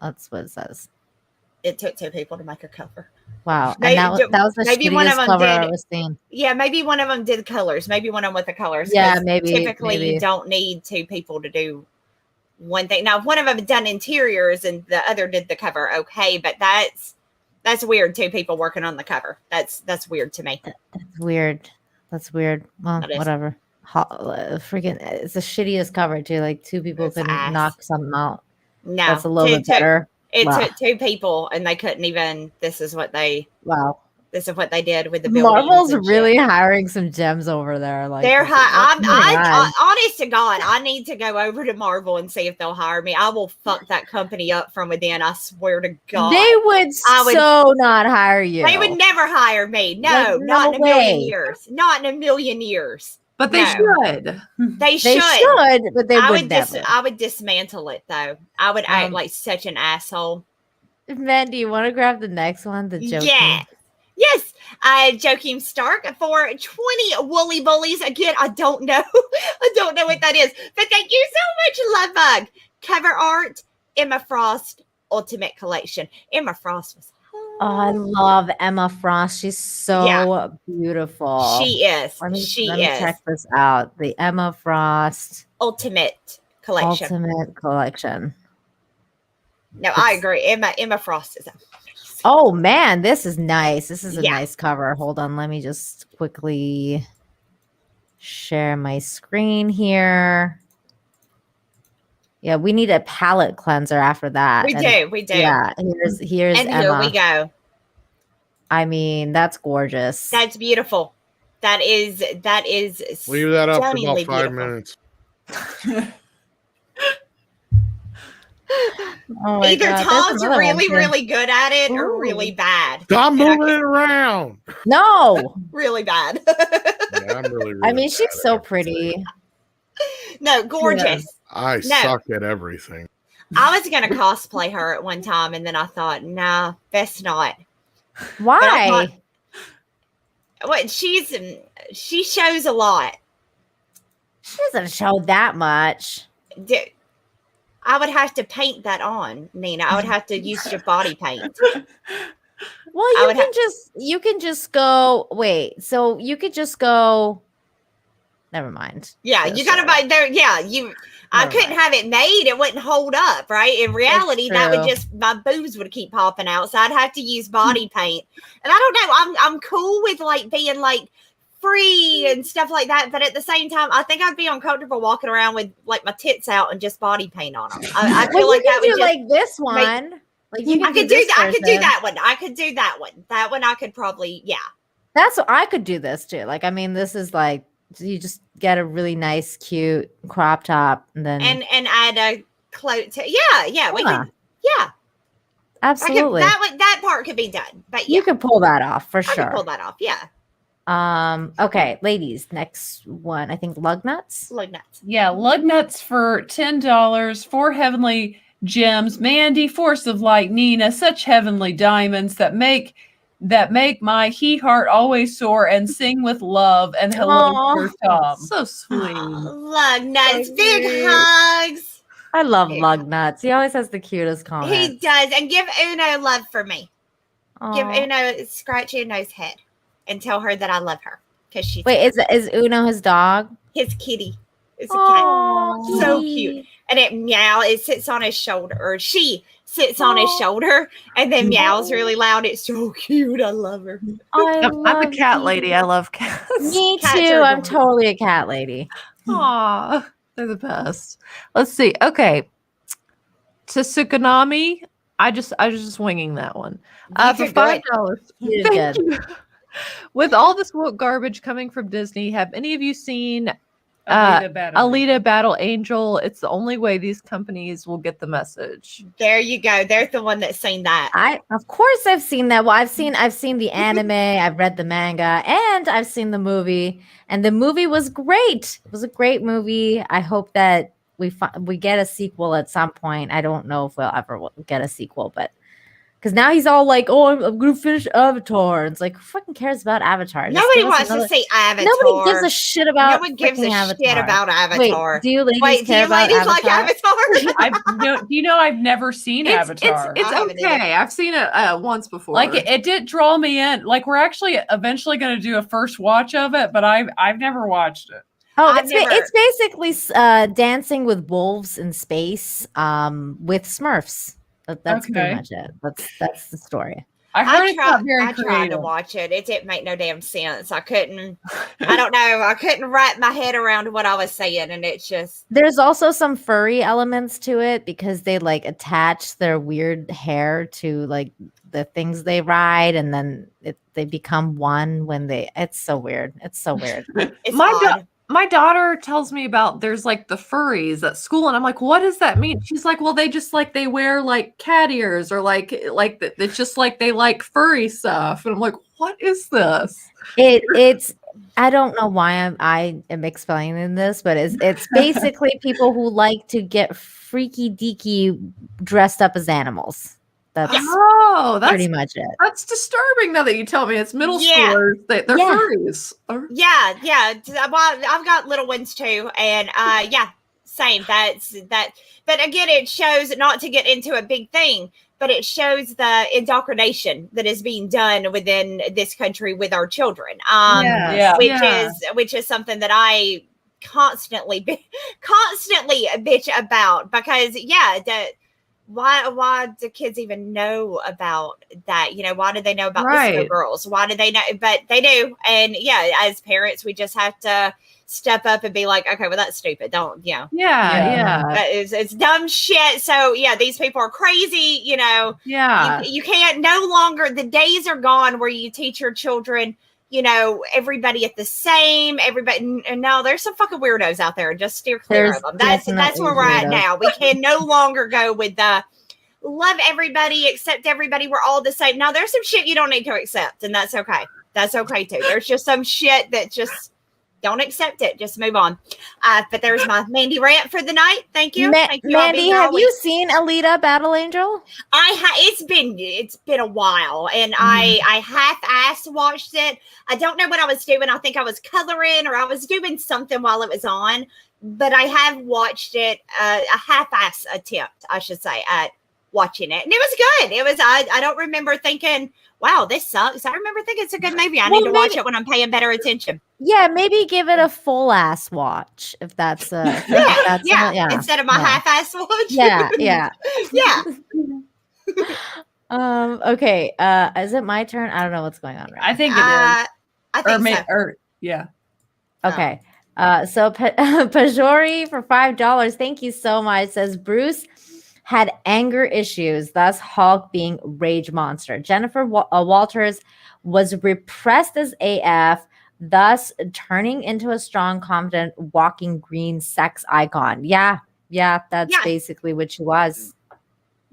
That's what it says. It took 2 people to make a cover. Wow. Maybe, and that was the maybe one of them cover did. I was seeing. Yeah, maybe one of them did colors. Maybe one of them with the colors. Yeah, 'cause maybe. Typically, you don't need 2 people to do one thing. Now, if one of them had done interiors and the other did the cover, okay, but that's weird. 2 people working on the cover. That's weird to me. That's weird. Well, whatever. Freaking, it's the shittiest cover too. Like 2 people couldn't knock something out. No, that's a little bit better. It took 2 people, and they couldn't even. This is what they did with the buildings. Marvel's really hiring some gems over there. Like they're high. Honest to God, I need to go over to Marvel and see if they'll hire me. I will fuck that company up from within. I swear to God, they would not hire you. They would never hire me. No, not in a million years. Not in a million years. But they should. They They should, but they would never. I would dismantle it though. I would act Um, like such an asshole. Man, do you want to grab the next one? The Joakim? Yeah. Yes. Joakim Stark for 20 woolly bullies. Again, I don't know. I don't know what that is. But thank you so much, Love Bug. Cover art, Emma Frost Ultimate Collection. Emma Frost was Oh, I love Emma Frost. She's so beautiful. She is. Let me She check this out. The Emma Frost Ultimate Collection. No, I agree. Emma Frost is amazing. Oh man, this is nice. This is a nice cover. Hold on, let me just quickly share my screen here. Yeah, we need a palette cleanser after that. We do. Yeah, here's and Emma. here we go. I mean, that's gorgeous. That's beautiful. That is Leave that up for about stunningly 5 beautiful. minutes. Oh Either God, Tom's there's another one, really, too. really good at it or really bad. Stop moving it around. No, Really bad. Yeah, I'm really, I mean, bad she's at so everything. pretty. No, gorgeous. I suck at everything. I was gonna cosplay her at one time, and then I thought, nah, best not. Why? What she shows a lot. She doesn't show that much. I would have to paint that on, Nina. I would have to use your body paint. Well, you can just go. Wait, so you could just go. Never mind. Yeah, you gotta buy there. Yeah, I couldn't have it made. It wouldn't hold up, right? In reality, that would just my boobs would keep popping out. So I'd have to use body paint. And I don't know. I'm cool with like being like free and stuff like that, but at the same time, I think I'd be uncomfortable walking around with like my tits out and just body paint on them. I feel like that would do just like this one. Like you I could do that. I could do that one. I could do that one. That one I could probably That's what I could do this too. Like I mean, this is like you just get a really nice, cute crop top, and then and add a cloak to we could absolutely that part could be done. But you could pull that off for I sure. could pull that off. Yeah. Okay, ladies, next one. I think lug nuts. Lug nuts. Yeah, lug nuts for $10. 4 heavenly gems. Mandy, Force of Light, Nina, such heavenly diamonds that make my heart always soar and sing with love. And hello, dear Tom. So sweet. Lug nuts. Big hugs. I love lug nuts. He always has the cutest comments. He does. And give Uno love for me. Aw. Give Uno scratch Uno's head and tell her that I love her. Because she's Wait, is Uno his dog? his kitty. It's a Aw, cat. So kitty. cute. And it sits on his shoulder, or she sits on his shoulder and then meows really loud. It's so cute. I love her. I'm a cat lady. I love cats. Me Cats too. are I'm adorable. totally a cat lady. Aw, they're the best. Let's see. Okay. To Tsukunami, I was just winging that one. You For did good. $5. You did Thank good. you. With all this woke garbage coming from Disney, have any of you seen Alita Battle Angel? It's the only way these companies will get the message. There you go. There's the one that's seen that. Of course I've seen that. Well, I've seen the anime, I've read the manga, and I've seen the movie. And the movie was great. It was a great movie. I hope that we get a sequel at some point. I don't know if we'll ever get a sequel, but because now he's all like, "Oh, I'm going to finish Avatar." It's like, who fucking cares about Avatar? Just Nobody give us wants another- to see Avatar. Nobody gives a shit about. No one gives a freaking shit about Avatar. Wait, do you ladies Wait, do care you about ladies like Avatar? Avatar? Do you know I've never seen Avatar? It's I haven't okay. I've seen it once before. Like it did draw me in. Like we're actually eventually going to do a first watch of it, but I've never watched it. Oh, I've it's basically Dancing with Wolves in space with Smurfs. That's Okay. pretty much it. That's the story. I heard it's not very I tried to creative. watch it. It didn't make no damn sense. I couldn't. I don't know. I couldn't wrap my head around what I was saying, and it's just. There's also some furry elements to it because they like attach their weird hair to like the things they ride, and then they become one when they. It's so weird. It's so weird. It's My odd. my daughter tells me about there's like the furries at school, and I'm like, what does that mean? She's like, well, they just like they wear like cat ears or like it's just like they like furry stuff, and I'm like, what is this? It's I don't know why I am explaining this, but it's basically people who like to get freaky deaky dressed up as animals. That's Oh, pretty much it. that's disturbing. Now that you tell me, it's middle Yeah. schoolers. They're Yeah. furries. Yeah. Well, I've got little ones too, and yeah, same. That's that. But again, it shows, not to get into a big thing, but it shows the indoctrination that is being done within this country with our children. Yeah. Which is something that I constantly bitch about, because why do kids even know about that? Why do they know about disco girls? Why do they know? But they do. And yeah, as parents, we just have to step up and be like, okay, well, that's stupid. Don't, Yeah. it's dumb shit. So yeah, these people are crazy. Yeah. You can't, no longer, the days are gone where you teach your children, everybody at the same, everybody. And no, there's some fucking weirdos out there, and just steer clear of them. That's where we're at now. We can no longer go with the love everybody, accept everybody, we're all the same. Now there's some shit you don't need to accept, and that's okay. That's okay too. There's just some shit that just don't accept it. Just move on. But there's my Mandy rant for the night. Thank you. Thank you, Mandy, have you seen Alita Battle Angel? It's been a while, and I half-ass watched it. I don't know what I was doing. I think I was coloring, or I was doing something while it was on, but I have watched it, a half-ass attempt, I should say, at watching it, and it was good. It was, I don't remember thinking, wow, this sucks. I remember thinking it's a good movie. I need to watch it when I'm paying better attention. Yeah, maybe give it a full ass watch if that's instead of my half-ass watch. Yeah. Yeah. Okay. Is it my turn? I don't know what's going on right I think it is. I think so. Yeah. Okay. So Pajori for $5. Thank you so much. Says Bruce had anger issues, thus Hulk being rage monster. Jennifer Walters was repressed as AF, thus turning into a strong, confident, walking green sex icon. Yeah, that's basically what she was.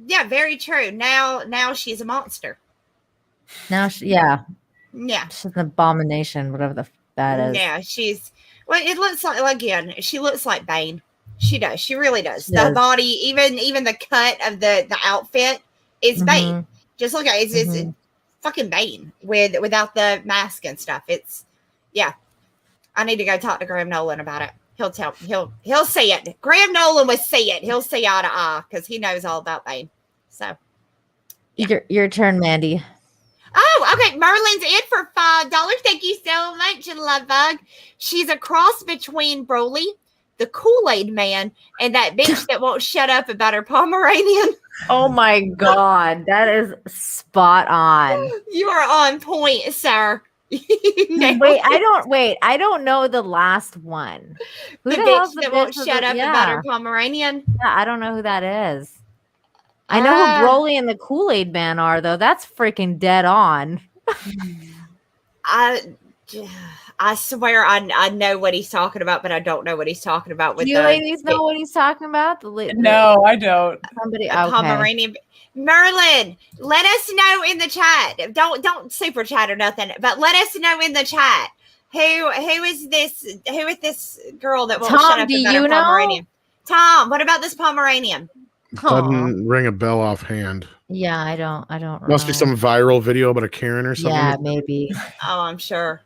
Yeah, very true. Now she's a monster. Now she's an abomination, whatever that is. Yeah, it looks like, again, she looks like Bane. She does. She really does. The body, even the cut of the outfit is Bane. Just look at it. It's fucking Bane without the mask and stuff. I need to go talk to Graham Nolan about it. He'll see it. Graham Nolan will see it. He'll see eye to eye because he knows all about Bane. So your turn, Mandy. Oh, okay. Merlin's in for $5. Thank you so much, Love Bug. She's a cross between Broly, the Kool-Aid man, and that bitch that won't shut up about her Pomeranian. Oh my God, that is spot on. You are on point, sir. I don't know the last one. Who the bitch that won't shut up about her Pomeranian? Yeah, I don't know who that is. I know who Broly and the Kool-Aid man are, though. That's freaking dead on. I swear I know what he's talking about, but I don't know what he's talking about. Do you ladies know what he's talking about? No, I don't. Somebody, Pomeranian. Merlin, let us know in the chat. Don't super chat or nothing, but let us know in the chat. Who is this? Who is this girl that won't shut up about her Pomeranian? Tom, what about this Pomeranian? Doesn't ring a bell offhand. Yeah, I don't. Must be some viral video about a Karen or something. Yeah, maybe. Oh, I'm sure.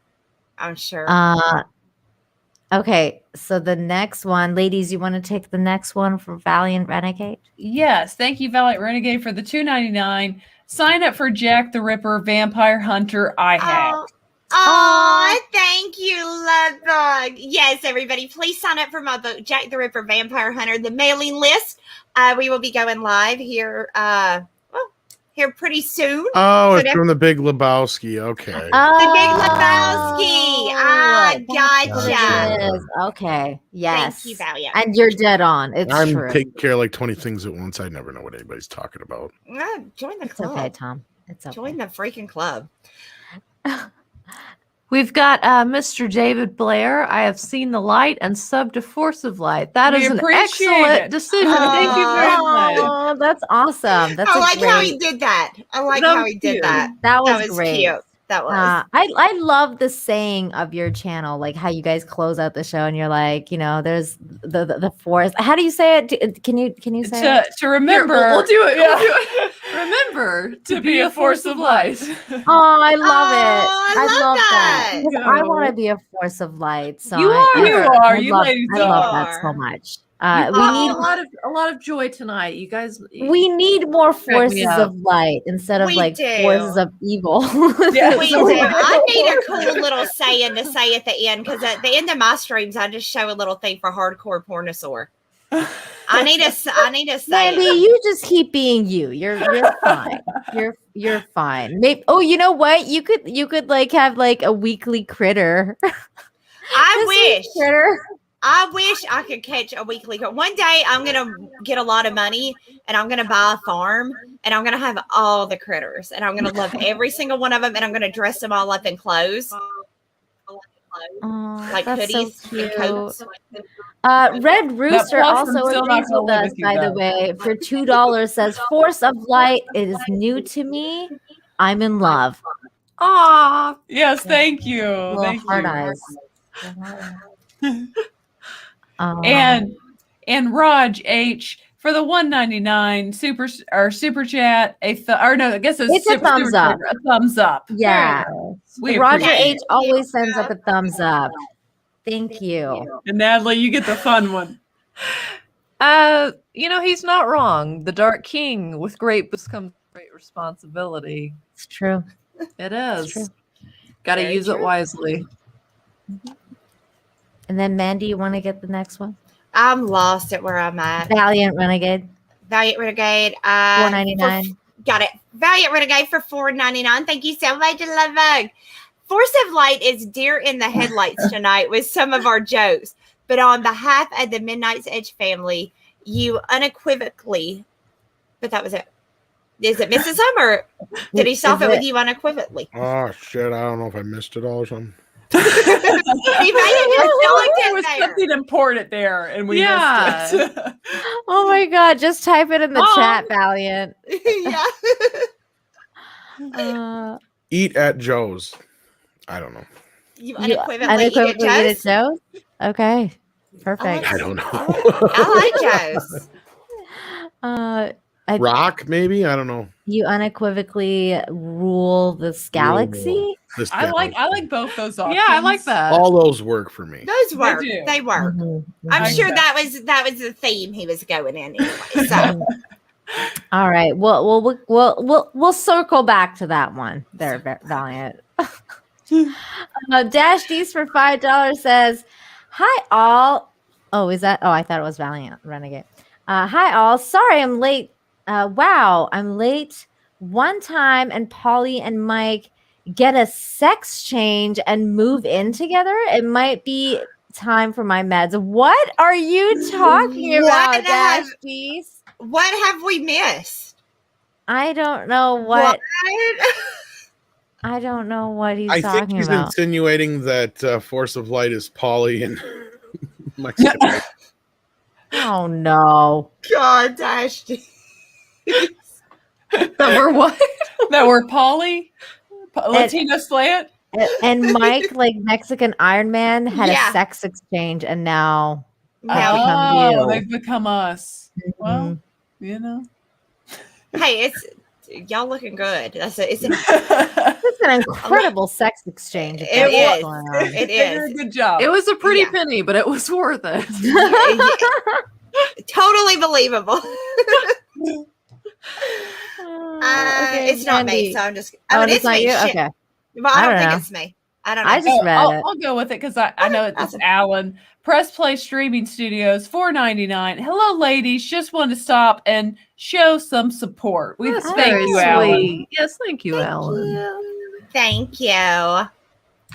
Okay, so the next one, ladies, you want to take the next one for Valiant Renegade? Yes, thank you, Valiant Renegade, for the $2.99. Sign up for Jack the Ripper Vampire Hunter iHack. Oh, thank you, Love Bug. Yes, everybody, please sign up for my book, Jack the Ripper Vampire Hunter, the mailing list. We will be going live here here pretty soon. Oh, it's from the Big Lebowski. Okay. The Big Lebowski. Gotcha. Okay. Yes. Thank you, Valiant. And you're dead on. I'm taking care of like 20 things at once. I never know what anybody's talking about. Join the club. It's okay, Tom. It's okay. Join the freaking club. We've got Mr. David Blair. I have seen the light and subbed to Force of Light. That is an excellent decision. Thank you very much. Oh, that's awesome. That's I like how he did that. That was great. Cute. That was. I love the saying of your channel, like how you guys close out the show and you're like, there's the force. How do you say it? Can you say it? To remember, Here, we'll do it. Yeah. We'll do it. Remember to be a force of light. Oh, I love it. I love that. that. 'Cause I want to be a force of light. So You I are. You love, ladies I love are. that so much. We We need a lot of joy tonight. You guys. we need more Crack me forces up. of light instead of We like do. forces of evil. Yeah. We do. I need a cool little saying to say at the end, because at the end of my streams, I just show a little thing for hardcore pornosaur. I need a saying. Mandy, you just keep being you. You're fine. You're fine. Maybe. Oh, you know what? You could like have like a weekly critter. I wish. Critter. I wish I could catch a weekly. One day I'm going to get a lot of money and I'm going to buy a farm and I'm going to have all the critters and I'm going to love every single one of them and I'm going to dress them all up in clothes. Oh, Like that's hoodies so and cute. coats. Red Rooster Possum's also still not agrees with going us, with you by the guys. way, for $2 says Force of Light is new to me. I'm in love. Aw. Yes, thank you. Little Thank hard you. eyes. And Raj H for the $1.99 super chat. I guess It's a thumbs up. A thumbs up. Yeah. Very nice. We Roger appreciate H always sends up a thumbs up. Thank you. it. And Natalie, you get the fun one. He's not wrong. The Dark King with great books comes great responsibility. It's true. It It's true. is. Got to Very use it true. wisely. And then Mandy, you want to get the next one? I'm lost at where I'm at. Valiant Renegade, Valiant Renegade. $4.99. Got it. Valiant Renegade for $4.99. Thank you so much, Love Bug. Force of Light is deer in the headlights tonight with some of our jokes. But on behalf of the Midnight's Edge family, you unequivocally, but that was it. Is it Mrs. Summer? Did he solve Is it with it- you unequivocally? Oh shit! I don't know if I missed it all or something. He may have just There looked in was there. something important there, and we Yeah. missed it. Oh my God! Just type it in the Oh. chat, Valiant. Yeah. Eat at Joe's. I don't know. You You unequivocally, unequivocally eat get at it, Joe? Okay, perfect. I don't know. I like Joe's. Rock, maybe. I don't know. You unequivocally rule this galaxy. This I like galaxy. both those options. Yeah, I like that. All those work for me. Those work. do. They work. Mhm, I'm mhm. sure that was the theme he was going in anyway. So All right. We'll circle back to that one. There, Valiant. Dash D's for $5 says, "Hi all." Oh, is that? Oh, I thought it was Valiant Renegade. Hi all. Sorry, I'm late. Wow, I'm late. One time, and Polly and Mike get a sex change and move in together. It might be time for my meds. What are you talking What about, Dash have- D's? what have we missed? I don't know what. I don't know what he's I think talking he's about. insinuating that Force of Light is Polly and Mexican. Oh no. God, Dash. That were what? That were Polly, Latino slant. And Mike, like Mexican Iron Man, had Yeah. a sex exchange, and now Now, become you. They've become us. Well, Mhm. you know. hey, it's y'all looking good. It's It's an incredible sex exchange. if It that's what's is. going on. It They did a is good job. It was a pretty Yeah. penny, but it was worth it. totally believable. Okay, It's not me, Mandy. so I'm just. Oh, it's it's not me. you? Shit. Okay. Well, I don't I don't think know. it's me. I don't know. I just read it. I'll go with it because I know it's Awesome. Alan. Press Play Streaming Studios, $4.99. Hello, ladies. Just want to stop and show some support. We That's thank very you, Alan. sweet. Yes, thank you, Alan. Thank you.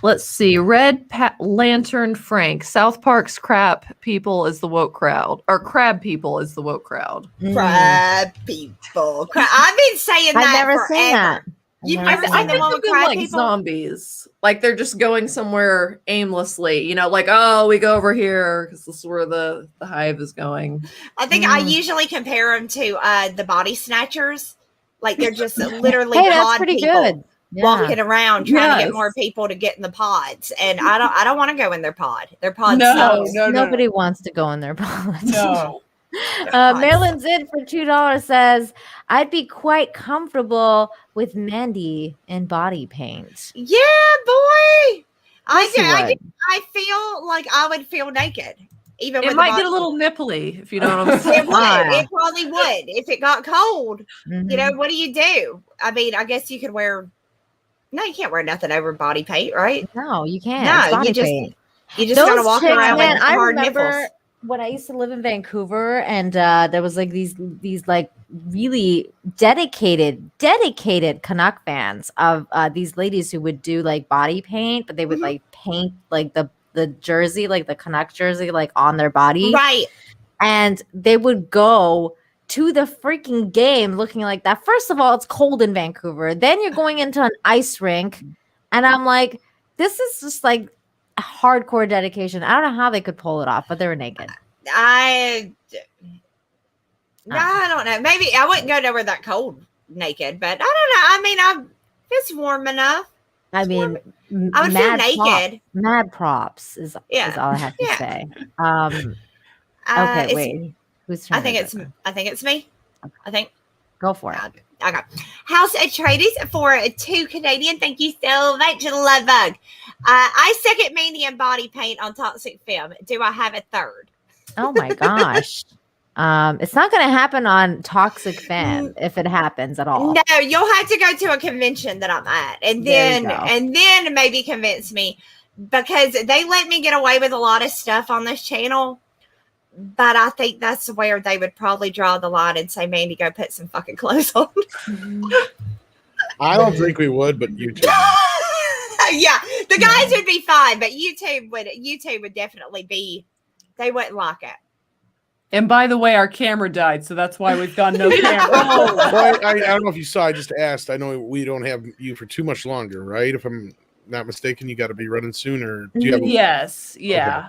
Let's see. Red Lantern Frank. South Park's crap people is the woke crowd. Or crab people is the woke crowd. Crab people. I've been saying that I've never forever. seen that. You've I've never never seen the seen one Think with of them crab like people? zombies. Like they're just going somewhere aimlessly. Like, oh, we go over here because this is where the hive is going. I think I usually compare them to the body snatchers. Like they're just literally Hey, that's pod pretty people. good. walking around trying to get Yes. more people to get in the pods, and I don't want to go in their pod. Their pod No, sucks. no, Nobody wants to go in their pods. no. Marilyn Zid for $2 says, I'd be quite comfortable with Mandy in body paint. Yeah, boy. Yes, you would. I feel like I would feel naked. Even It with might the get a body- little nipply, if you know what I'm saying. It would. It probably would. If it got cold, Mhm. you know, what do you do? I mean, I guess you could wear. No, you can't wear nothing over body paint, right? No, you can't. No, It's body you just- paint. You just gotta walk chicks, around man, with I hard remember nipples. when I used to live in Vancouver, and there was like these like really dedicated Canuck fans of these ladies who would do like body paint, but they would Mhm. like paint like the jersey, like the Canuck jersey, like on their body, Right. and they would go to the freaking game looking like that. First of all, it's cold in Vancouver. Then you're going into an ice rink, and I'm like, this is just like a hardcore dedication. I don't know how they could pull it off, but they were naked. I don't know. Maybe I wouldn't go nowhere that cold naked, but I don't know. I mean, it's warm enough. I mean, I would feel naked. Mad props is all I have to Yeah. say. Uh, Okay, wait. Who's turn I think is it's it? I think it's me. I think. Go for it. Okay. House Atreides for 2 Canadian. Thank you so much, Love Bug. I second Mandy and body paint on Toxic Film. Do I have a third? Oh my gosh. It's not going to happen on Toxic Fan if it happens at all. No, you'll have to go to a convention that I'm at, and There you then maybe convince me, because they let me get away with a lot of stuff on this channel. But I think that's where they would probably draw the line and say, Mandy, go put some fucking clothes on. I don't think we would, but you too. Yeah, the guys would be fine, but YouTube would definitely be, they wouldn't like it. And by the way, our camera died, so that's why we've gone no camera. Well, I don't know if you saw. I just asked. I know we don't have you for too much longer, right? If I'm not mistaken, you got to be running sooner. Do you have? Yes, yeah. Okay.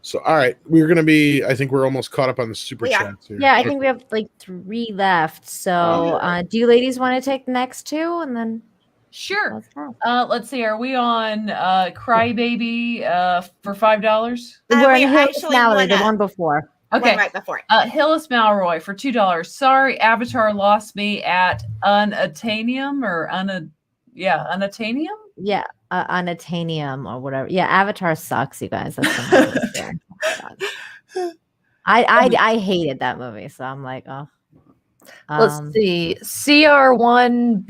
So, all right, we're gonna be. I think we're almost caught up on the super We are. chats here. Yeah, I think we have like 3 left. So, do you ladies want to take the next 2 and then Sure. let's go? Let's see. Are we on Crybaby for $5? We're we in Hills actually Mallory, the went up. one before. Okay. One right before it. Hillis Malroy for $2. Sorry, Avatar lost me at Unattainium or Unattainium? Yeah, Unatanium or whatever. Yeah, Avatar sucks, you guys. That's the movie. I hated that movie, so I'm like, oh. Let's see. CR1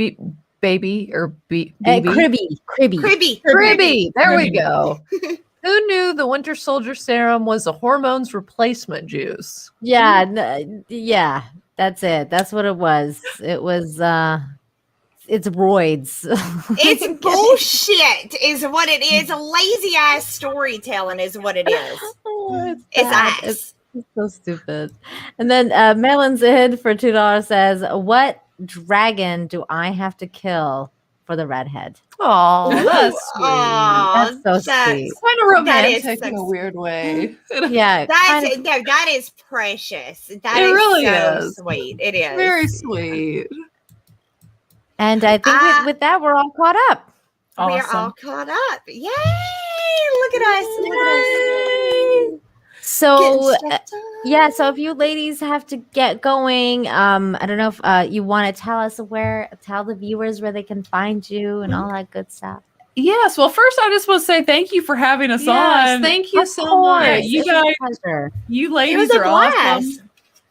baby or BB. Cribby. Cribby. There we Cribby. go. Who knew the Winter Soldier serum was a hormones replacement juice? Yeah, yeah, that's it. That's what it was. It was it's roids. It's bullshit, is what it is. Lazy ass storytelling is what it is. It's bad. ass. It's so stupid. And then Melon Zid for $2 says, "What dragon do I have to kill for the redhead?" Oh, that's sweet. Aw, That's so sweet. Kind of That is romantic in a so- weird way. Yeah, That is precious. That It is really so is. sweet. It is Very sweet. and I think with that we're all caught up. We're Awesome. all caught up. Yay! Look at us. Look at us. So Getting stuff done. yeah, so if you ladies have to get going, I don't know if you want to tell the viewers where they can find you and all that good stuff. Yes. Well, first, I just want to say thank you for having us Yes, on. thank you Of so course, much. You it's a guys- pleasure. You It ladies was a are blast. awesome.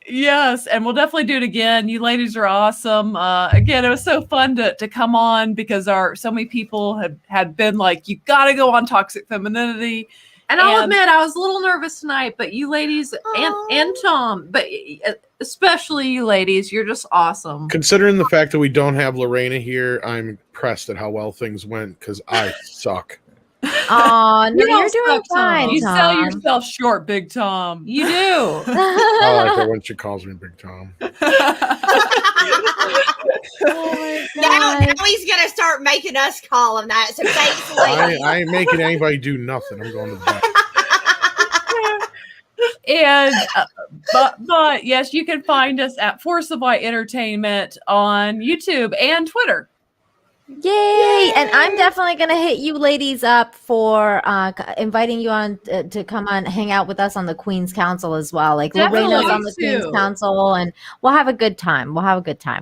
Yes, and we'll definitely do it again. You ladies are awesome. Again, it was so fun to come on because so many people had been like, you got to go on Toxic Femininity. And I'll And- admit, I was a little nervous tonight, but you ladies and Tom, but especially you ladies, you're just awesome. Considering the fact that we don't have Lorena here, I'm impressed at how well things went because I suck. Oh, no, You don't you're doing suck, Tom. fine, You sell Tom. yourself short, Big Tom. You do. I like it when she calls me Big Tom. Now he's gonna start making us call him that. So thanks, ladies. I ain't making anybody do nothing. I'm going to bed. And but yes, you can find us at Force of Light Entertainment on YouTube and Twitter. Yay! And I'm definitely going to hit you ladies up for inviting you on to come on hang out with us on the Queen's Council as well. Like Lorena's on the Queen's Council, and we'll have a good time.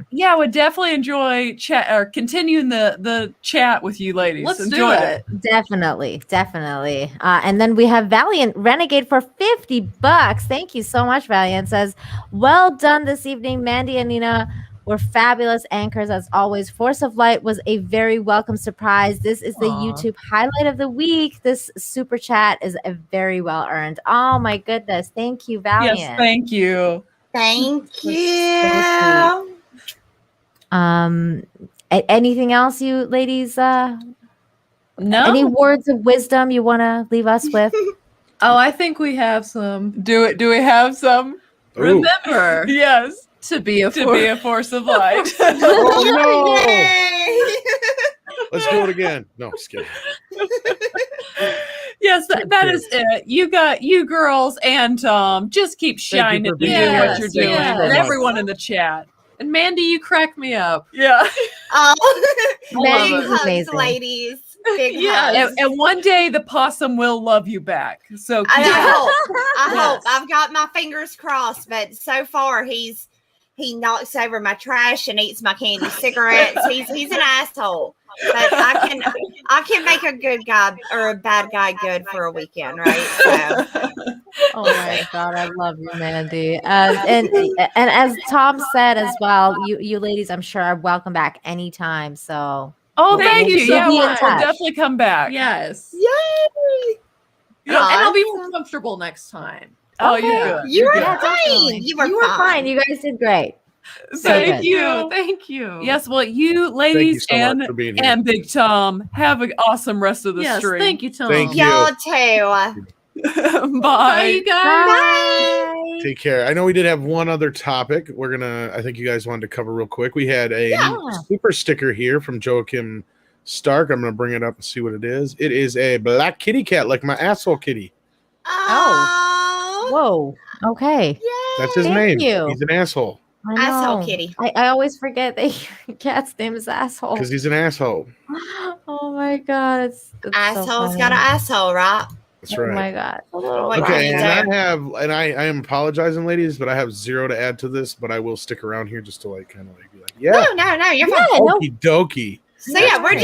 Yeah, I would definitely enjoy chat or continuing the chat with you ladies. Let's Enjoy do it. Definitely. And then we have Valiant Renegade for $50. Thank you so much, Valiant. Says, well done this evening, Mandy and Nina. Were fabulous anchors as always. Force of Light was a very welcome surprise. This is the YouTube highlight of the week. This super chat is a very well earned. Oh my goodness. Thank you, Valiant. Yes, thank you. Thank you. Anything else you ladies No. any words of wisdom you want to leave us with? Oh, I think we have some. Do we have some? Ooh. Remember Yes. to be a Force of light. Oh, no. Yay! Let's do it again. No, just kidding. Yes, that is it. You girls and Tom just keep shining for doing being here. what you're doing. Yes. And everyone in the chat. And Mandy, you crack me up. Yeah. Oh, Mandy's big hugs, amazing. ladies. Big Yeah, hugs. And one day the possum will love you back. So I keep hope. I Yes. hope. I've got my fingers crossed, but so far he knocks over my trash and eats my candy cigarettes. He's an asshole. But I can make a good guy or a bad guy good for a weekend, right? So Oh my god, I love you, Mandy. And as Tom said as well, you ladies, I'm sure are welcome back anytime. So Oh, Thank thank you. you. Yeah, Be in we'll touch. definitely come back. Yes. yay! And I'll be more comfortable next time. Oh, Okay. you're good. You were Yeah, fine. definitely. You were fine. fine. You guys did great. So Thank good. you. Thank you. Yes, well, you Thank you ladies so much for being here. and Big Tom have an awesome rest of the Yes, stream. thank you, Tom. Thank you. Y'all too. Bye, Bye. you guys. Bye. Take care. I know we did have one other topic. I think you guys wanted to cover real quick. We had a super sticker here from Joachim Stark. I'm going to bring it up and see what it is. It is a black kitty cat, like my asshole kitty. Oh. Whoa. Okay. Yay. That's his Thank name. you. He's an asshole I know. Asshole kitty. I always forget that your cat's name is Asshole. because he's an asshole. Oh my god. It's so Asshole's funny. got an asshole, right? That's Oh right. my god. What Okay, can and you do? I am apologizing, ladies, but I have zero to add to this, but I will stick around here just to be like, yeah, No, you're Yeah, fine. no, okie dokie. So yeah, we That's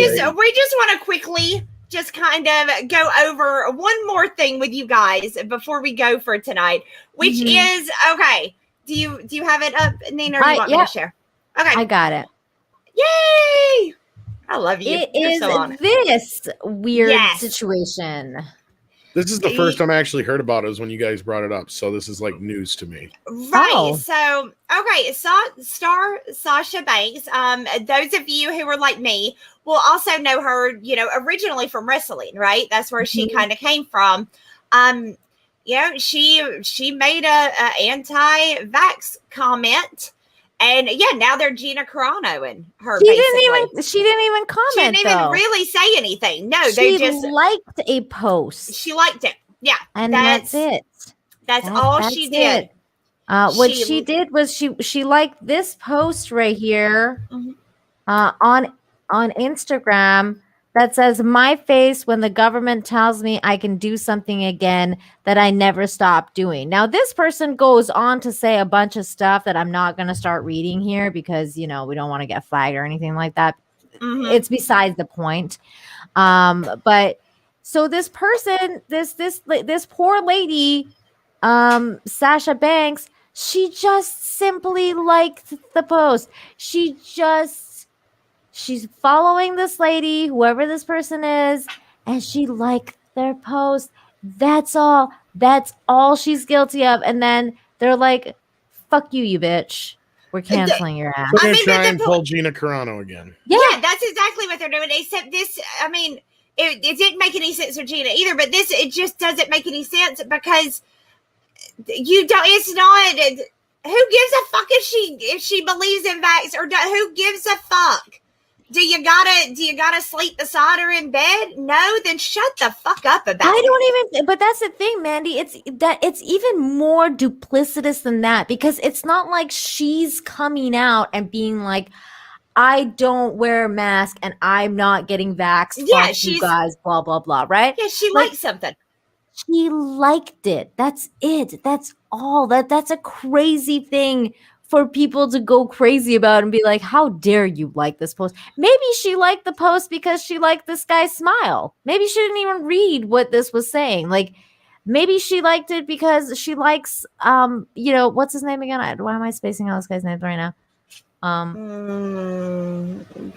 just want to quickly just kind of go over one more thing with you guys before we go for tonight, which is okay. Do you have it up, Nina? Or do you want me yeah. to share? Okay. I got it. Yay! I love you. It You're is so on it. this weird Yes. situation. This is the first time I actually heard about it was when you guys brought it up, so this is like news to me. Right. Oh. So, okay. Star Sasha Banks. Those of you who are like me will also know her, originally from wrestling, right? That's where she kind of came from. She made a anti-vax comment. And now they're Gina Carano and her. She didn't even comment. She didn't even though. really say anything. No, She they just liked a post. she liked it. Yeah, and that's it. That's all she did. What she did was she liked this post right here Mhm. on Instagram that says, "My face when the government tells me I can do something again that I never stopped doing." Now, this person goes on to say a bunch of stuff that I'm not going to start reading here because, we don't want to get flagged or anything like that. Mhm. It's besides the point. But so this person, this poor lady, Sasha Banks, she just simply liked the post. She's following this lady, whoever this person is, and she liked their post. That's all. That's all she's guilty of. And then they're like, "Fuck you, you bitch. We're canceling your ass." So they're I mean, trying but to the pull Gina Carano again. Yeah, that's exactly what they're doing. Except this, it didn't make any sense for Gina either. But it just doesn't make any sense because you don't. It's not. Who gives a fuck if she believes in vax or who gives a fuck? Do you gotta sleep beside her in bed? No, then shut the fuck up about it. I don't even, but that's the thing, Mandy. It's even more duplicitous than that because it's not like she's coming out and being like, I don't wear a mask and I'm not getting vaxxed. Yeah, Fuck you guys, blah, blah, blah, right? Yeah, she Like, liked something. She liked it. That's it. That's all. That's a crazy thing for people to go crazy about and be like, how dare you like this post? Maybe she liked the post because she liked this guy's smile. Maybe she didn't even read what this was saying. Like, maybe she liked it because she likes what's his name again? Why am I spacing out this guy's name right now?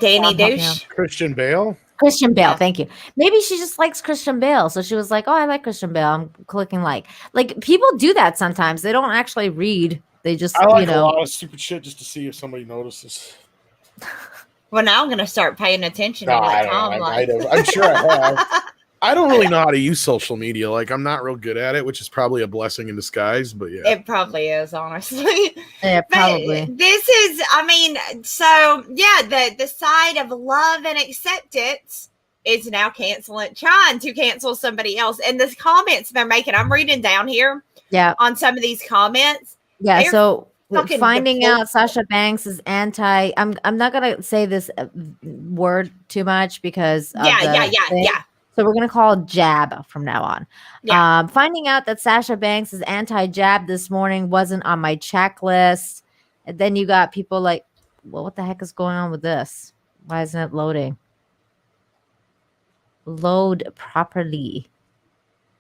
Danny Douche. Christian Bale. Christian Bale, Yeah. thank you. Maybe she just likes Christian Bale. So she was like, oh, I like Christian Bale. I'm clicking like. Like, people do that sometimes. They don't actually read. They just, I like a lot of stupid shit just to see if somebody notices. Well, now I'm going to start paying attention to No, what I don't Tom know. likes. I'm sure I have. I don't really know how to use social media. Like, I'm not real good at it, which is probably a blessing in disguise. But yeah, It probably is, honestly. Yeah, But probably. this is, I mean, so yeah, the side of love and acceptance is now trying to cancel somebody else. And the comments they're making, I'm reading down here Yeah. on some of these comments. Yeah. They're So fucking finding out deplorable. Sasha Banks is anti. I'm not gonna say this word too much because of Yeah. So we're gonna call it jab from now on. Yeah. Finding out that Sasha Banks is anti-jab this morning wasn't on my checklist. And then you got people like, well, what the heck is going on with this? Why isn't it loading? Load properly.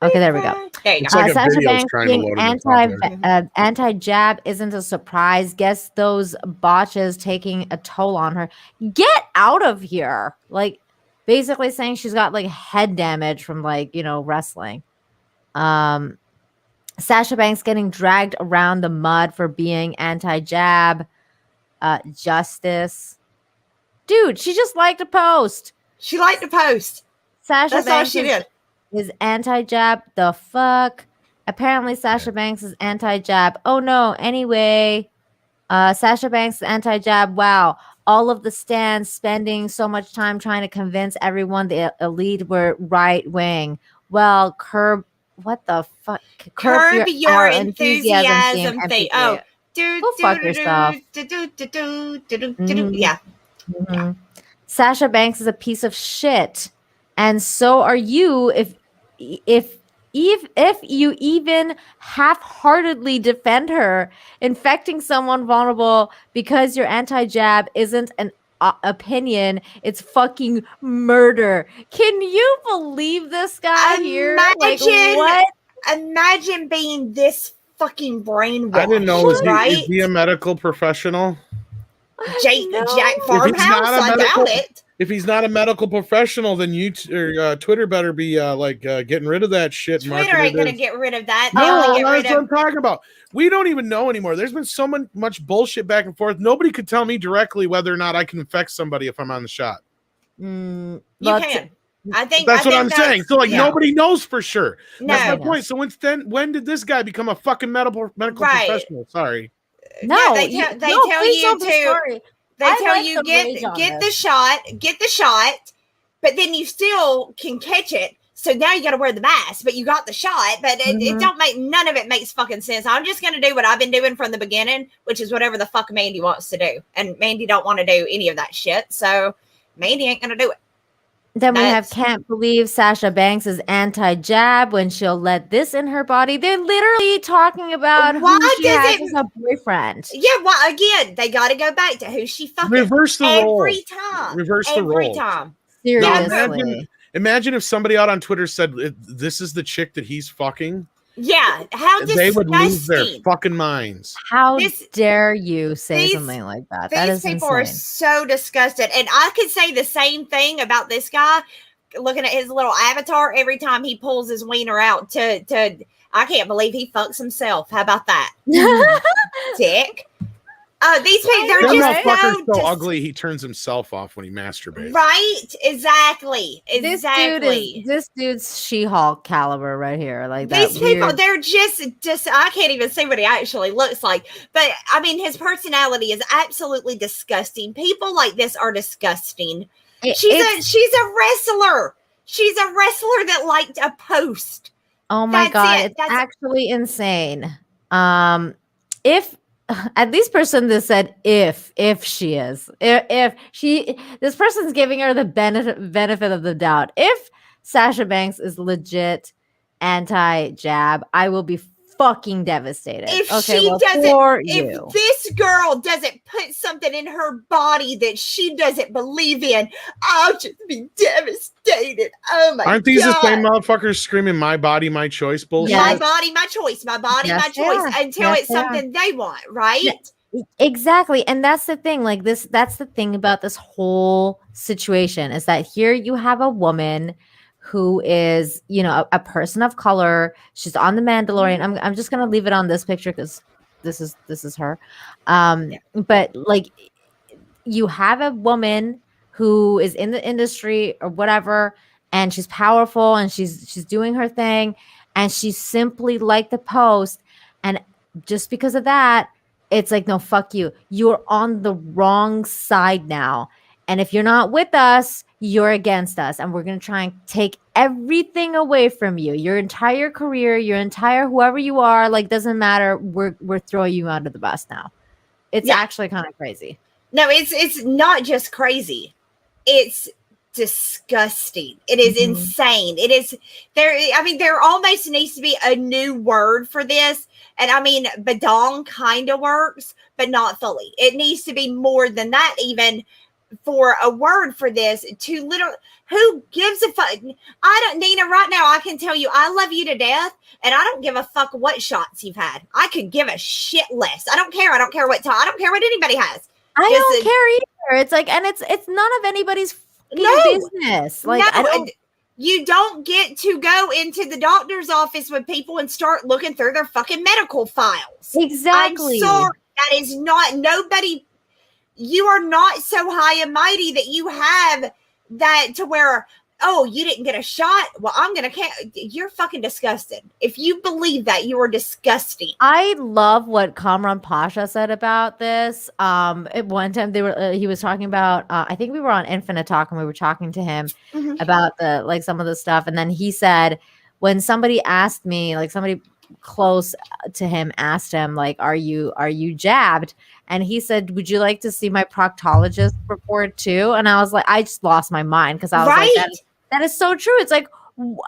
Okay, there we go. There you go. It's like a Sasha video's Banks trying to being load in the top there. anti-jab isn't a surprise. Guess those botches taking a toll on her. Get out of here! Like, basically saying she's got like head damage from wrestling. Sasha Banks getting dragged around the mud for being anti-jab. Justice, dude. She just liked a post. She liked the post. Sasha That's all Banks she did. is anti-jab. The fuck? Apparently Sasha Banks is anti-jab. Oh no. Anyway, Sasha Banks is anti-jab. Wow. All of the stands spending so much time trying to convince everyone the elite were right wing. Well, curb what the fuck? Curb your enthusiasm enthusiasm thing. thing. Oh, Go fuck yourself. Yeah. Mm-hmm. Sasha Banks is a piece of shit, and so are you. If you even half-heartedly defend her, infecting someone vulnerable because you're anti-jab isn't an opinion, it's fucking murder. Can you believe this guy here? Like, what? Imagine being this fucking brainwashed. I didn't know. Right? Is he a medical professional? Jack Farmhouse? I doubt it. If he's not a medical professional, then Twitter better be getting rid of that shit. Twitter ain't going to get rid of that. No, that's what I'm talking about. We don't even know anymore. There's been so much bullshit back and forth. Nobody could tell me directly whether or not I can infect somebody if I'm on the shot. You can. I think that's what I'm saying. So nobody knows for sure. No. That's my point. So when did this guy become a fucking medical professional? Sorry. No, they tell you to. They tell you get the shot, but then you still can catch it. So now you got to wear the mask, but you got the shot. But it don't make none of it makes fucking sense. I'm just gonna do what I've been doing from the beginning, which is whatever the fuck Mandy wants to do, and Mandy don't want to do any of that shit. So Mandy ain't gonna do it. Then we can't believe Sasha Banks is anti-jab when she'll let this in her body. They're literally talking about who she has as a boyfriend. Yeah, well, again, they got to go back to who she fucking reverse the role. Every time. Every time. Seriously. Imagine if somebody out on Twitter said, "This is the chick that he's fucking." Yeah, how disgusting. They would lose their fucking minds. How dare you say something like that? That is these people insane. are so disgusted. And I could say the same thing about this guy, looking at his little avatar every time he pulls his wiener out to I can't believe he fucks himself. How about that? Dick. These people, they're just so ugly he turns himself off when he masturbates. Right? Exactly. This dude's She-Hulk caliber right here. Like these people, they're just I can't even see what he actually looks like. But I mean, his personality is absolutely disgusting. People like this are disgusting. She's a wrestler. She's a wrestler that liked a post. Oh my God, it's actually insane. at least person that said if she is, if she, this person's giving her the benefit of the doubt. If Sasha Banks is legit anti-jab, I will be fucking devastated. If okay, she well, doesn't, for if you. this girl doesn't put something in her body that she doesn't believe in, I'll just be devastated. Oh my Aren't these God. the same motherfuckers screaming "My body, my choice" bullshit? My body, my choice. My body, Yes, my they choice. are. Until Yes, it's they are. something they want, right? Exactly. And that's the thing. Like this, that's the thing about this whole situation is that here you have a woman who is, you know, a person of color. She's on the Mandalorian. I'm just gonna leave it on this picture because this is her. But like you have a woman who is in the industry or whatever, and she's powerful and she's doing her thing, and she simply liked the post, and just because of that, it's like, no, fuck you. You're on the wrong side now. And if you're not with us, you're against us. And we're going to try and take everything away from you. Your entire career, your entire whoever you are, like, doesn't matter. We're throwing you under the bus now. It's actually kind of crazy. No, it's not just crazy. It's disgusting. It is insane. It is there. I mean, there almost needs to be a new word for this. And I mean, badong kind of works, but not fully. It needs to be more than that, even for a word for this. To literally, who gives a fuck? I don't, Nina, right now, I can tell you, I love you to death, and I don't give a fuck what shots you've had. I could give a shit less. I don't care. I don't care what time. I don't care what anybody has. I don't care either. It's like, and it's none of anybody's business. Like, no, you don't get to go into the doctor's office with people and start looking through their fucking medical files. Exactly. I'm sorry. That is not, nobody, you are not so high and mighty that you have that to where, oh, you didn't get a shot. Well, I'm going to, you're fucking disgusted. If you believe that, you are disgusting. I love what Kamran Pasha said about this. At one time he was talking about, I think we were on Infinite Talk and we were talking to him about some of the stuff. And then he said, when somebody asked me, like somebody close to him asked him, like, are you jabbed? And he said, would you like to see my proctologist report too? And I was like, I just lost my mind because I was like, that is so true. It's like,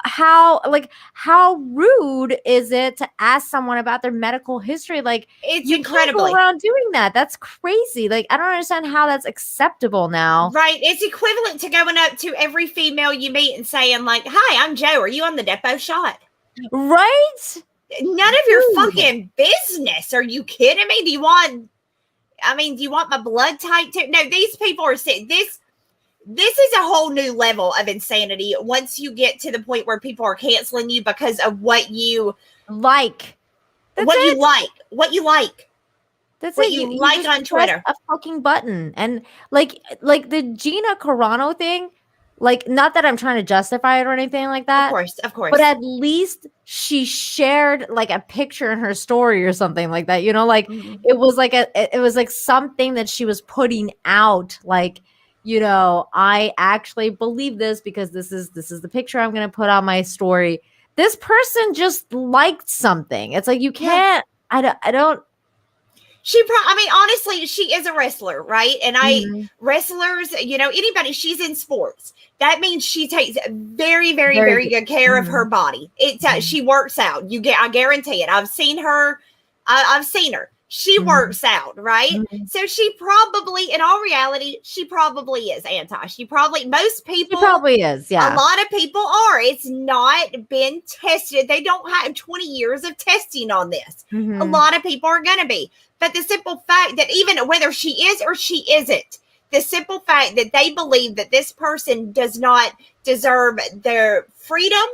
how rude is it to ask someone about their medical history? Like, it's you incredible. can't go around doing that. That's crazy. Like, I don't understand how that's acceptable now. Right. It's equivalent to going up to every female you meet and saying, like, hi, I'm Joe. Are you on the depot shot? Right? None of your fucking business. Are you kidding me? Do you want my blood type too? No, these people are sick. This is a whole new level of insanity once you get to the point where people are canceling you because of what you like. That's what you like. What you like. That's what it. you like on Twitter. A fucking button. And like the Gina Carano thing, like, not that I'm trying to justify it or anything like that. Of course. But at least she shared like a picture in her story or something like that. You know, like it was like something that she was putting out, like, you know, I actually believe this because this is the picture I'm going to put on my story. This person just liked something. It's like, you can't, I don't. Honestly, she is a wrestler, right? And wrestlers, you know, anybody, she's in sports. That means she takes very, very, very good care of her body. She works out. I guarantee it. I've seen her. I've seen her. She works out, right? So she probably, in all reality, she probably is anti. Most people. She probably is, yeah. A lot of people are. It's not been tested. They don't have 20 years of testing on this. A lot of people are going to be. But the simple fact that even whether she is or she isn't, the simple fact that they believe that this person does not deserve their freedom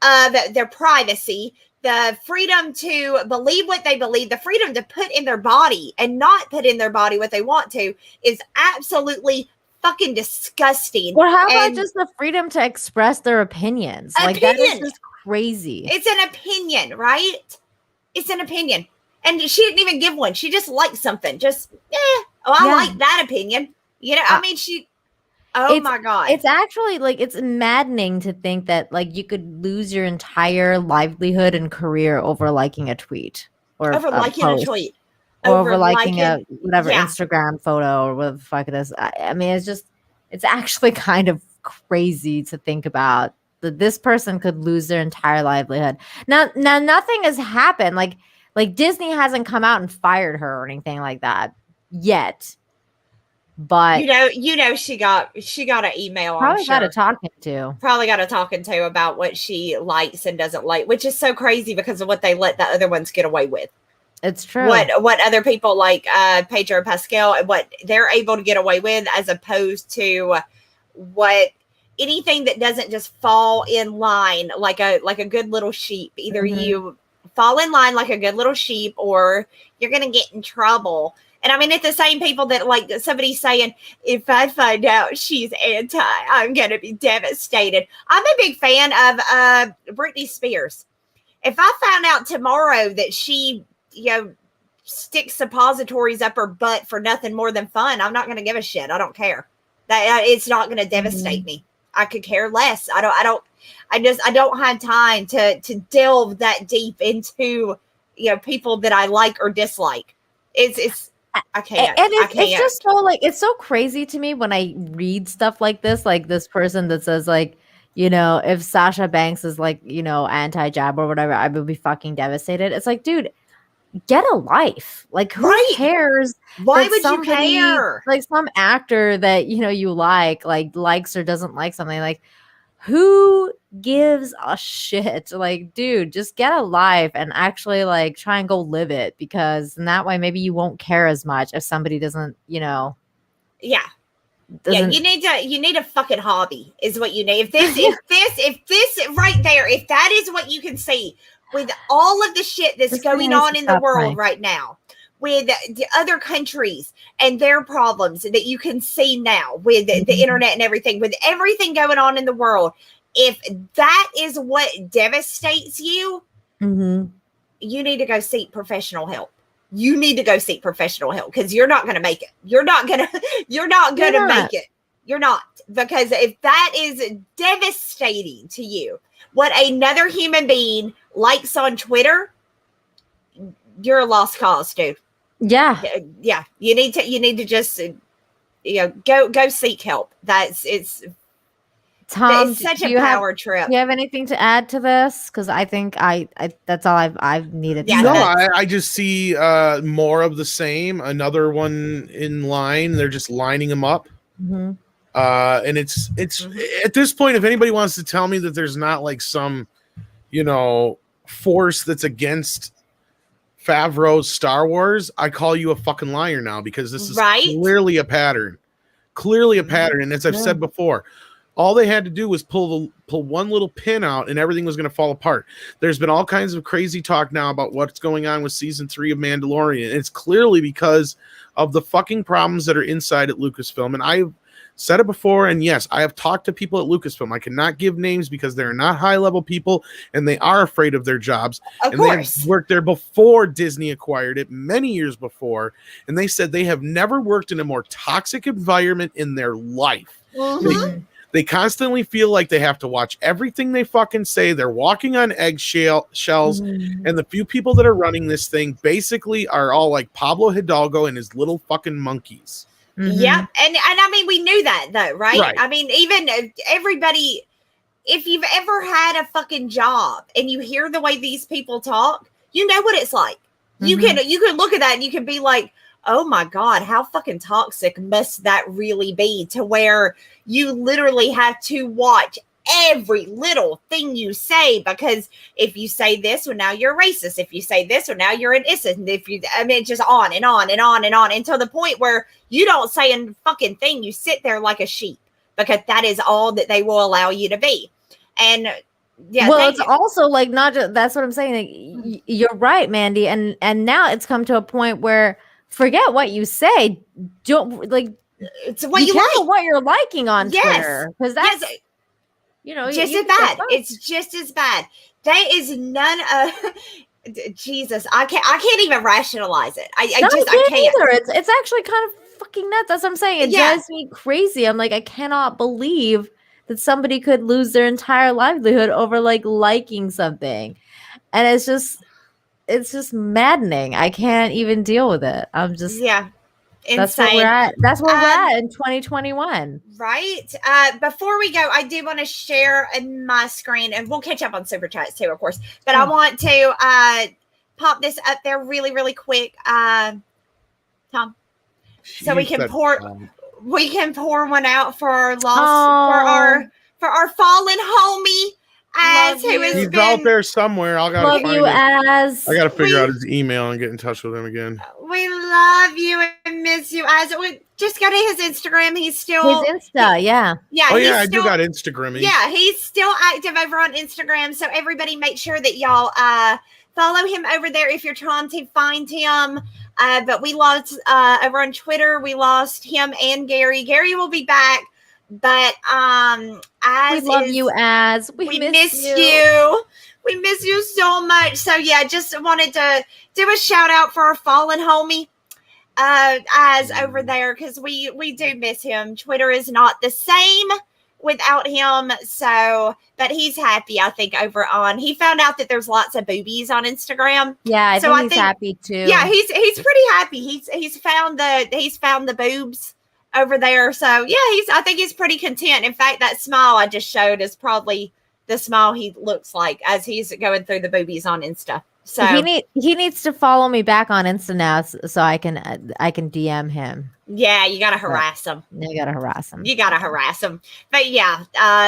of their privacy, the freedom to believe what they believe, the freedom to put in their body and not put in their body what they want to, is absolutely fucking disgusting. Well, how about just the freedom to express their opinions? Like, that is just crazy. It's an opinion, right? It's an opinion. And she didn't even give one. She just liked something. I like that opinion. You know, my God. It's actually like, it's maddening to think that like you could lose your entire livelihood and career over liking a tweet or over liking a tweet. over liking a whatever yeah. Instagram photo or whatever the fuck it is. I mean, it's actually kind of crazy to think about that this person could lose their entire livelihood. Now nothing has happened. Like Disney hasn't come out and fired her or anything like that yet. But you know, she got an email. probably got a talking to. Probably got a talking to about what she likes and doesn't like, which is so crazy because of what they let the other ones get away with. It's true. What other people like Pedro Pascal and what they're able to get away with, as opposed to what anything that doesn't just fall in line like a good little sheep. Either you fall in line like a good little sheep, or you're gonna get in trouble. And I mean, it's the same people that, like, somebody's saying, if I find out she's anti, I'm gonna be devastated. I'm a big fan of Britney Spears. If I found out tomorrow that she, sticks suppositories up her butt for nothing more than fun, I'm not going to give a shit. I don't care. That it's not going to devastate me. I could care less. I don't have time to delve that deep into, people that I like or dislike. I can't. And it's just so, like, it's so crazy to me when I read stuff like this person that says, like, if Sasha Banks is, like, anti-jab or whatever, I would be fucking devastated. It's like, dude, get a life. Like, who cares? Why would you care? Like, some actor that you likes or doesn't like something. Like, who gives a shit? Like, dude, just get a life and actually, like, try and go live it, because in that way maybe you won't care as much if somebody doesn't. Yeah, you need a fucking hobby is what you need. If this right there, if that is what you can see with all of the shit that's going on in the world right now, with the other countries and their problems that you can see now with the internet and everything, with everything going on in the world, if that is what devastates you, you need to go seek professional help. You need to go seek professional help, because you're not going to make it. You're not going to make it. You're not. Because if that is devastating to you, what another human being likes on Twitter, you're a lost cause, dude. Yeah. Yeah. You need to just, go seek help. It's Tom, it's such a power trip. Do you have anything to add to this? Because I think I that's all I've needed. Yeah, to say. No, I just see more of the same. Another one in line. They're just lining them up. And it's at this point, if anybody wants to tell me that there's not, like, some, force that's against Favreau's Star Wars, I call you a fucking liar now, because this is clearly a pattern. And as I've said before, all they had to do was pull one little pin out and everything was going to fall apart. There's been all kinds of crazy talk now about what's going on with season 3 of Mandalorian. It's clearly because of the fucking problems that are inside at Lucasfilm. And I've said it before, and yes, I have talked to people at Lucasfilm. I cannot give names because they're not high-level people, and they are afraid of their jobs. Of course. They've worked there before Disney acquired it, many years before, and they said they have never worked in a more toxic environment in their life. They constantly feel like they have to watch everything they fucking say. They're walking on eggshells, and the few people that are running this thing basically are all like Pablo Hidalgo and his little fucking monkeys. Yeah, and I mean, we knew that though, right? I mean, even everybody, if you've ever had a fucking job and you hear the way these people talk, you know what it's like. You can look at that and you can be like, oh my God, how fucking toxic must that really be, to where you literally have to watch every little thing you say, because if you say this, well, now you're racist. If you say this, well, now you're an innocent. Just on and on and on and on, until the point where you don't say a fucking thing. You sit there like a sheep, because that is all that they will allow you to be. And yeah, well, it's also like, not just, that's what I'm saying. Like, you're right, Mandy. And now it's come to a point where, forget what you say. Don't, like, it's what you like, what you're liking on Twitter, because that's just as bad. It's just as bad. There is none of Jesus. I can't even rationalize it. I can't either. It's actually kind of fucking nuts. That's what I'm saying. It drives me crazy. I'm like, I cannot believe that somebody could lose their entire livelihood over, like, liking something. And it's just, it's just maddening. I can't even deal with it. I'm just Yeah. that's where Insane. we're at. That's where we're at in 2021. Right. Before we go, I do want to share my screen, and we'll catch up on super chats too, of course. But I want to pop this up there really, really quick, Tom, so we can pour one out for our lost for our fallen homie. He's out there somewhere. I gotta find him. I gotta figure out his email and get in touch with him again. We love you and miss you, Az. We just go to his Instagram. He's still his Insta, yeah. Oh yeah, I do got Instagram. Yeah, he's still active over on Instagram. So everybody, make sure that y'all follow him over there if you're trying to find him. But we lost over on Twitter. We lost him and Gary. Gary will be back. But Az, we love you, Az. We miss you. We miss you so much. So yeah, just wanted to do a shout out for our fallen homie, Az over there, because we do miss him. Twitter is not the same without him. So, but he's happy, I think, over on. He found out that there's lots of boobies on Instagram. Yeah, I think he's happy too. Yeah, he's pretty happy. He's found the boobs over there. So yeah, I think he's pretty content. In fact, that smile I just showed is probably the smile he looks like as he's going through the boobies on Insta. So he needs to follow me back on Insta now, so I can DM him. Yeah, you gotta harass him. You gotta harass him. But yeah,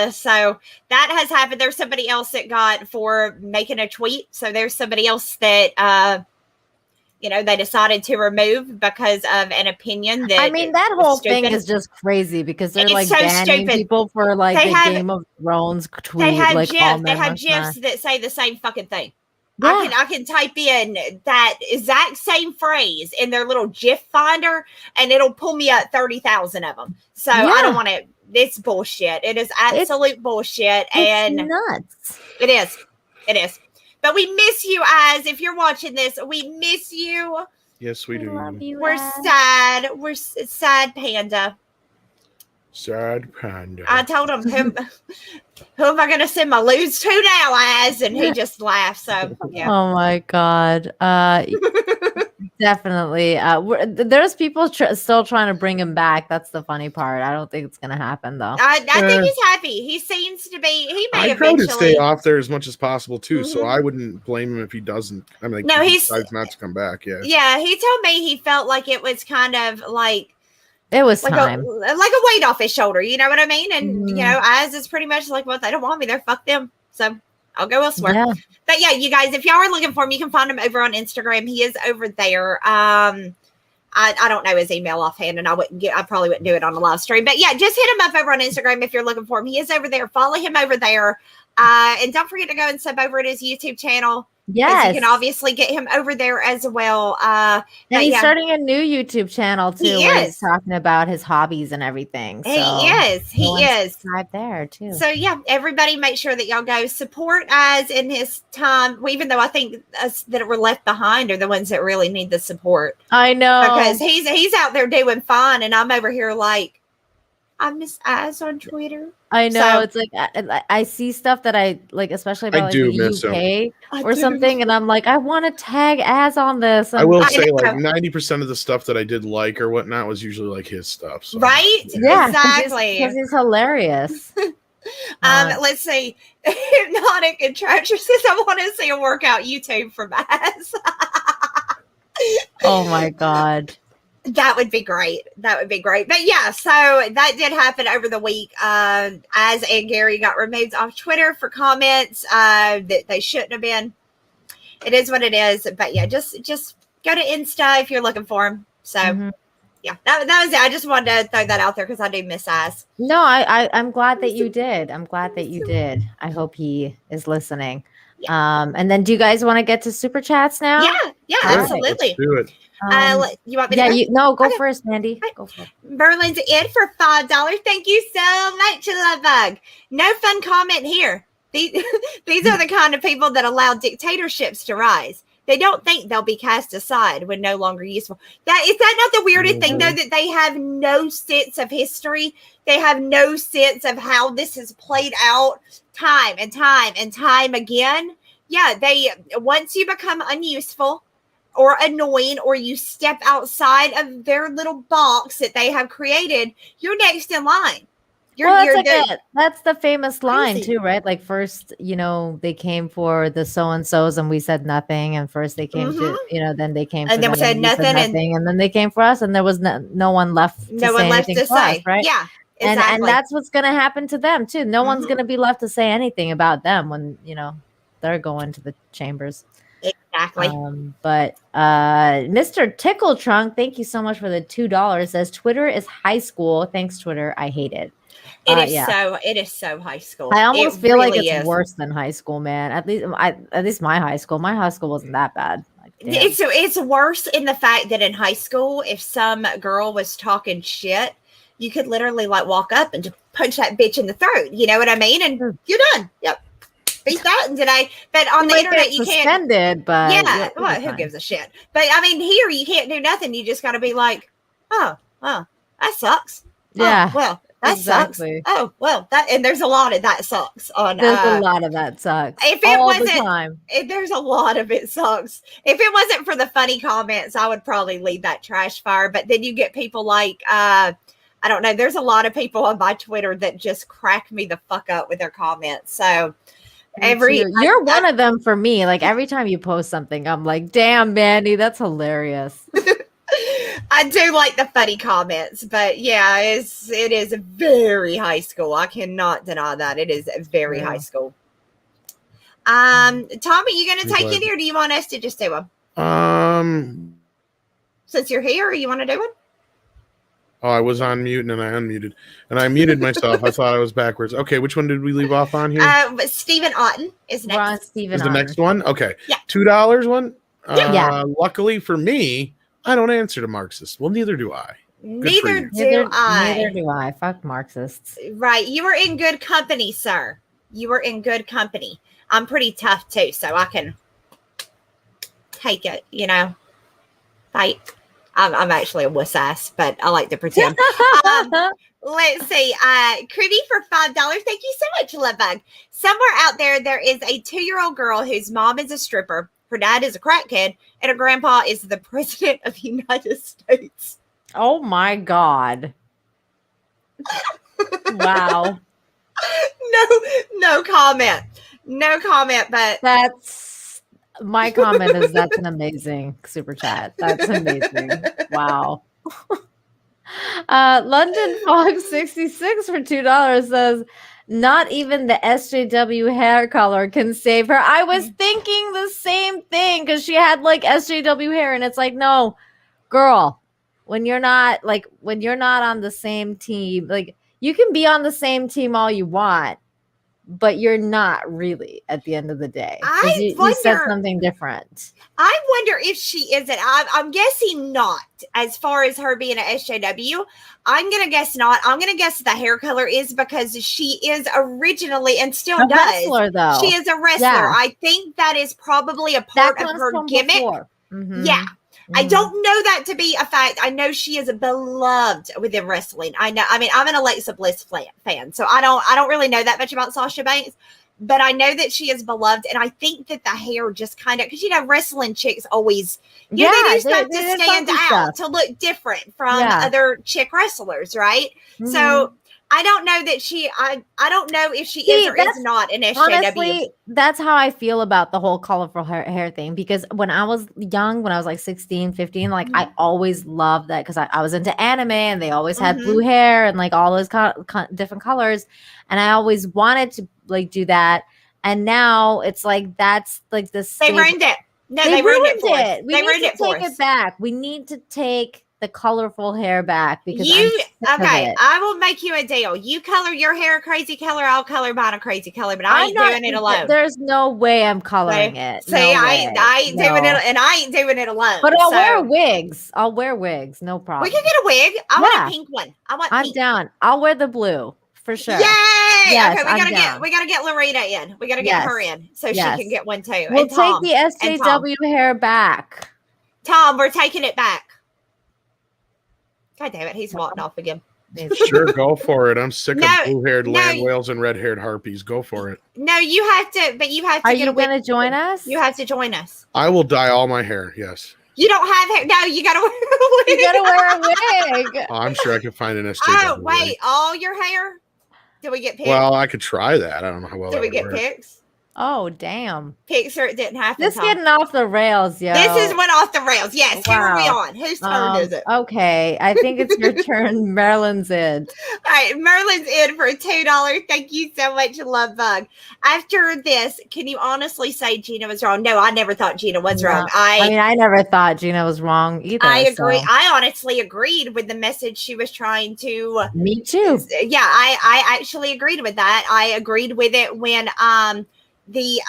so that has happened. There's somebody else that got for making a tweet. So there's somebody else that they decided to remove because of an opinion that. I mean, that whole thing is just crazy because they're like so banning people for like Game of Thrones tweet. They have GIFs that say the same fucking thing. Yeah. I can type in that exact same phrase in their little GIF finder, and it'll pull me up 30,000 of them. So I don't want to. It's bullshit. It is absolute bullshit, and nuts. It is. But we miss you, Az. If you're watching this, we miss you. Yes, we do. We're sad. We're sad, Panda. Sad Panda. I told him, who am I going to send my lewds to now, Az? And he just laughed. So, yeah. Oh, my God. Definitely. There's people still trying to bring him back. That's the funny part. I don't think it's going to happen, though. I think he's happy. He seems to be. He may eventually. I try to stay off there as much as possible, too. Mm-hmm. So I wouldn't blame him if he doesn't. I mean, he decides not to come back. Yeah. Yeah. He told me he felt like it was kind of like. It was like time. like a weight off his shoulder. You know what I mean? And, Az is pretty much like, well, they don't want me there. Fuck them. So I'll go elsewhere. Yeah. But yeah, you guys, if y'all are looking for him, you can find him over on Instagram. He is over there. I don't know his email offhand, and I probably wouldn't do it on the live stream. But yeah, just hit him up over on Instagram if you're looking for him. He is over there. Follow him over there. And don't forget to go and sub over at his YouTube channel. Yes, you can obviously get him over there as well. And he's starting a new YouTube channel too, where he's talking about his hobbies and everything. So he is subscribe there too. So yeah, everybody, make sure that y'all go support Az in his time. Even though I think us that were left behind are the ones that really need the support. I know, because he's out there doing fine, and I'm over here like, I miss Az on Twitter. I know, it's like I see stuff that I like, especially about the UK or something, and I'm like, I want to tag Az on this. I will say, like 90% of the stuff that I did like or whatnot was usually like his stuff. So. Right? Yeah, exactly. Because he's hilarious. Let's see. Hypnotic and Treasure says, I want to see a workout YouTube from Az. Oh my God. That would be great. But yeah, so that did happen over the week. Az and Gary got removed off Twitter for comments that they shouldn't have been. It is what it is. But yeah, just go to Insta if you're looking for him. So yeah, that was it. I just wanted to throw that out there because I do miss Az. No, I'm glad that you did. I hope he is listening. Yeah. And then do you guys want to get to super chats now? Yeah, absolutely. Let's do it. You want me to go first, Mandy. Go for it. Berlin's in for $5. Thank you so much, Lovebug. No fun comment here. These are the kind of people that allow dictatorships to rise. They don't think they'll be cast aside when no longer useful. Is that not the weirdest thing, though, that they have no sense of history? They have no sense of how this has played out time and time and time again. they once you become unuseful or annoying, or you step outside of their little box that they have created, you're next in line. That's the famous line crazy. too, right? Like first, they came for the so-and-sos and we said nothing. And first they came to, then they came And for then we them said and nothing, and then they came for us and there was no one left to say anything for us, right? Yeah, And exactly. that's what's going to happen to them too. No one's going to be left to say anything about them when, they're going to the chambers. Exactly. But Mr. Tickle Trunk, thank you so much for the $2. Says Twitter is high school. Thanks, Twitter. I hate it. It is so high school. I almost feel really like it's is. worse than high school, man. At least my high school. My high school wasn't that bad. Like, it's worse in the fact that in high school, if some girl was talking shit, you could literally like walk up and just punch that bitch in the throat. You know what I mean? And you're done. Yep. Beat that and today. But on the internet, you can't. Suspended, but yeah. Well, who gives a shit? But I mean, here you can't do nothing. You just got to be like, oh, that sucks. Yeah. Oh, well. That exactly. sucks. Oh, well, and there's a lot of that sucks on. There's a lot of that sucks. If it all wasn't, the time. There's a lot of it sucks. If it wasn't for the funny comments, I would probably leave that trash fire. But then you get people like, I don't know. There's a lot of people on my Twitter that just crack me the fuck up with their comments. So you're one of them for me. Like every time you post something, I'm like, damn, Mandy, that's hilarious. I do like the funny comments, but yeah, it is very high school. I cannot deny that. It is very high school. Tom, are you going to take it, or do you want us to just do them? Since you're here, you want to do it? Oh, I was on mute and then I unmuted. And I muted myself. I thought I was backwards. Okay, which one did we leave off on here? Stephen Otten is next. We're on Stephen Is the Otten. next one? Okay. Yeah. $2 one? Yeah. Luckily for me, I don't answer to Marxists. Well, neither do I. Neither do I. Neither do I. Fuck Marxists. Right. You were in good company, sir. You were in good company. I'm pretty tough too, so I can take it, fight. I'm actually a wuss ass, but I like to pretend. Let's see. Critty for $5. Thank you so much, Love Bug. Somewhere out there is a 2-year-old girl whose mom is a stripper, her dad is a crackhead, and her grandpa is the president of the United States. Oh my God. Wow. No comment. No comment, but my comment is that's an amazing super chat. That's amazing. Wow. London Fox 66 for $2 says, not even the SJW hair color can save her. I was thinking the same thing because she had like SJW hair, and it's like, no, girl, when you're not on the same team, like you can be on the same team all you want, but you're not really at the end of the day. You said something different. I wonder if she isn't. I'm guessing not. As far as her being an SJW, I'm going to guess not. I'm going to guess the hair color is because she is originally and still a does. Wrestler, though. She is a wrestler. Yeah. I think that is probably a part of her gimmick. Mm-hmm. Yeah. I don't know that to be a fact. I know she is beloved within wrestling. I know. I mean, I'm an Alexa Bliss fan, so I don't really know that much about Sasha Banks, but I know that she is beloved, and I think that the hair just kind of, because wrestling chicks always, they do stuff to stand out, to look different from other chick wrestlers, right? Mm-hmm. So I don't know that I don't know if she is or is not an SJW. Honestly, that's how I feel about the whole colorful hair thing, because when I was young, when I was like 16, 15, like I always loved that because I was into anime and they always had blue hair and like all those different colors. And I always wanted to like do that. And now it's like, that's like the They ruined it. No, they ruined it for us. We need to take it back. We need to take the colorful hair back because I will make you a deal. You color your hair a crazy color, I'll color mine a crazy color, but I ain't doing it alone. There's no way I'm coloring it. I ain't doing it, and I ain't doing it alone. But I'll wear wigs. No problem. We can get a wig. I want a pink one. I'm down. I'll wear the blue for sure. Yay! Yes, okay, we gotta get Lorena in. We gotta get her in so she can get one too. We'll take the SJW hair back. Tom, we're taking it back. God damn it, he's walking off again. Sure, go for it. I'm sick No, of blue-haired no. land whales and red-haired harpies. Go for it. No, you have to, but you have to Are get you a wig. going to join us? You have to join us. I will dye all my hair. Yes. You don't have hair. No, you got to wear a wig. You gotta wear a wig. Oh, I'm sure I could find an SJW. Oh, wig. wait. All your hair? Do we get pics? Well, I could try that. I don't know how well Do that we would get work. pics? Oh, damn. Pics or it didn't happen. This Tom. getting off the rails, yo. This is what off the rails. Yes. Who are we Wow. on? Whose turn is it? Okay, I think it's your turn. Marilyn's in. All right, Merlin's in for $2. Thank you so much, Love Bug. After this, can you honestly say Gina was wrong? No, I never thought Gina was wrong. I mean, I never thought Gina was wrong either. I agree. so- I honestly agreed with the message she was trying to. Me too. Yeah, I actually agreed with that. I agreed with it when the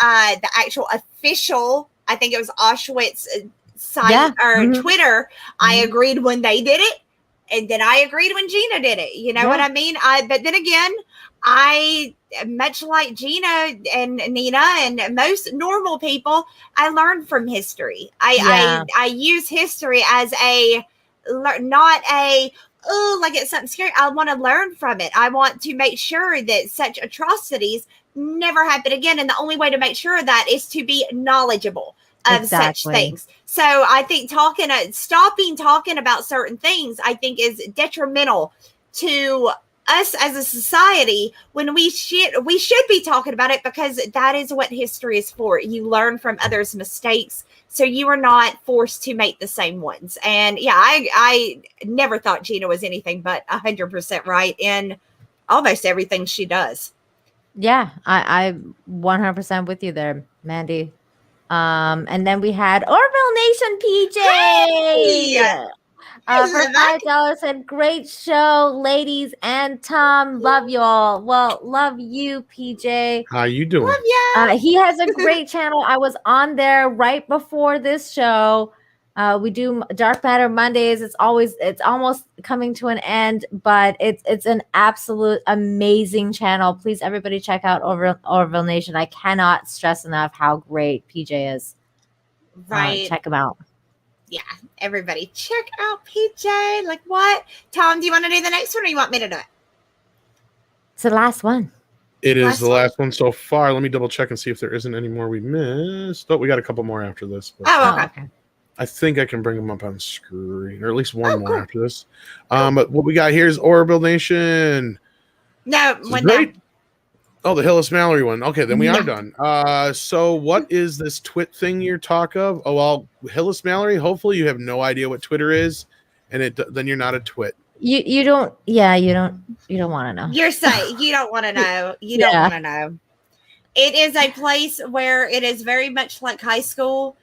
actual official, I think it was Auschwitz site or Twitter. I agreed when they did it. And then I agreed when Gina did it. You know what I mean? But then again, I, much like Gina and Nina and most normal people, I learned from history. I use history as not a, oh, like it's something scary. I want to learn from it. I want to make sure that such atrocities never happen again. And the only way to make sure of that is to be knowledgeable of such things. So I think stopping talking about certain things, I think is detrimental to us as a society when we should be talking about it, because that is what history is for. You learn from others' mistakes, so you are not forced to make the same ones. And yeah, I never thought Gina was anything but 100% right in almost everything she does. Yeah, I 100% with you there, Mandy. And then we had Orville Nation PJ. Hey! For $5 said, great show, ladies and Tom. Love y'all. Well, love you, PJ. How you doing? Love ya. He has a great channel. I was on there right before this show. We do Dark Matter Mondays. It's almost coming to an end, but it's an absolute amazing channel. Please, everybody, check out Orville Nation. I cannot stress enough how great PJ is. Right. Check him out. Yeah, everybody check out PJ. Like what? Tom, do you want to do the next one or you want me to do it? It's the last one. It is the last one so far. Let me double check and see if there isn't any more we missed. Oh, we got a couple more after this. But okay. I think I can bring them up on screen, or at least one more after this. But what we got here is Orville Nation. No, one great. Oh, the Hillis Mallory one. Okay, then we are done. So what is this twit thing you're talk of? Oh, well, Hillis Mallory, hopefully you have no idea what Twitter is, and then you're not a twit. You don't want to know. You're saying you don't want to know. You don't want to know. It is a place where it is very much like high school,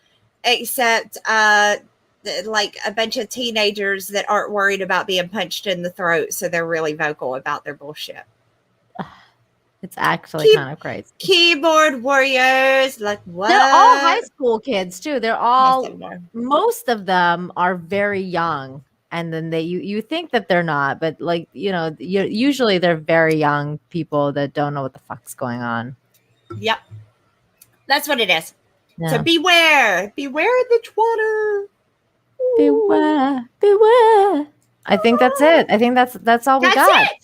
except like a bunch of teenagers that aren't worried about being punched in the throat, so they're really vocal about their bullshit. It's actually kind of crazy. Keyboard warriors, like what? They're all high school kids too. They're all most of them are very young, and then you think that they're not, but like usually they're very young people that don't know what the fuck's going on. Yep, that's what it is. Yeah. So beware the Twitter. Beware. I think that's it. I think that's all we got. It.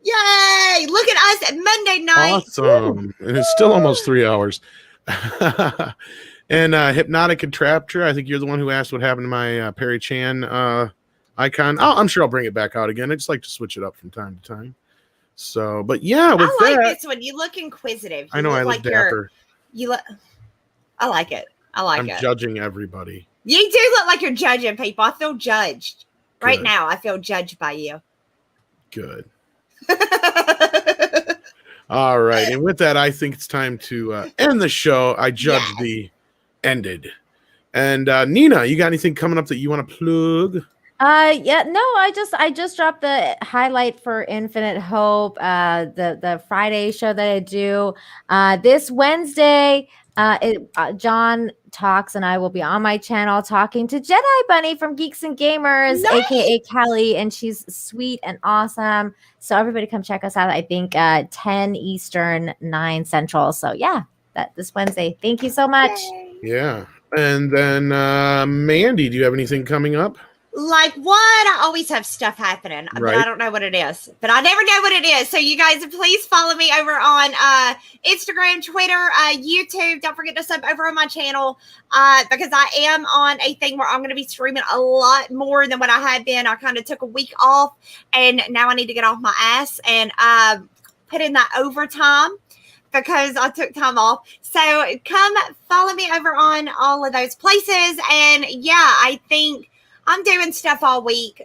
Yay! Look at us at Monday night. Awesome. And it's still almost 3 hours. And Hypnotic Contraptor, I think you're the one who asked what happened to my Perry Chan icon. I'm sure I'll bring it back out again. I just like to switch it up from time to time. So, but yeah, with I like that, this one. You look inquisitive. I know I look dapper. I like it. I'm judging everybody. You do look like you're judging people. I feel judged. Right now, I feel judged by you. Good. All right, and with that, I think it's time to end the show. I judge the ended. And Nina, you got anything coming up that you want to plug? I just dropped the highlight for Infinite Hope, the Friday show that I do this Wednesday. John Talks and I will be on my channel talking to Jedi Bunny from Geeks and Gamers, aka Kelly, and she's sweet and awesome. So everybody come check us out. I think 10 Eastern, 9 Central. So yeah, this Wednesday. Thank you so much. Yeah. And then Mandy, do you have anything coming up? Like one, I always have stuff happening, but Right. I don't know what it is. But I never know what it is. So you guys, please follow me over on Instagram, Twitter, YouTube. Don't forget to sub over on my channel because I am on a thing where I'm going to be streaming a lot more than what I had been. I kind of took a week off, and now I need to get off my ass and put in that overtime because I took time off. So come follow me over on all of those places. And yeah, I think I'm doing stuff all week.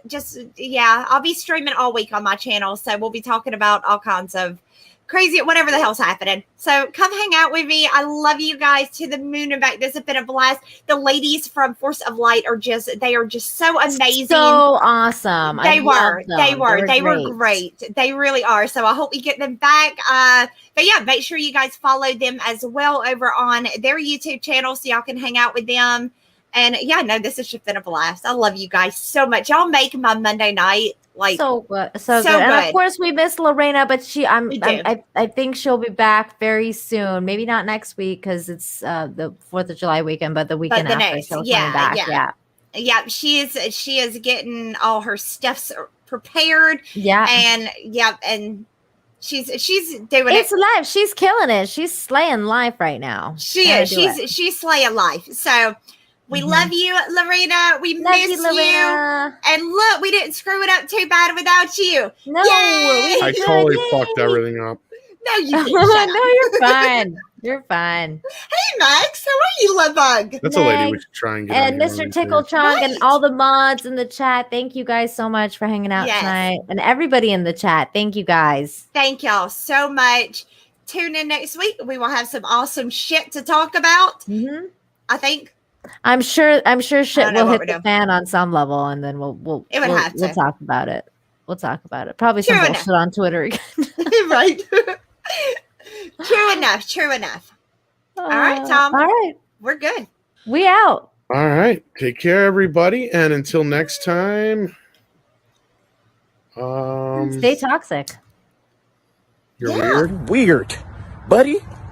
I'll be streaming all week on my channel. So we'll be talking about all kinds of crazy, whatever the hell's happening. So come hang out with me. I love you guys to the moon and back. This has been a blast. The ladies from Force of Light are just so amazing. So awesome. They were great. They really are. So I hope we get them back. But yeah, make sure you guys follow them as well over on their YouTube channel so y'all can hang out with them. And yeah, no, this has just been a blast. I love you guys so much. Y'all make my Monday night like so good. And of course we miss Lorena, but I think she'll be back very soon. Maybe not next week because it's the 4th of July weekend, but the weekend after she'll coming back. Yeah, she is getting all her stuff prepared. Yeah, and she's doing it's live. She's killing it. She's slaying life right now. She is. She's slaying life. So we love you, Lorena. We miss you. Lorena. And look, we didn't screw it up too bad without you. No, I totally fucked everything up. No, you didn't. No, you're fine. You're fine. Hey, Max, how are you, love bug? That's a lady we should try and get. And Mr. Tickle Chong and all the mods in the chat. Thank you guys so much for hanging out tonight. And everybody in the chat. Thank you guys. Thank y'all so much. Tune in next week. We will have some awesome shit to talk about. Mm-hmm. I think. I'm sure shit will hit the fan on some level, and then we'll talk about it. We'll talk about it. Probably some bullshit on Twitter again. Right. True enough. All right, Tom. All right. We're good. We out. All right. Take care, everybody. And until next time. Stay toxic. You're weird. Weird, buddy.